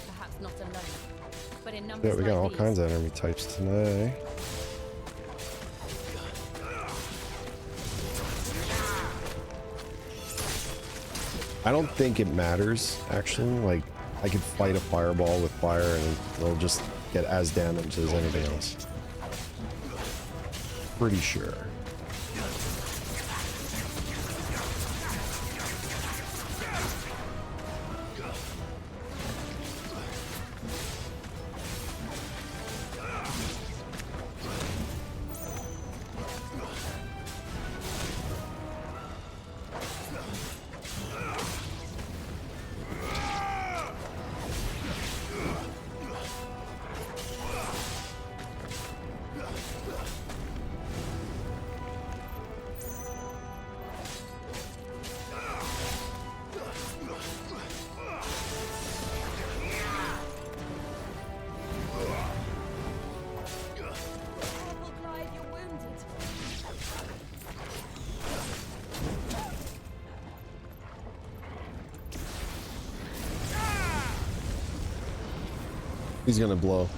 Perhaps not alone, but in numbers Yeah, we got like all these. kinds of enemy types today. I don't think it matters, actually. Like, I could fight a fireball with fire and it'll just get as damaged as anything else. Pretty sure. He's gonna blow.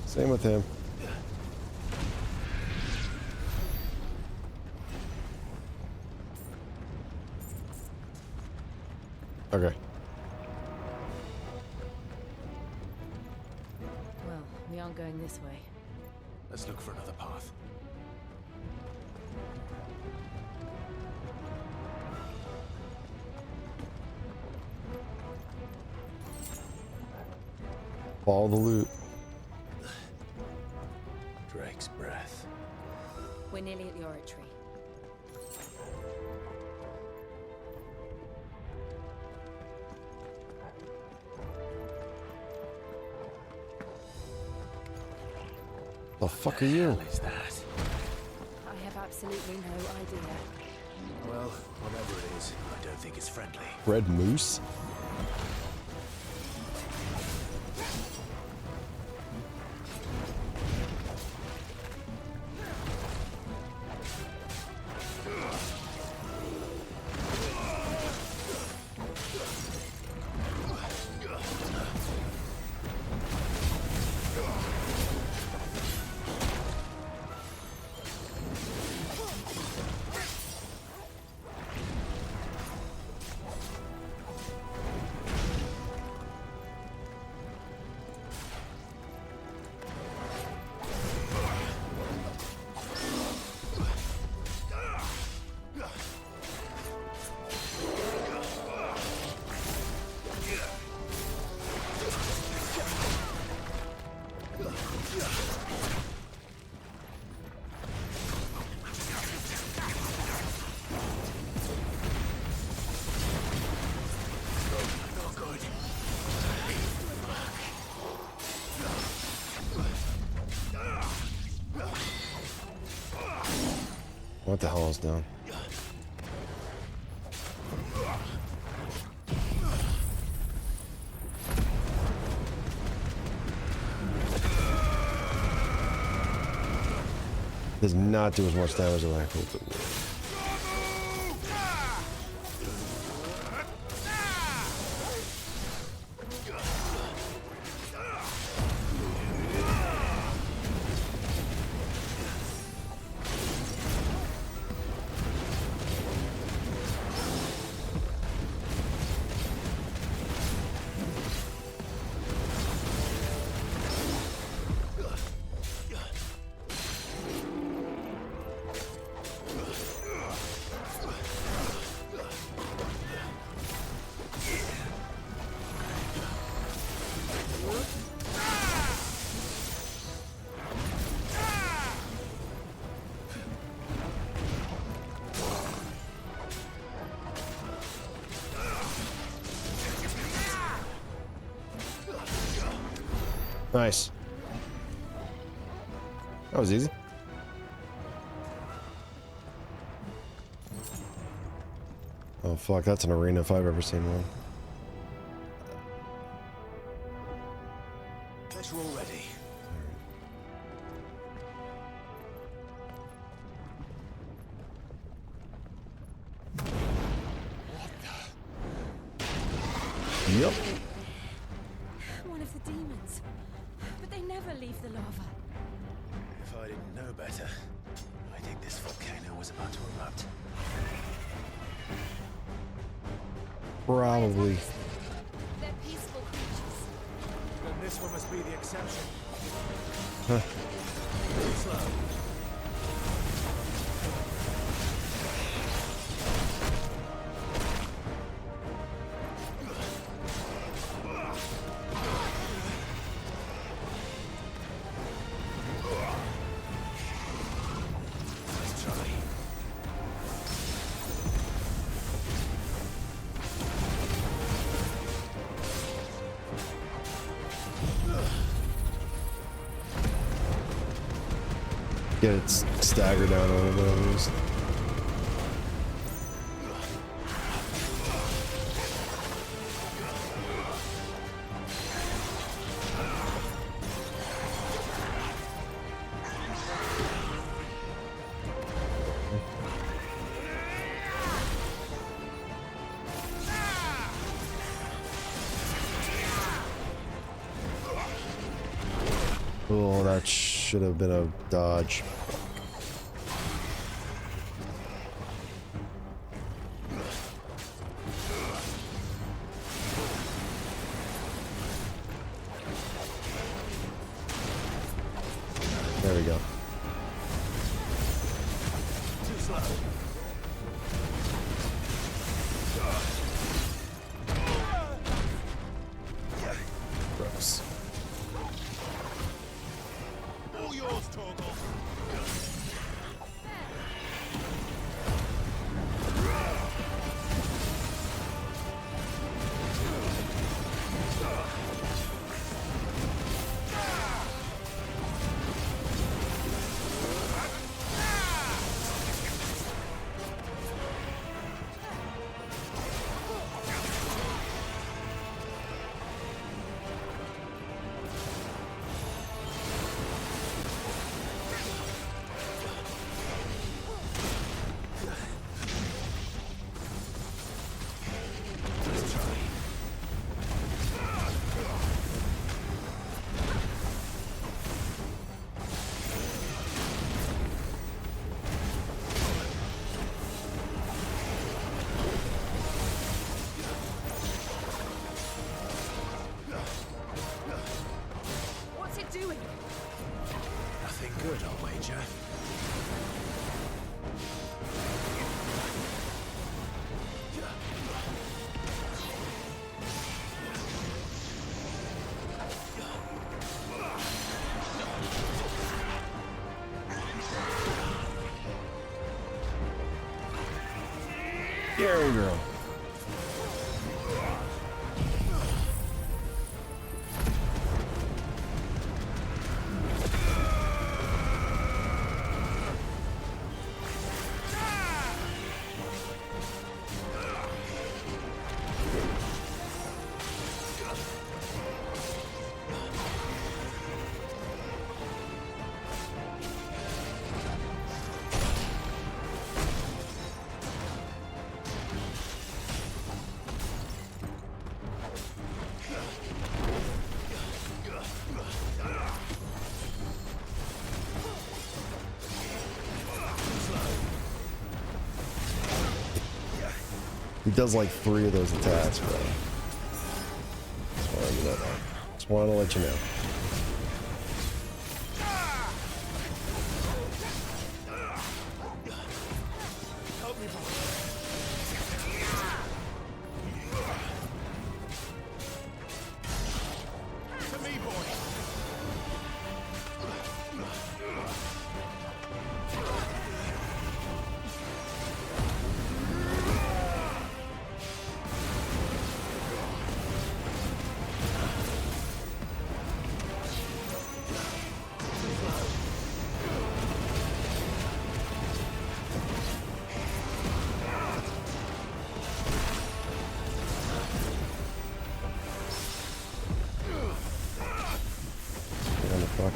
Same with him. Okay. Well, we aren't going this way. Let's look for another path. Follow the loot. Drake's breath. We're nearly at the oratory. The fuck are you? What is that? I have absolutely no idea. Well, whatever it is, I don't think it's friendly. Red moose? What the hell is down? Does not do as much damage as I hoped it would. Nice. That was easy. Oh fuck, that's an arena if I've ever seen one. Guess we're all ready. Yep. One of the demons. But they never leave the lava. If I didn't know better, I think this volcano was about to erupt. Probably. They're peaceful creatures. Then this one must be the exception. Huh. Too slow. Let's try. Get it staggered down a little bit at least. Oh, that should have been a dodge. There we go. Too slow. Gross. All yours, Torgal. What's it doing? Nothing good, I'll wager. There we go. He does like 3 of those attacks, bro. Just wanted to let you know. Help me, boy. To me, boy.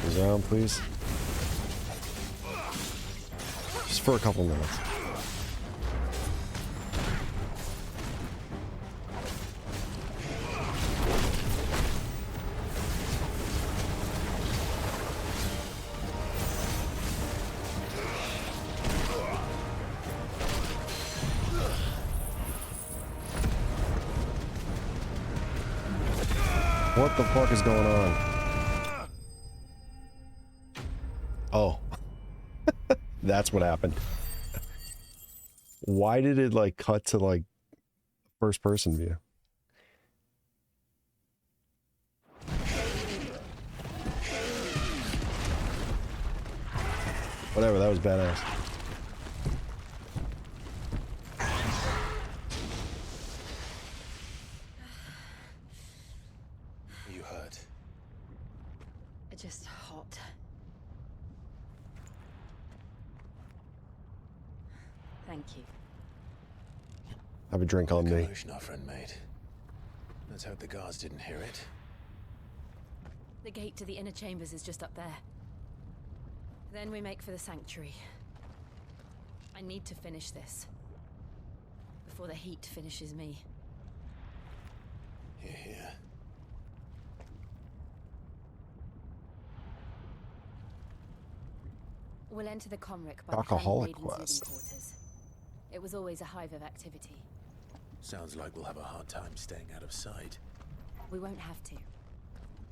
These around, please. Just for a couple minutes. What the fuck is going on? Oh. That's what happened. Why did it like cut to like first person view? Whatever, that was badass. You hurt? Just hot. Thank you. Have a drink on me. Commotion our friend made. Let's hope the guards didn't hear it. The gate to the inner chambers is just up there. Then we make for the sanctuary. I need to finish this. Before the heat finishes me. Hear, hear. We'll enter the Comric by Alcoholic the Radiant's living quest. quarters. It was always a hive of activity. Sounds like we'll have a hard time staying out of sight. We won't have to.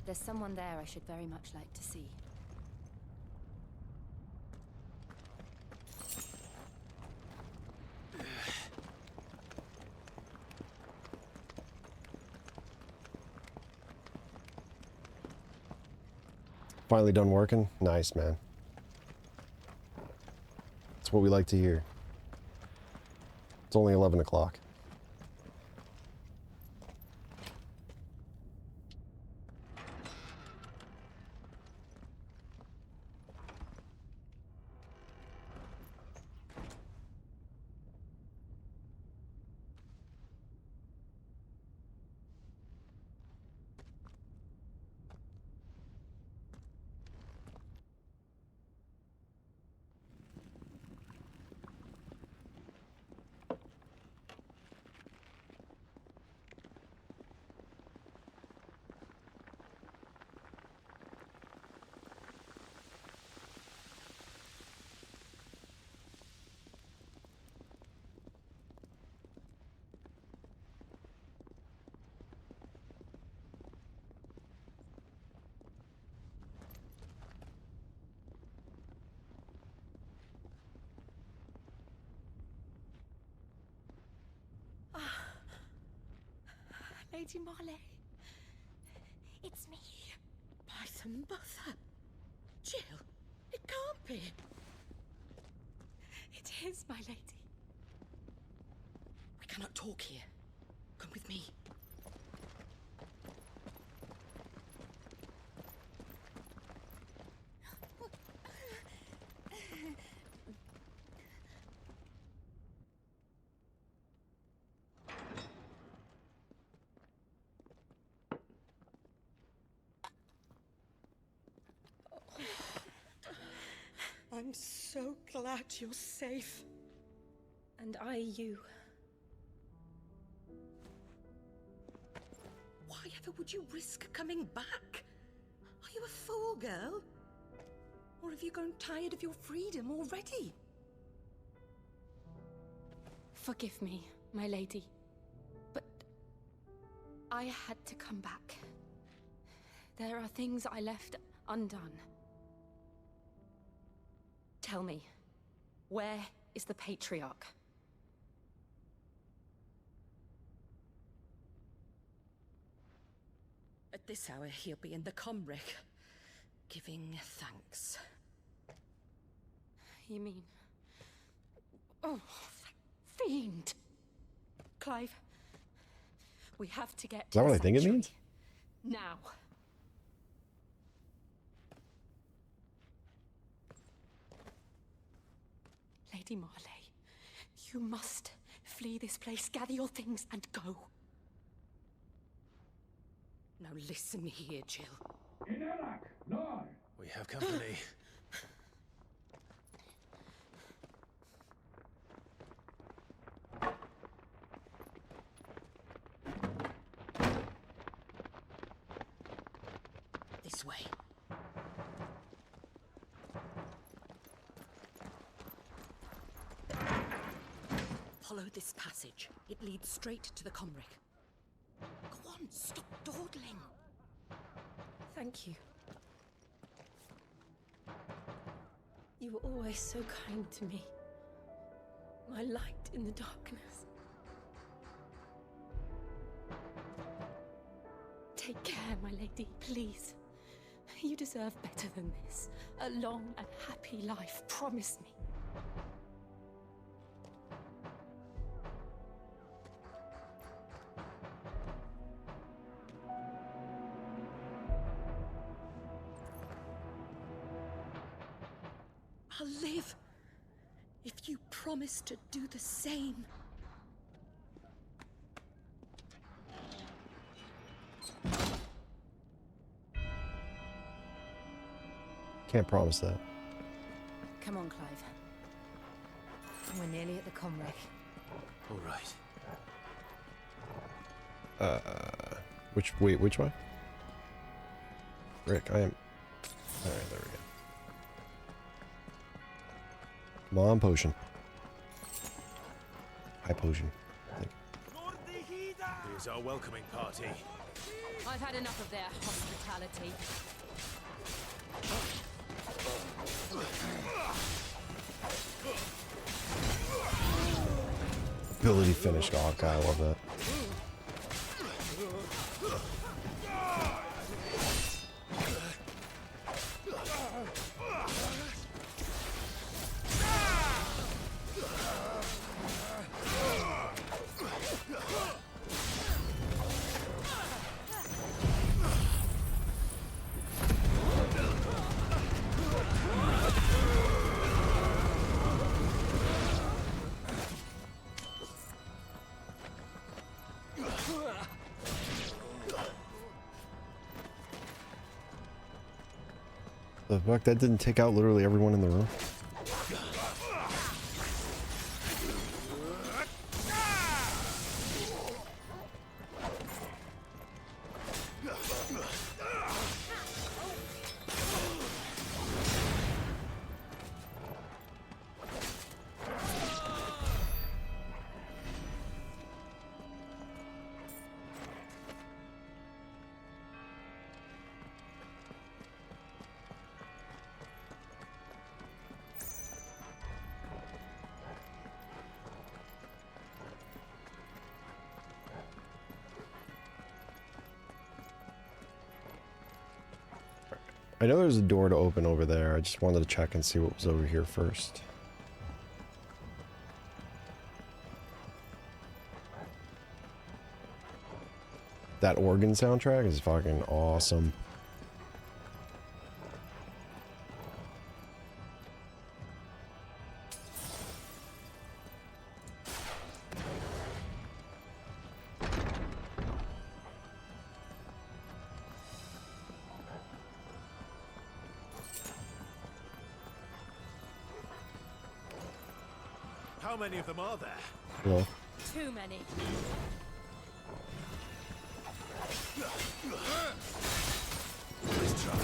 There's someone there I should very much like to see. Finally done working? Nice, man. That's what we like to hear. It's only 11 o'clock. Lady Marley. It's me. By some mother. Jill, it can't be. It is, my lady. We cannot talk here. Come with me. I'm so glad you're safe. And I you. Why ever would you risk coming back? Are you a fool, girl? Or have you grown tired of your freedom already? Forgive me, my lady. But I had to come back. There are things I left undone. Tell me, where is the Patriarch? At this hour, he'll be in the Comric, giving thanks. You mean... Oh, that fiend! Clive, we have to get Is that to what the I think it sanctuary. means? Now. Lady Marley, you must flee this place, gather your things, and go. Now listen here, Jill. Inanak, Lord, We have company. This way. Follow this passage. It leads straight to the comrick. Go on, stop dawdling. Thank you. You were always so kind to me. My light in the darkness. Take care, my lady, please. You deserve better than this. A long and happy life, promise me. I'll live if you promise to do the same. Can't promise that. Come on, Clive. We're nearly at the comwreck. All right. Which way? Rick, I am. Alright, there we go. Come on, potion. High potion. Here's our welcoming party. I've had enough of their hospitality. Ability finish. Oh, God, I love that. The fuck, that didn't take out literally everyone in the room. I know there's a door to open over there. I just wanted to check and see what was over here first. That organ soundtrack is fucking awesome. How many of them are there? Well, Too many. Let's try.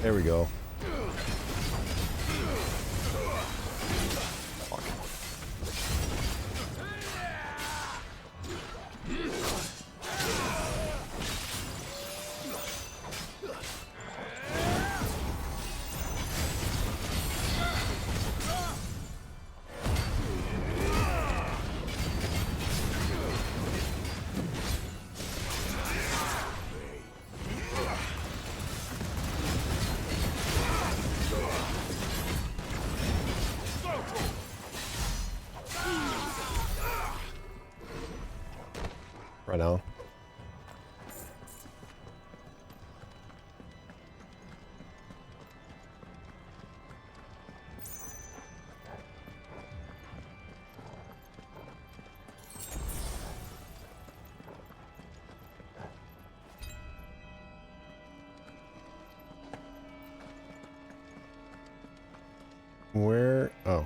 There we go. Right now. Where? Oh.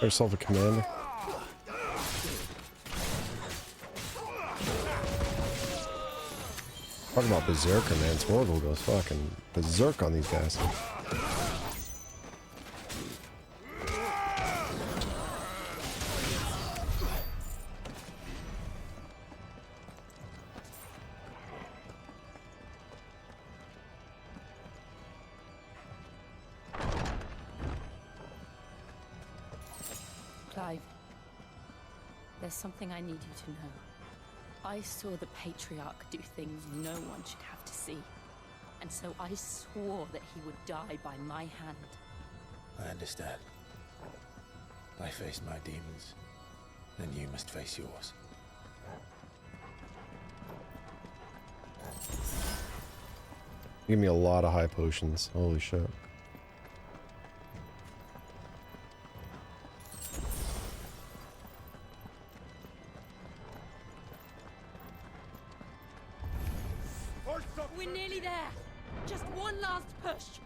Yourself a commander. Talking about berserker, man. Smorgle goes fucking berserk on these bastards. Clive, there's something I need you to know. I saw the Patriarch do things no one should have to see. And so I swore that he would die by my hand. I understand. I faced my demons, and you must face yours. Give me a lot of high potions. Holy shit. We're nearly there. Just one last push.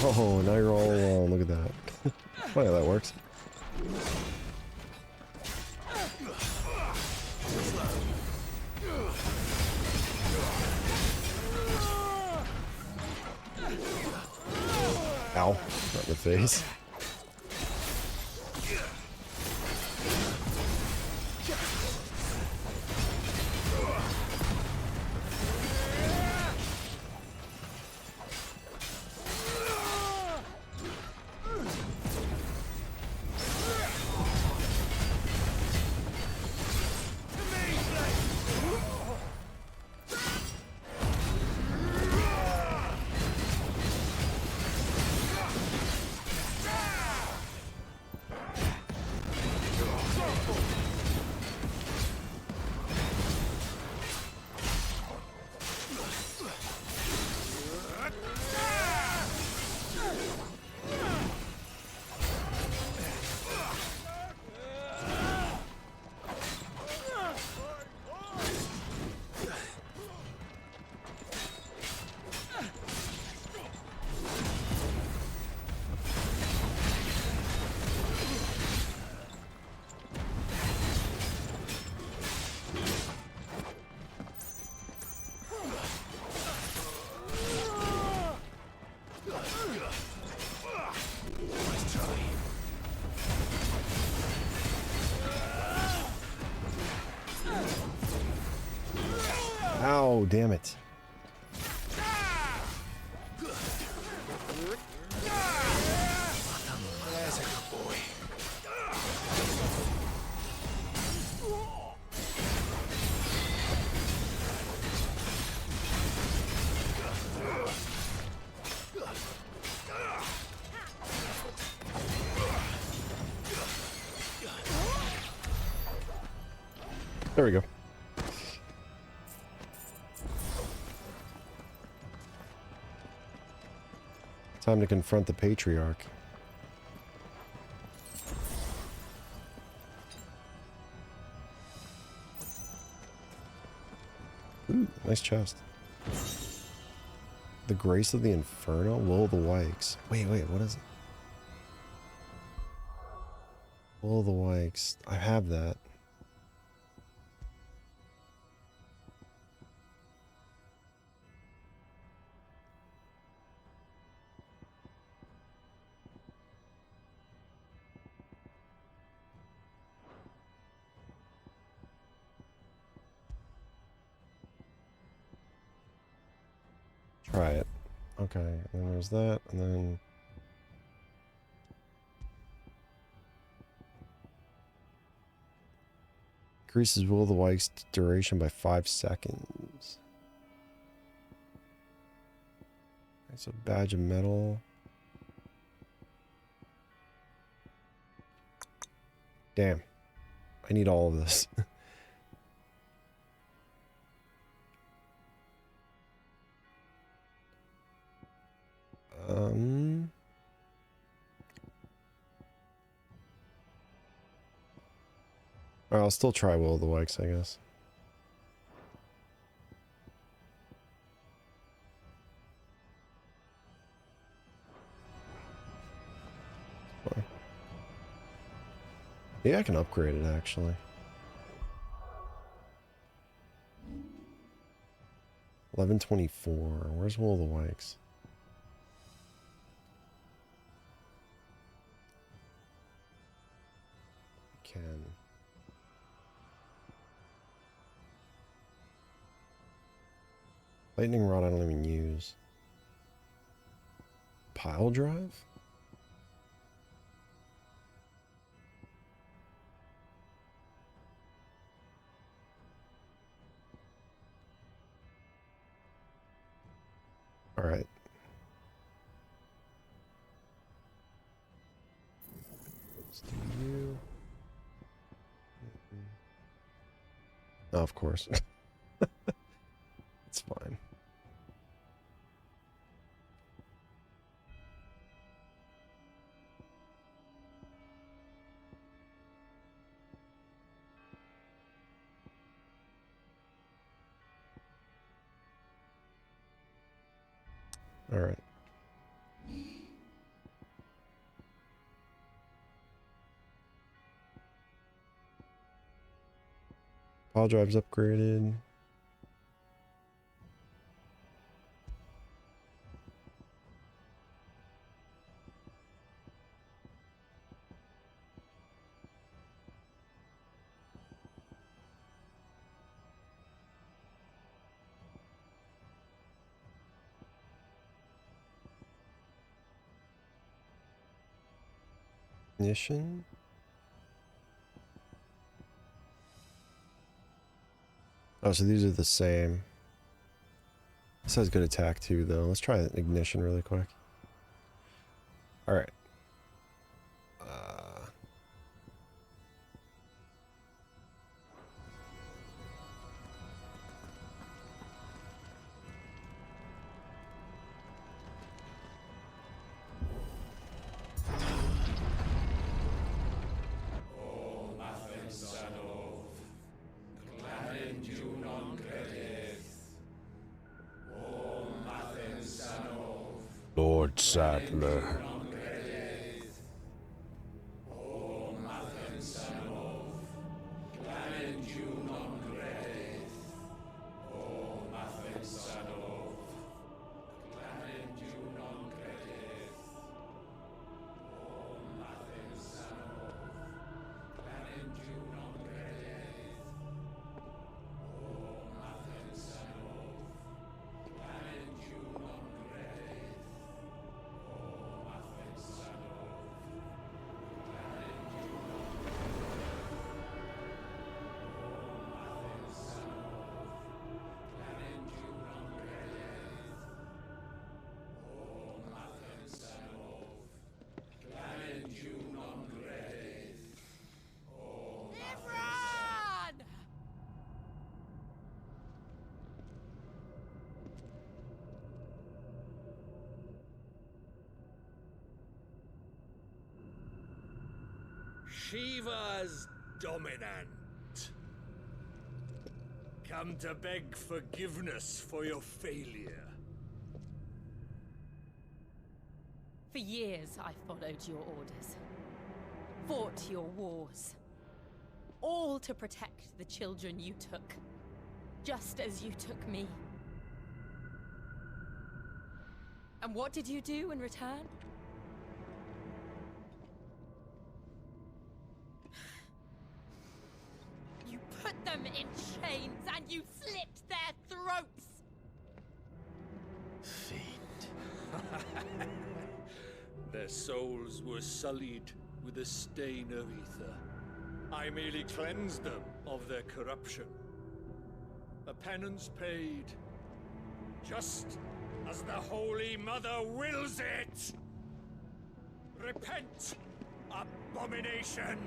Oh, now you're all alone. Look at that. Funny how that works. Ow. Right in the face. Ow, damn it. There's a good boy. There we go. Time to confront the Patriarch. Ooh, nice chest. The Grace of the Inferno? Will of the Wikes. Wait, what is it? Will of the Wikes. I have that. Try it. Okay, and then there's that, and then... Increases Will of the Wike's duration by 5 seconds. It's a badge of metal. Damn. I need all of this. I'll still try Will of the Wikes, I guess. Fine. Yeah, I can upgrade it actually. $11.24. Where's Will of the Wikes? Can. Lightning Rod I don't even use. Pile Drive? Alright. Let's do you. Oh, of course. It's fine. All right. Pile drive's upgraded. Ignition. Oh, so these are the same. This has good attack too, though. Let's try ignition really quick. All right. Lord Sadler. Shiva's dominant. Come to beg forgiveness for your failure. For years, I followed your orders. Fought your wars. All to protect the children you took. Just as you took me. And what did you do in return? You put them in chains and you slit their throats! Fiend. Their souls were sullied with the stain of ether. I merely cleansed them of their corruption. A penance paid, just as the Holy Mother wills it! Repent, abomination!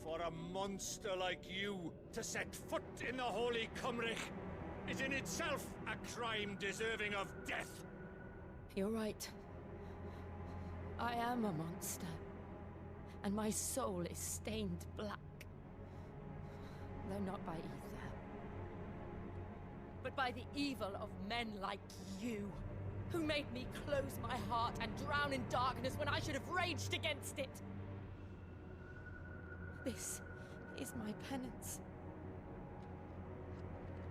For a monster like you to set foot in the Holy Cymric is in itself a crime deserving of death. You're right. I am a monster. And my soul is stained black. Though not by ether. But by the evil of men like you, who made me close my heart and drown in darkness when I should have raged against it. This is my penance.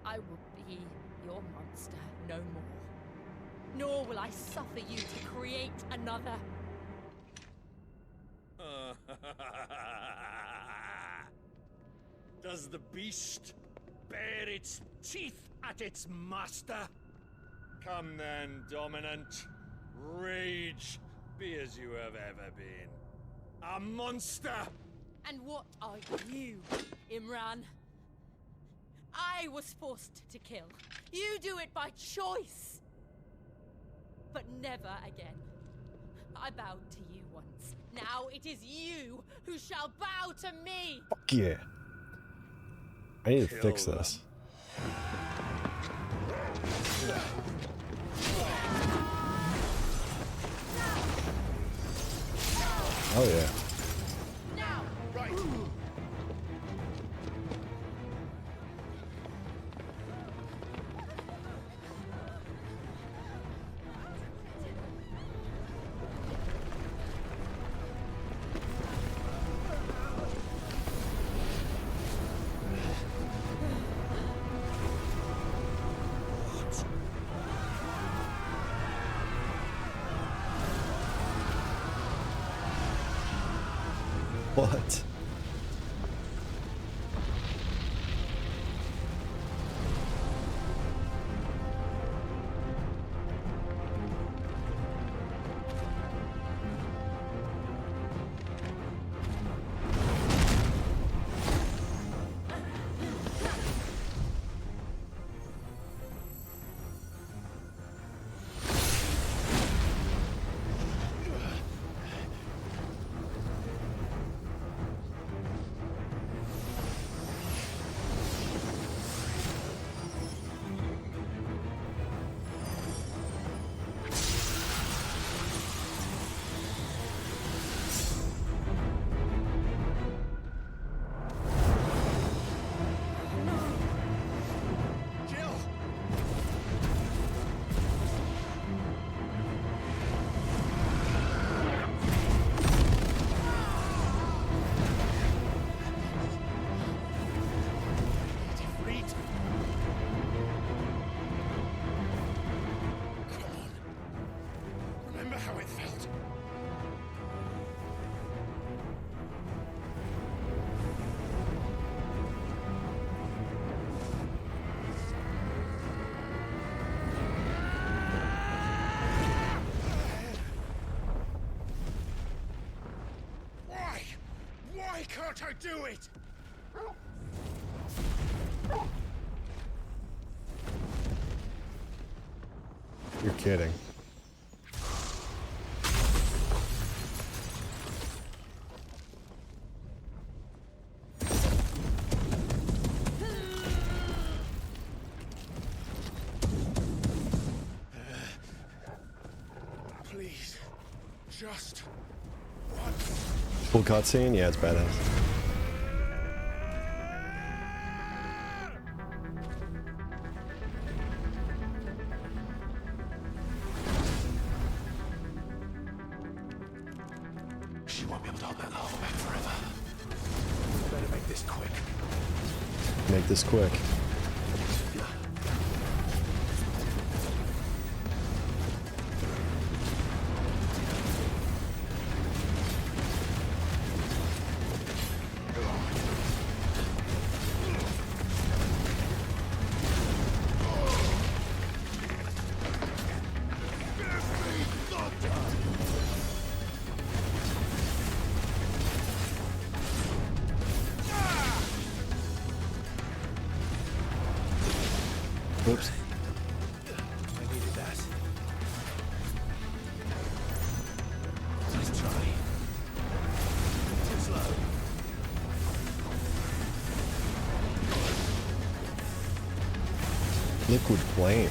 I will be your monster no more. Nor will I suffer you to create another. Does the beast bare its teeth at its master? Come then, dominant. Rage, be as you have ever been. A monster! And what are you, Imran? I was forced to kill. You do it by choice. But never again. I bowed to you once. Now it is you who shall bow to me. Fuck yeah. I need to fix this. Oh yeah. Now, right. What? How it felt. Why can't I do it? You're kidding. Please, just once. Cool cutscene? Yeah, it's badass. this quick. Make this quick. Oops. I needed that. Nice try. Too slow. Liquid flame.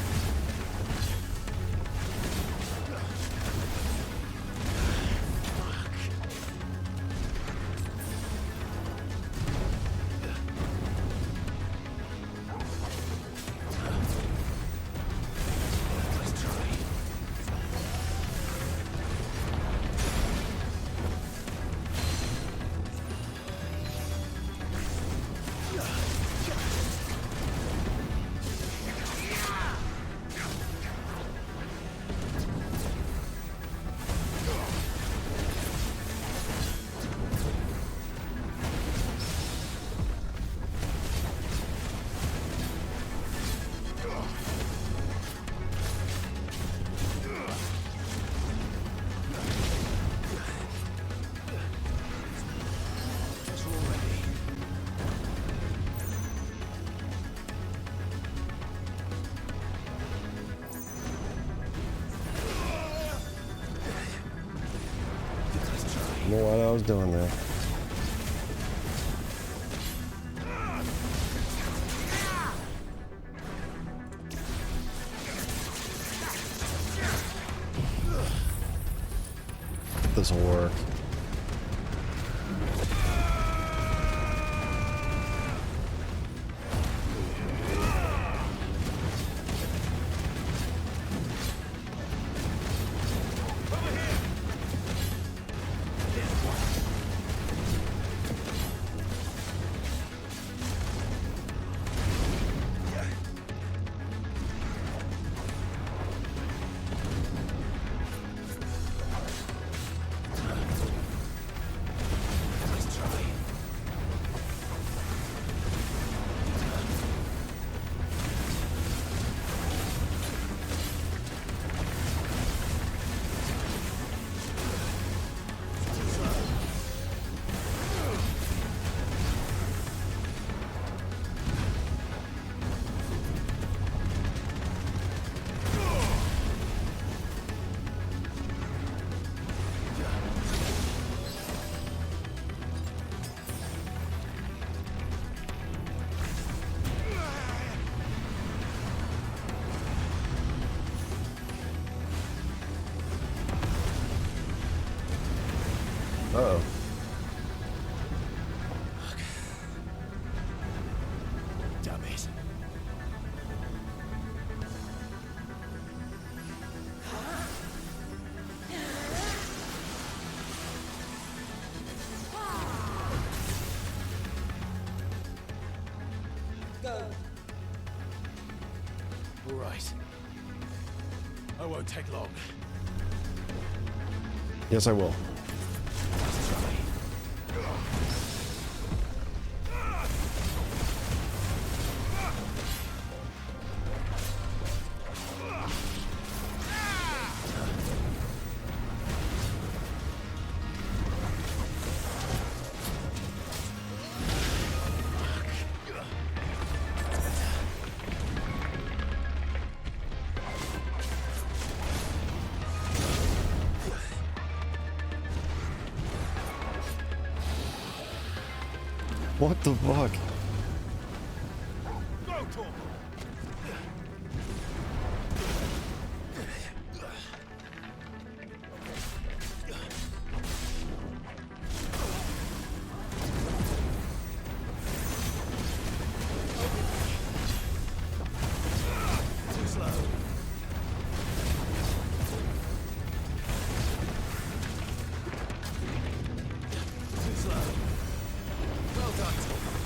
I don't know what I was doing there. This'll work. Uh-oh. Damn it. Go. All right. I won't take long. Yes, I will. What the fuck? Too slow. Too slow. Well done, Tom.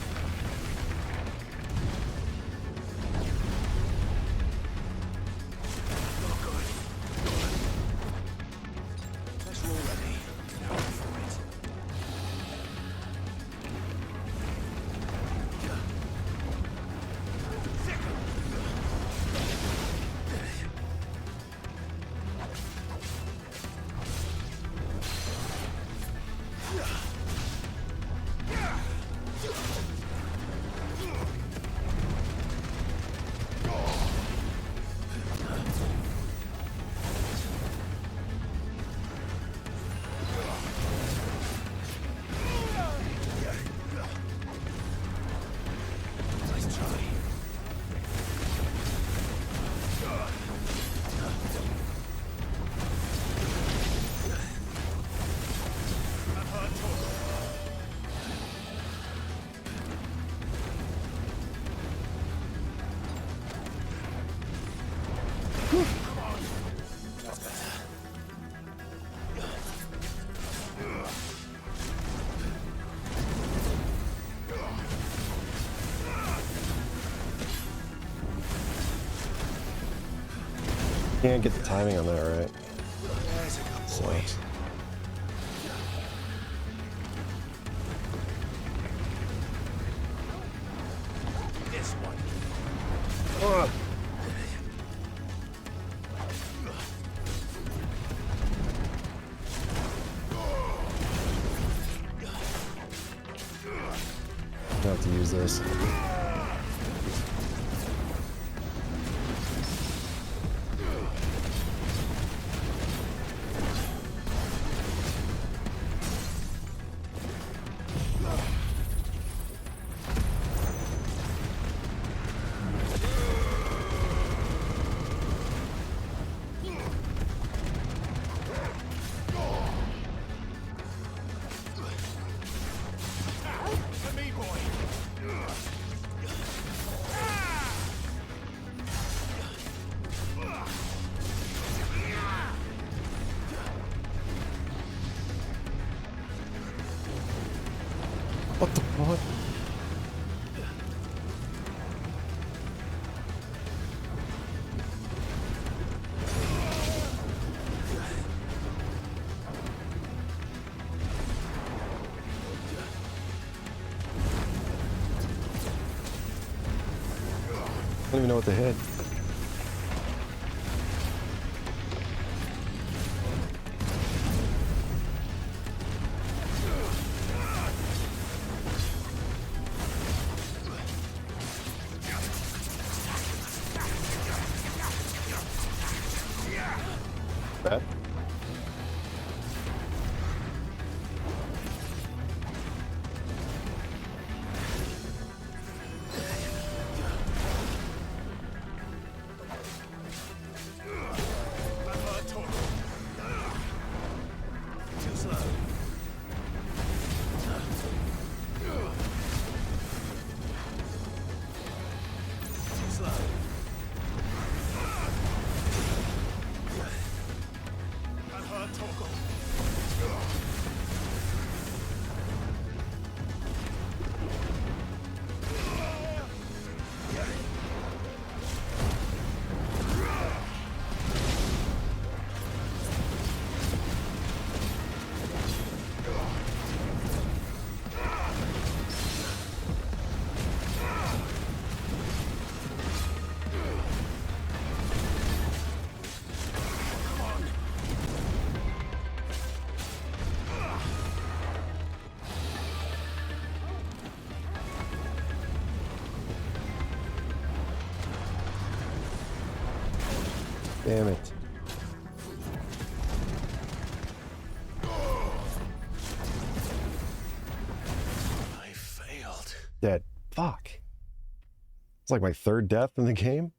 Can't get the timing on that right. There's a good boy. Sucks. This one. Oh. I have to use this. What the fuck? I don't even know what to hit. Bad. Damn it. I failed. Dead. Fuck. It's like my third death in the game.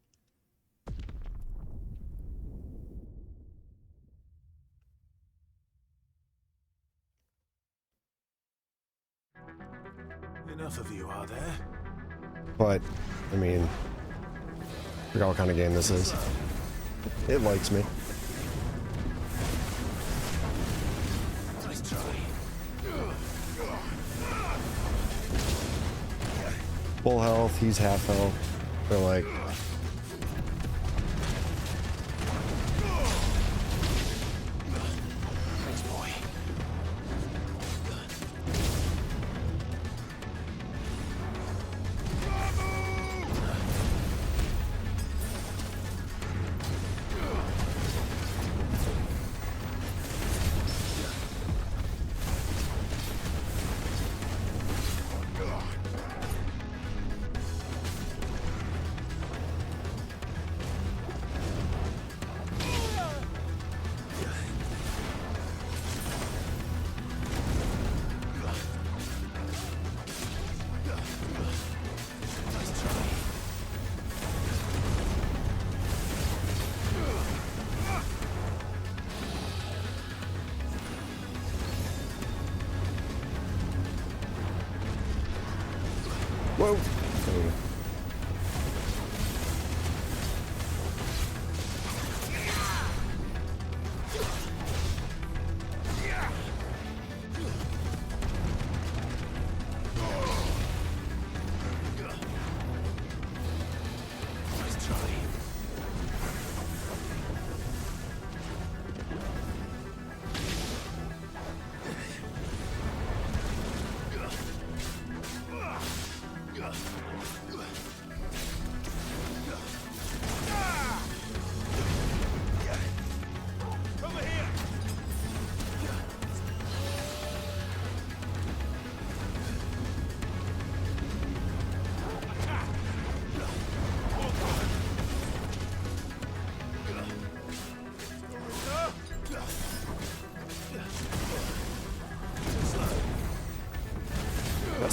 Enough of you, are there? But, I mean, I forgot what kind of game this is. It likes me. Nice try. Full health, he's half health. They're like... Thanks, boy. Whoa! There we go. Nice try.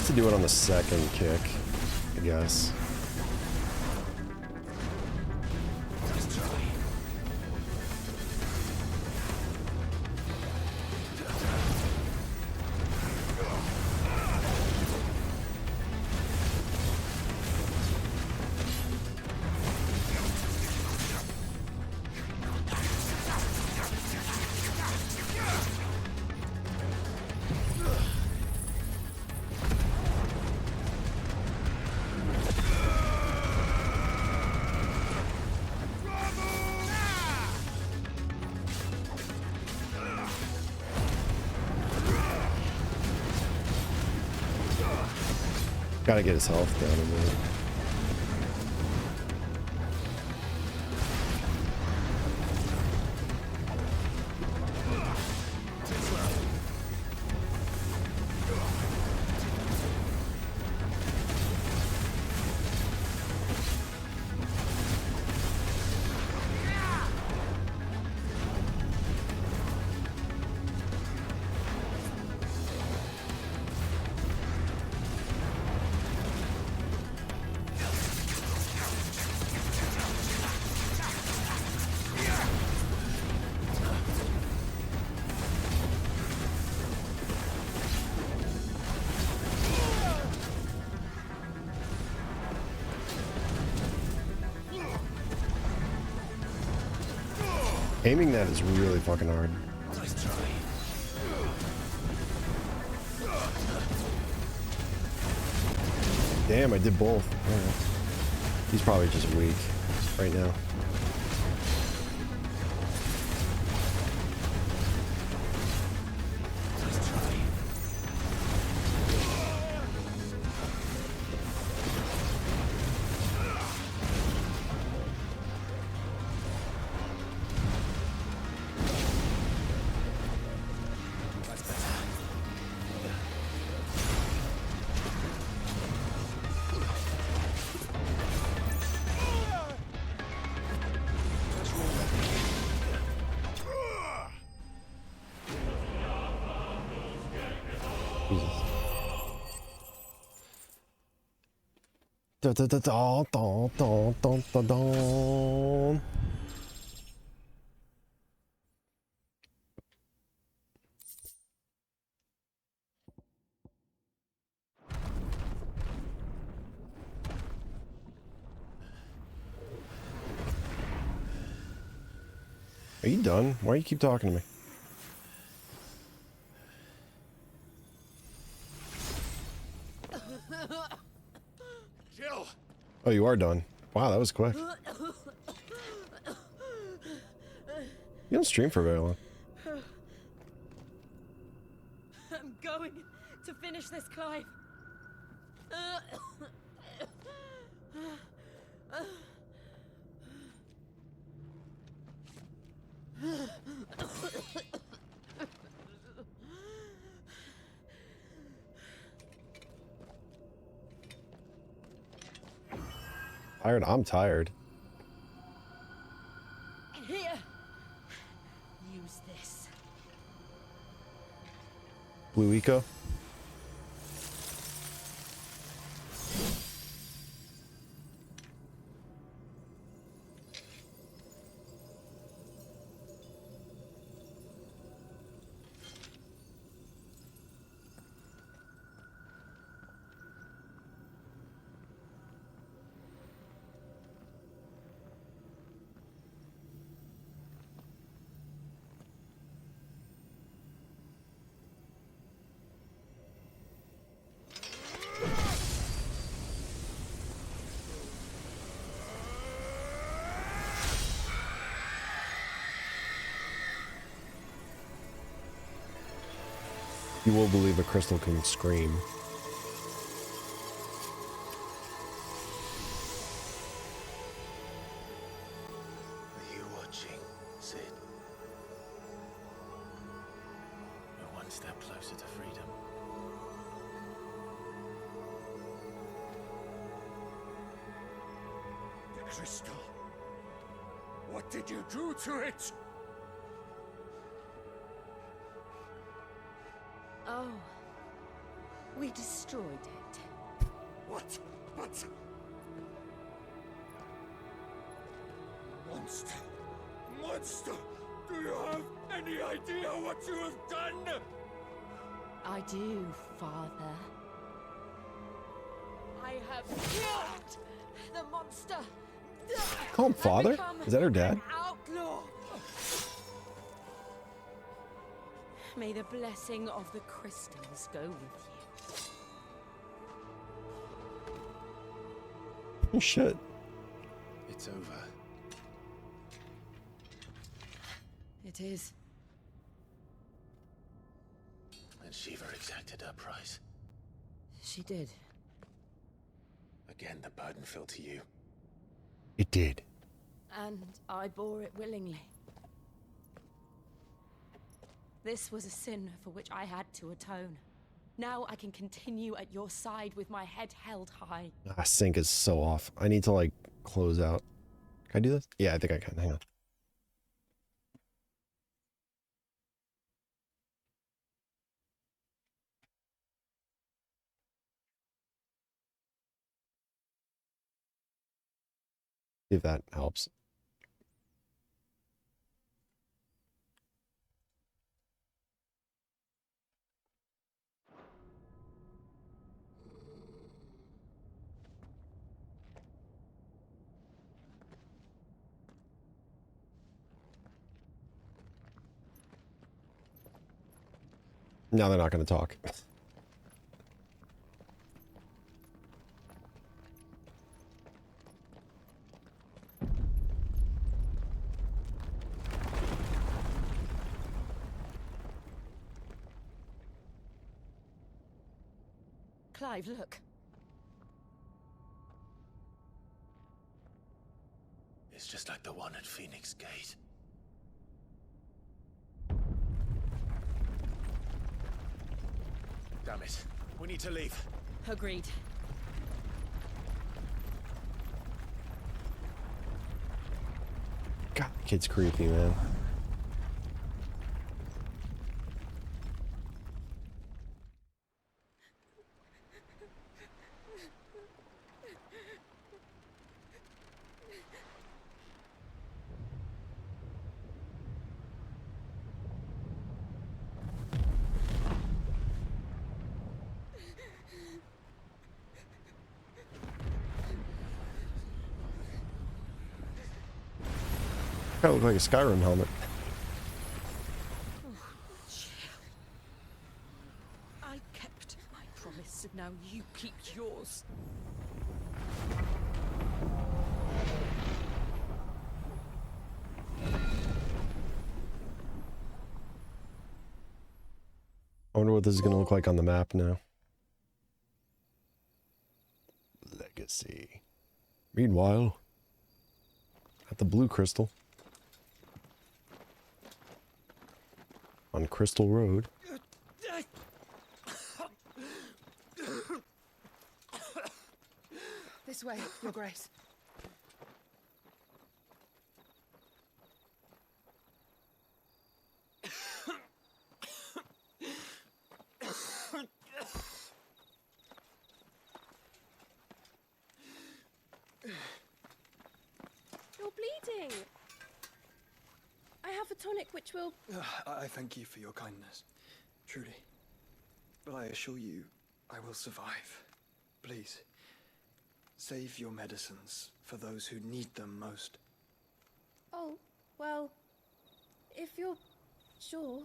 to do it on the second kick, I guess. Gotta get his health down a bit. Aiming that is really fucking hard. Damn, I did both. Right. He's probably just weak right now. Da, da, da, da, da, da, da, da, da. Are you done? Why do you keep talking to me? Jill! Oh, you are done. Wow, that was quick. You don't stream for very long. I'm going to finish this, Clive. Tired? I'm tired. Here. Use this. Blue Eco? You will believe a crystal can scream. Are you watching, Sid? You're one step closer to freedom. The crystal. What did you do to it? Oh. We destroyed destroyed it. What? What? Monster! Monster! Do you have any idea what you have done? I do, Father. I have killed the monster. Call him father? Is that her dad? Outlaw. May the blessing of the crystals go with you. Oh shit. It's over. It is. And Shiva exacted her price. She did. Again, the burden fell to you. It did. And I bore it willingly. This was a sin for which I had to atone. Now I can continue at your side with my head held high. Ah, sync is so off. I need to like close out. Can I do this? Yeah, I think I can. Hang on. See if that helps. Now they're not going to talk. Clive, look. It's just like the one at Phoenix Gate. Damn it. We need to leave. Agreed. God, the kid's creepy, man. Kind of look like a Skyrim helmet. I kept my promise, and now you keep yours. I wonder what this is going to look like on the map now. Legacy. Meanwhile, at the Blue Crystal. On Crystal Road. This way, Your Grace. You're bleeding. I have a tonic which will... I thank you for your kindness, truly. But I assure you, I will survive. Please, save your medicines for those who need them most. Oh, well, if you're sure.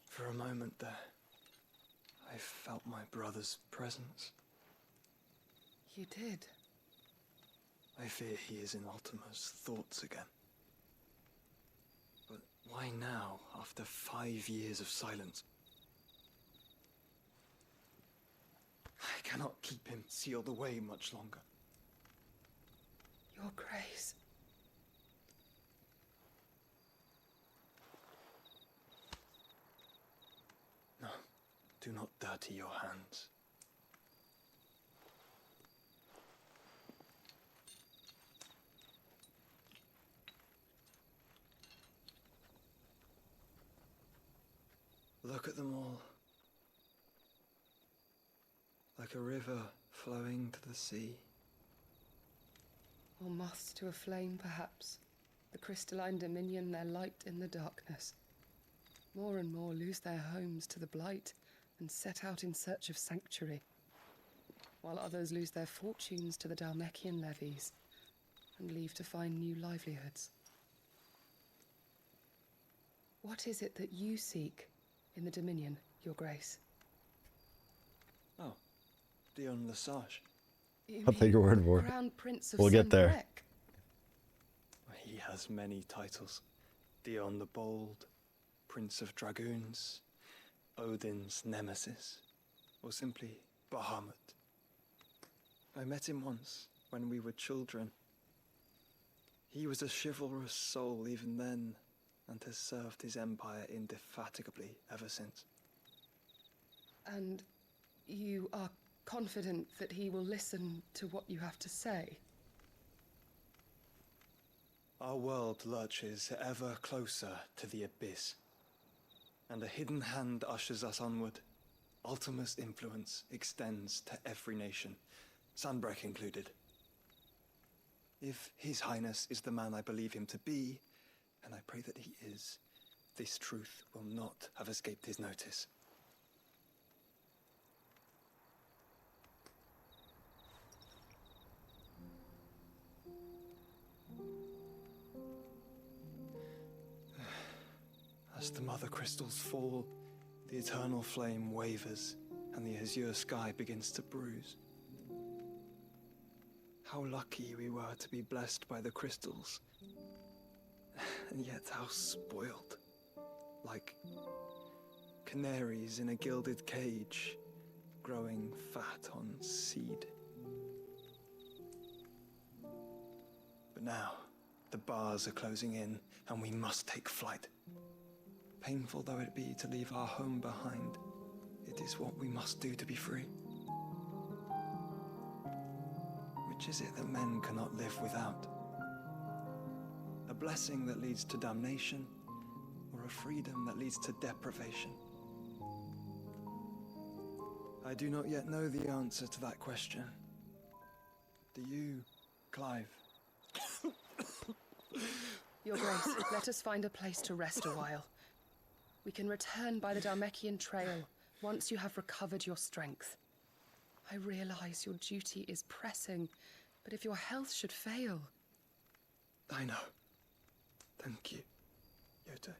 For a moment there, I felt my brother's presence. You did? I fear he is in Ultima's thoughts again. But why now, after 5 years of silence? I cannot keep him sealed away much longer. Your Grace. No, do not dirty your hands. Look at them all. Like a river flowing to the sea. Or moths to a flame, perhaps. The crystalline dominion their light in the darkness. More and more lose their homes to the blight and set out in search of sanctuary, while others lose their fortunes to the Dhalmekian levies and leave to find new livelihoods. What is it that you seek in the Dominion, Your Grace? Oh, Dion Lesage. I'll take your word for it. Crown Prince of We'll get there. Sanbrek. He has many titles. Dion the Bold, Prince of Dragoons, Odin's Nemesis, or simply Bahamut. I met him once, when we were children. He was a chivalrous soul even then, and has served his empire indefatigably ever since. And you are confident that he will listen to what you have to say? Our world lurches ever closer to the abyss, and a hidden hand ushers us onward. Ultima's influence extends to every nation, Sanbrek included. If His Highness is the man I believe him to be, and I pray that he is, this truth will not have escaped his notice. As the mother crystals fall, the eternal flame wavers, and the azure sky begins to bruise. How lucky we were to be blessed by the crystals, and yet how spoiled. Like canaries in a gilded cage, growing fat on seed. But now, the bars are closing in, and we must take flight. Painful though it be to leave our home behind, it is what we must do to be free. Which is it that men cannot live without? A blessing that leads to damnation, or a freedom that leads to deprivation? I do not yet know the answer to that question. Do you, Clive? Your Grace, let us find a place to rest a while. We can return by the Dhalmekian trail once you have recovered your strength. I realize your duty is pressing, but if your health should fail... I know. Thank you, Yote.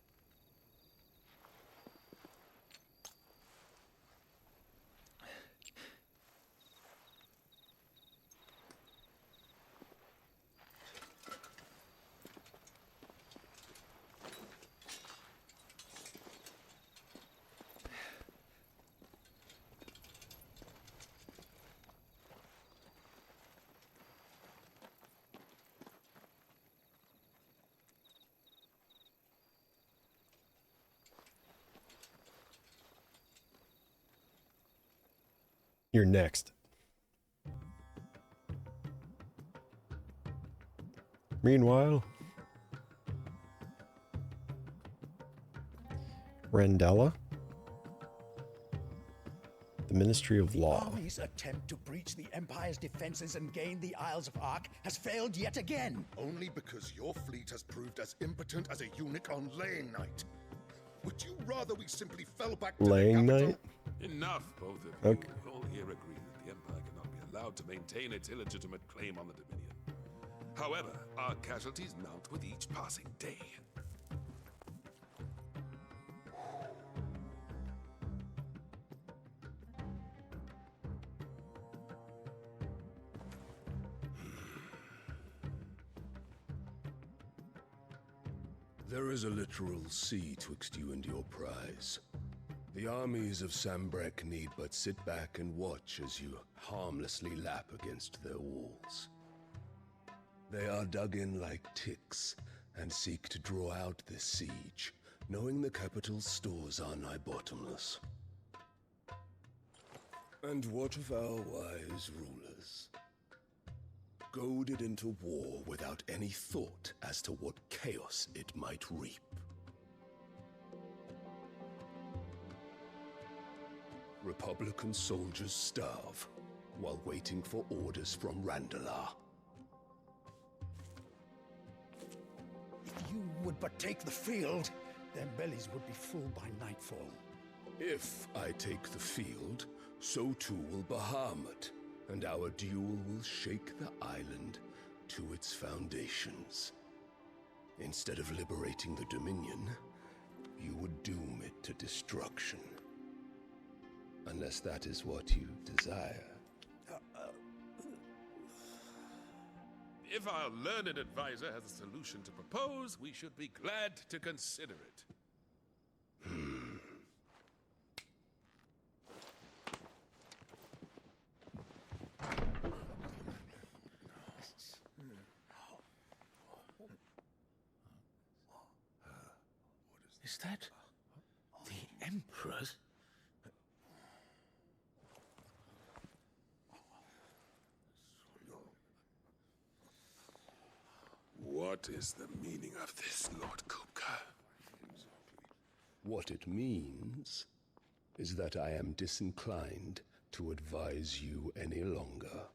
You're next. Meanwhile, Rendella, the Ministry of Law. Army's attempt to breach the Empire's defenses and gain the Isles of Ark has failed yet again. Only because your fleet has proved as impotent as a eunuch on laying night. Would you rather we simply fell back to Laying the capital? night? Enough, both of you. Okay. We all here agree that the Empire cannot be allowed to maintain its illegitimate claim on the Dominion. However, our casualties mount with each passing day. There is a literal sea twixt you and your prize. The armies of Sanbrek need but sit back and watch as you harmlessly lap against their walls. They are dug in like ticks and seek to draw out this siege, knowing the capital's stores are nigh bottomless. And what of our wise rulers? Goaded into war without any thought as to what chaos it might reap. Republican soldiers starve while waiting for orders from Randalar. If you would but take the field, their bellies would be full by nightfall. If I take the field, so too will Bahamut, and our duel will shake the island to its foundations. Instead of liberating the Dominion, you would doom it to destruction. Unless that is what you desire. If our learned advisor has a solution to propose, we should be glad to consider it. Is that the Emperor's? What is the meaning of this, Lord Kupka? What it means is that I am disinclined to advise you any longer.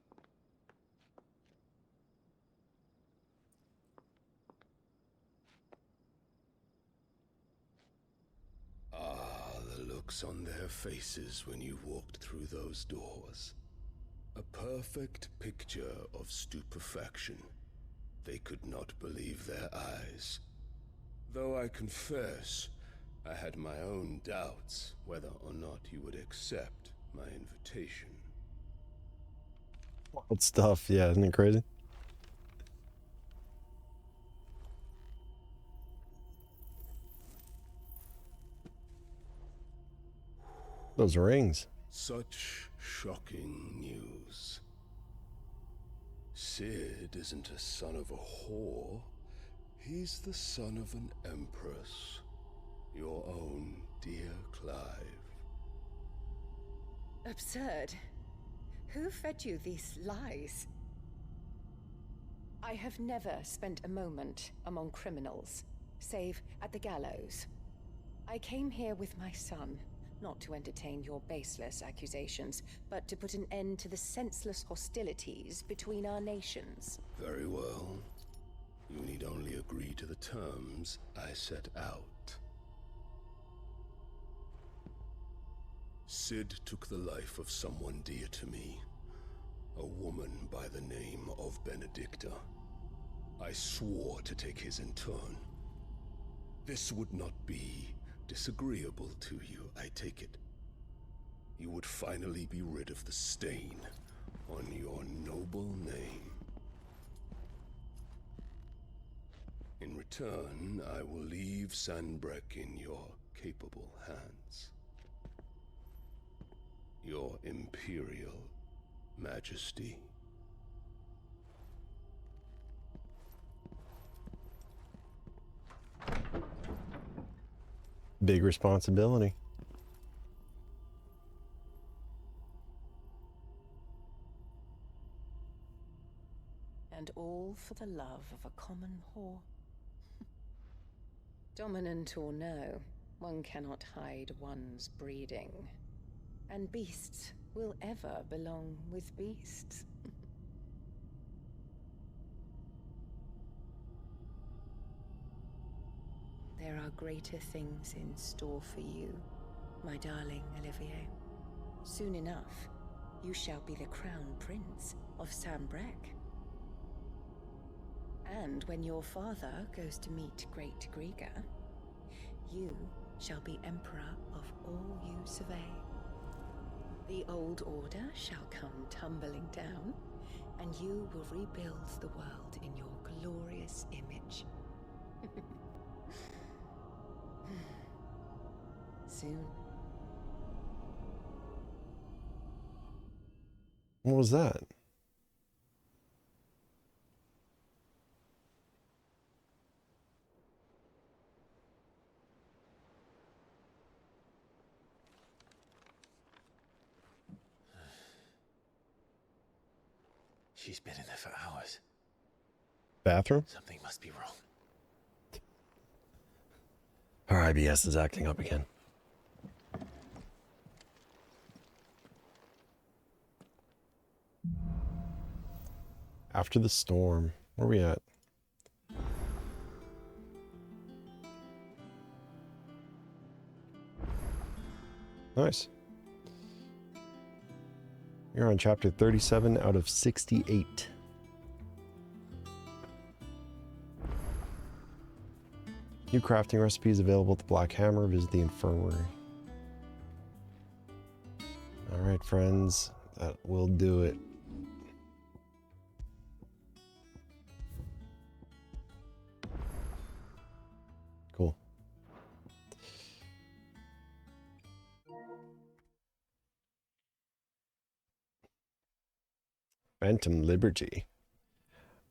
The looks on their faces when you walked through those doors. A perfect picture of stupefaction. They could not believe their eyes. Though I confess, I had my own doubts whether or not you would accept my invitation. Wild stuff, yeah, isn't it crazy? Those rings. Such shocking news. Sid isn't a son of a whore. He's the son of an empress. Your own dear Clive. Absurd. Who fed you these lies? I have never spent a moment among criminals, save at the gallows. I came here with my son, not to entertain your baseless accusations, but to put an end to the senseless hostilities between our nations. Very well. You need only agree to the terms I set out. Sid took the life of someone dear to me, a woman by the name of Benedicta. I swore to take his in turn. This would not be disagreeable to you, I take it. You would finally be rid of the stain on your noble name. In return, I will leave Sanbreque in your capable hands. Your Imperial Majesty. Big responsibility. And all for the love of a common whore. Dominant or no, one cannot hide one's breeding. And beasts will ever belong with beasts. There are greater things in store for you, my darling Olivier. Soon enough, you shall be the crown prince of Sanbreque. And when your father goes to meet Great Griga, you shall be emperor of all you survey. The old order shall come tumbling down, and you will rebuild the world in your glorious image. Soon. What was that? She's been in there for hours. Bathroom? Something must be wrong. Our IBS is acting up again. After the storm. Where are we at? Nice. You're on chapter 37 out of 68. New crafting recipes available at the Black Hammer. Visit the infirmary. Alright, friends. That will do it. Cool. Phantom Liberty.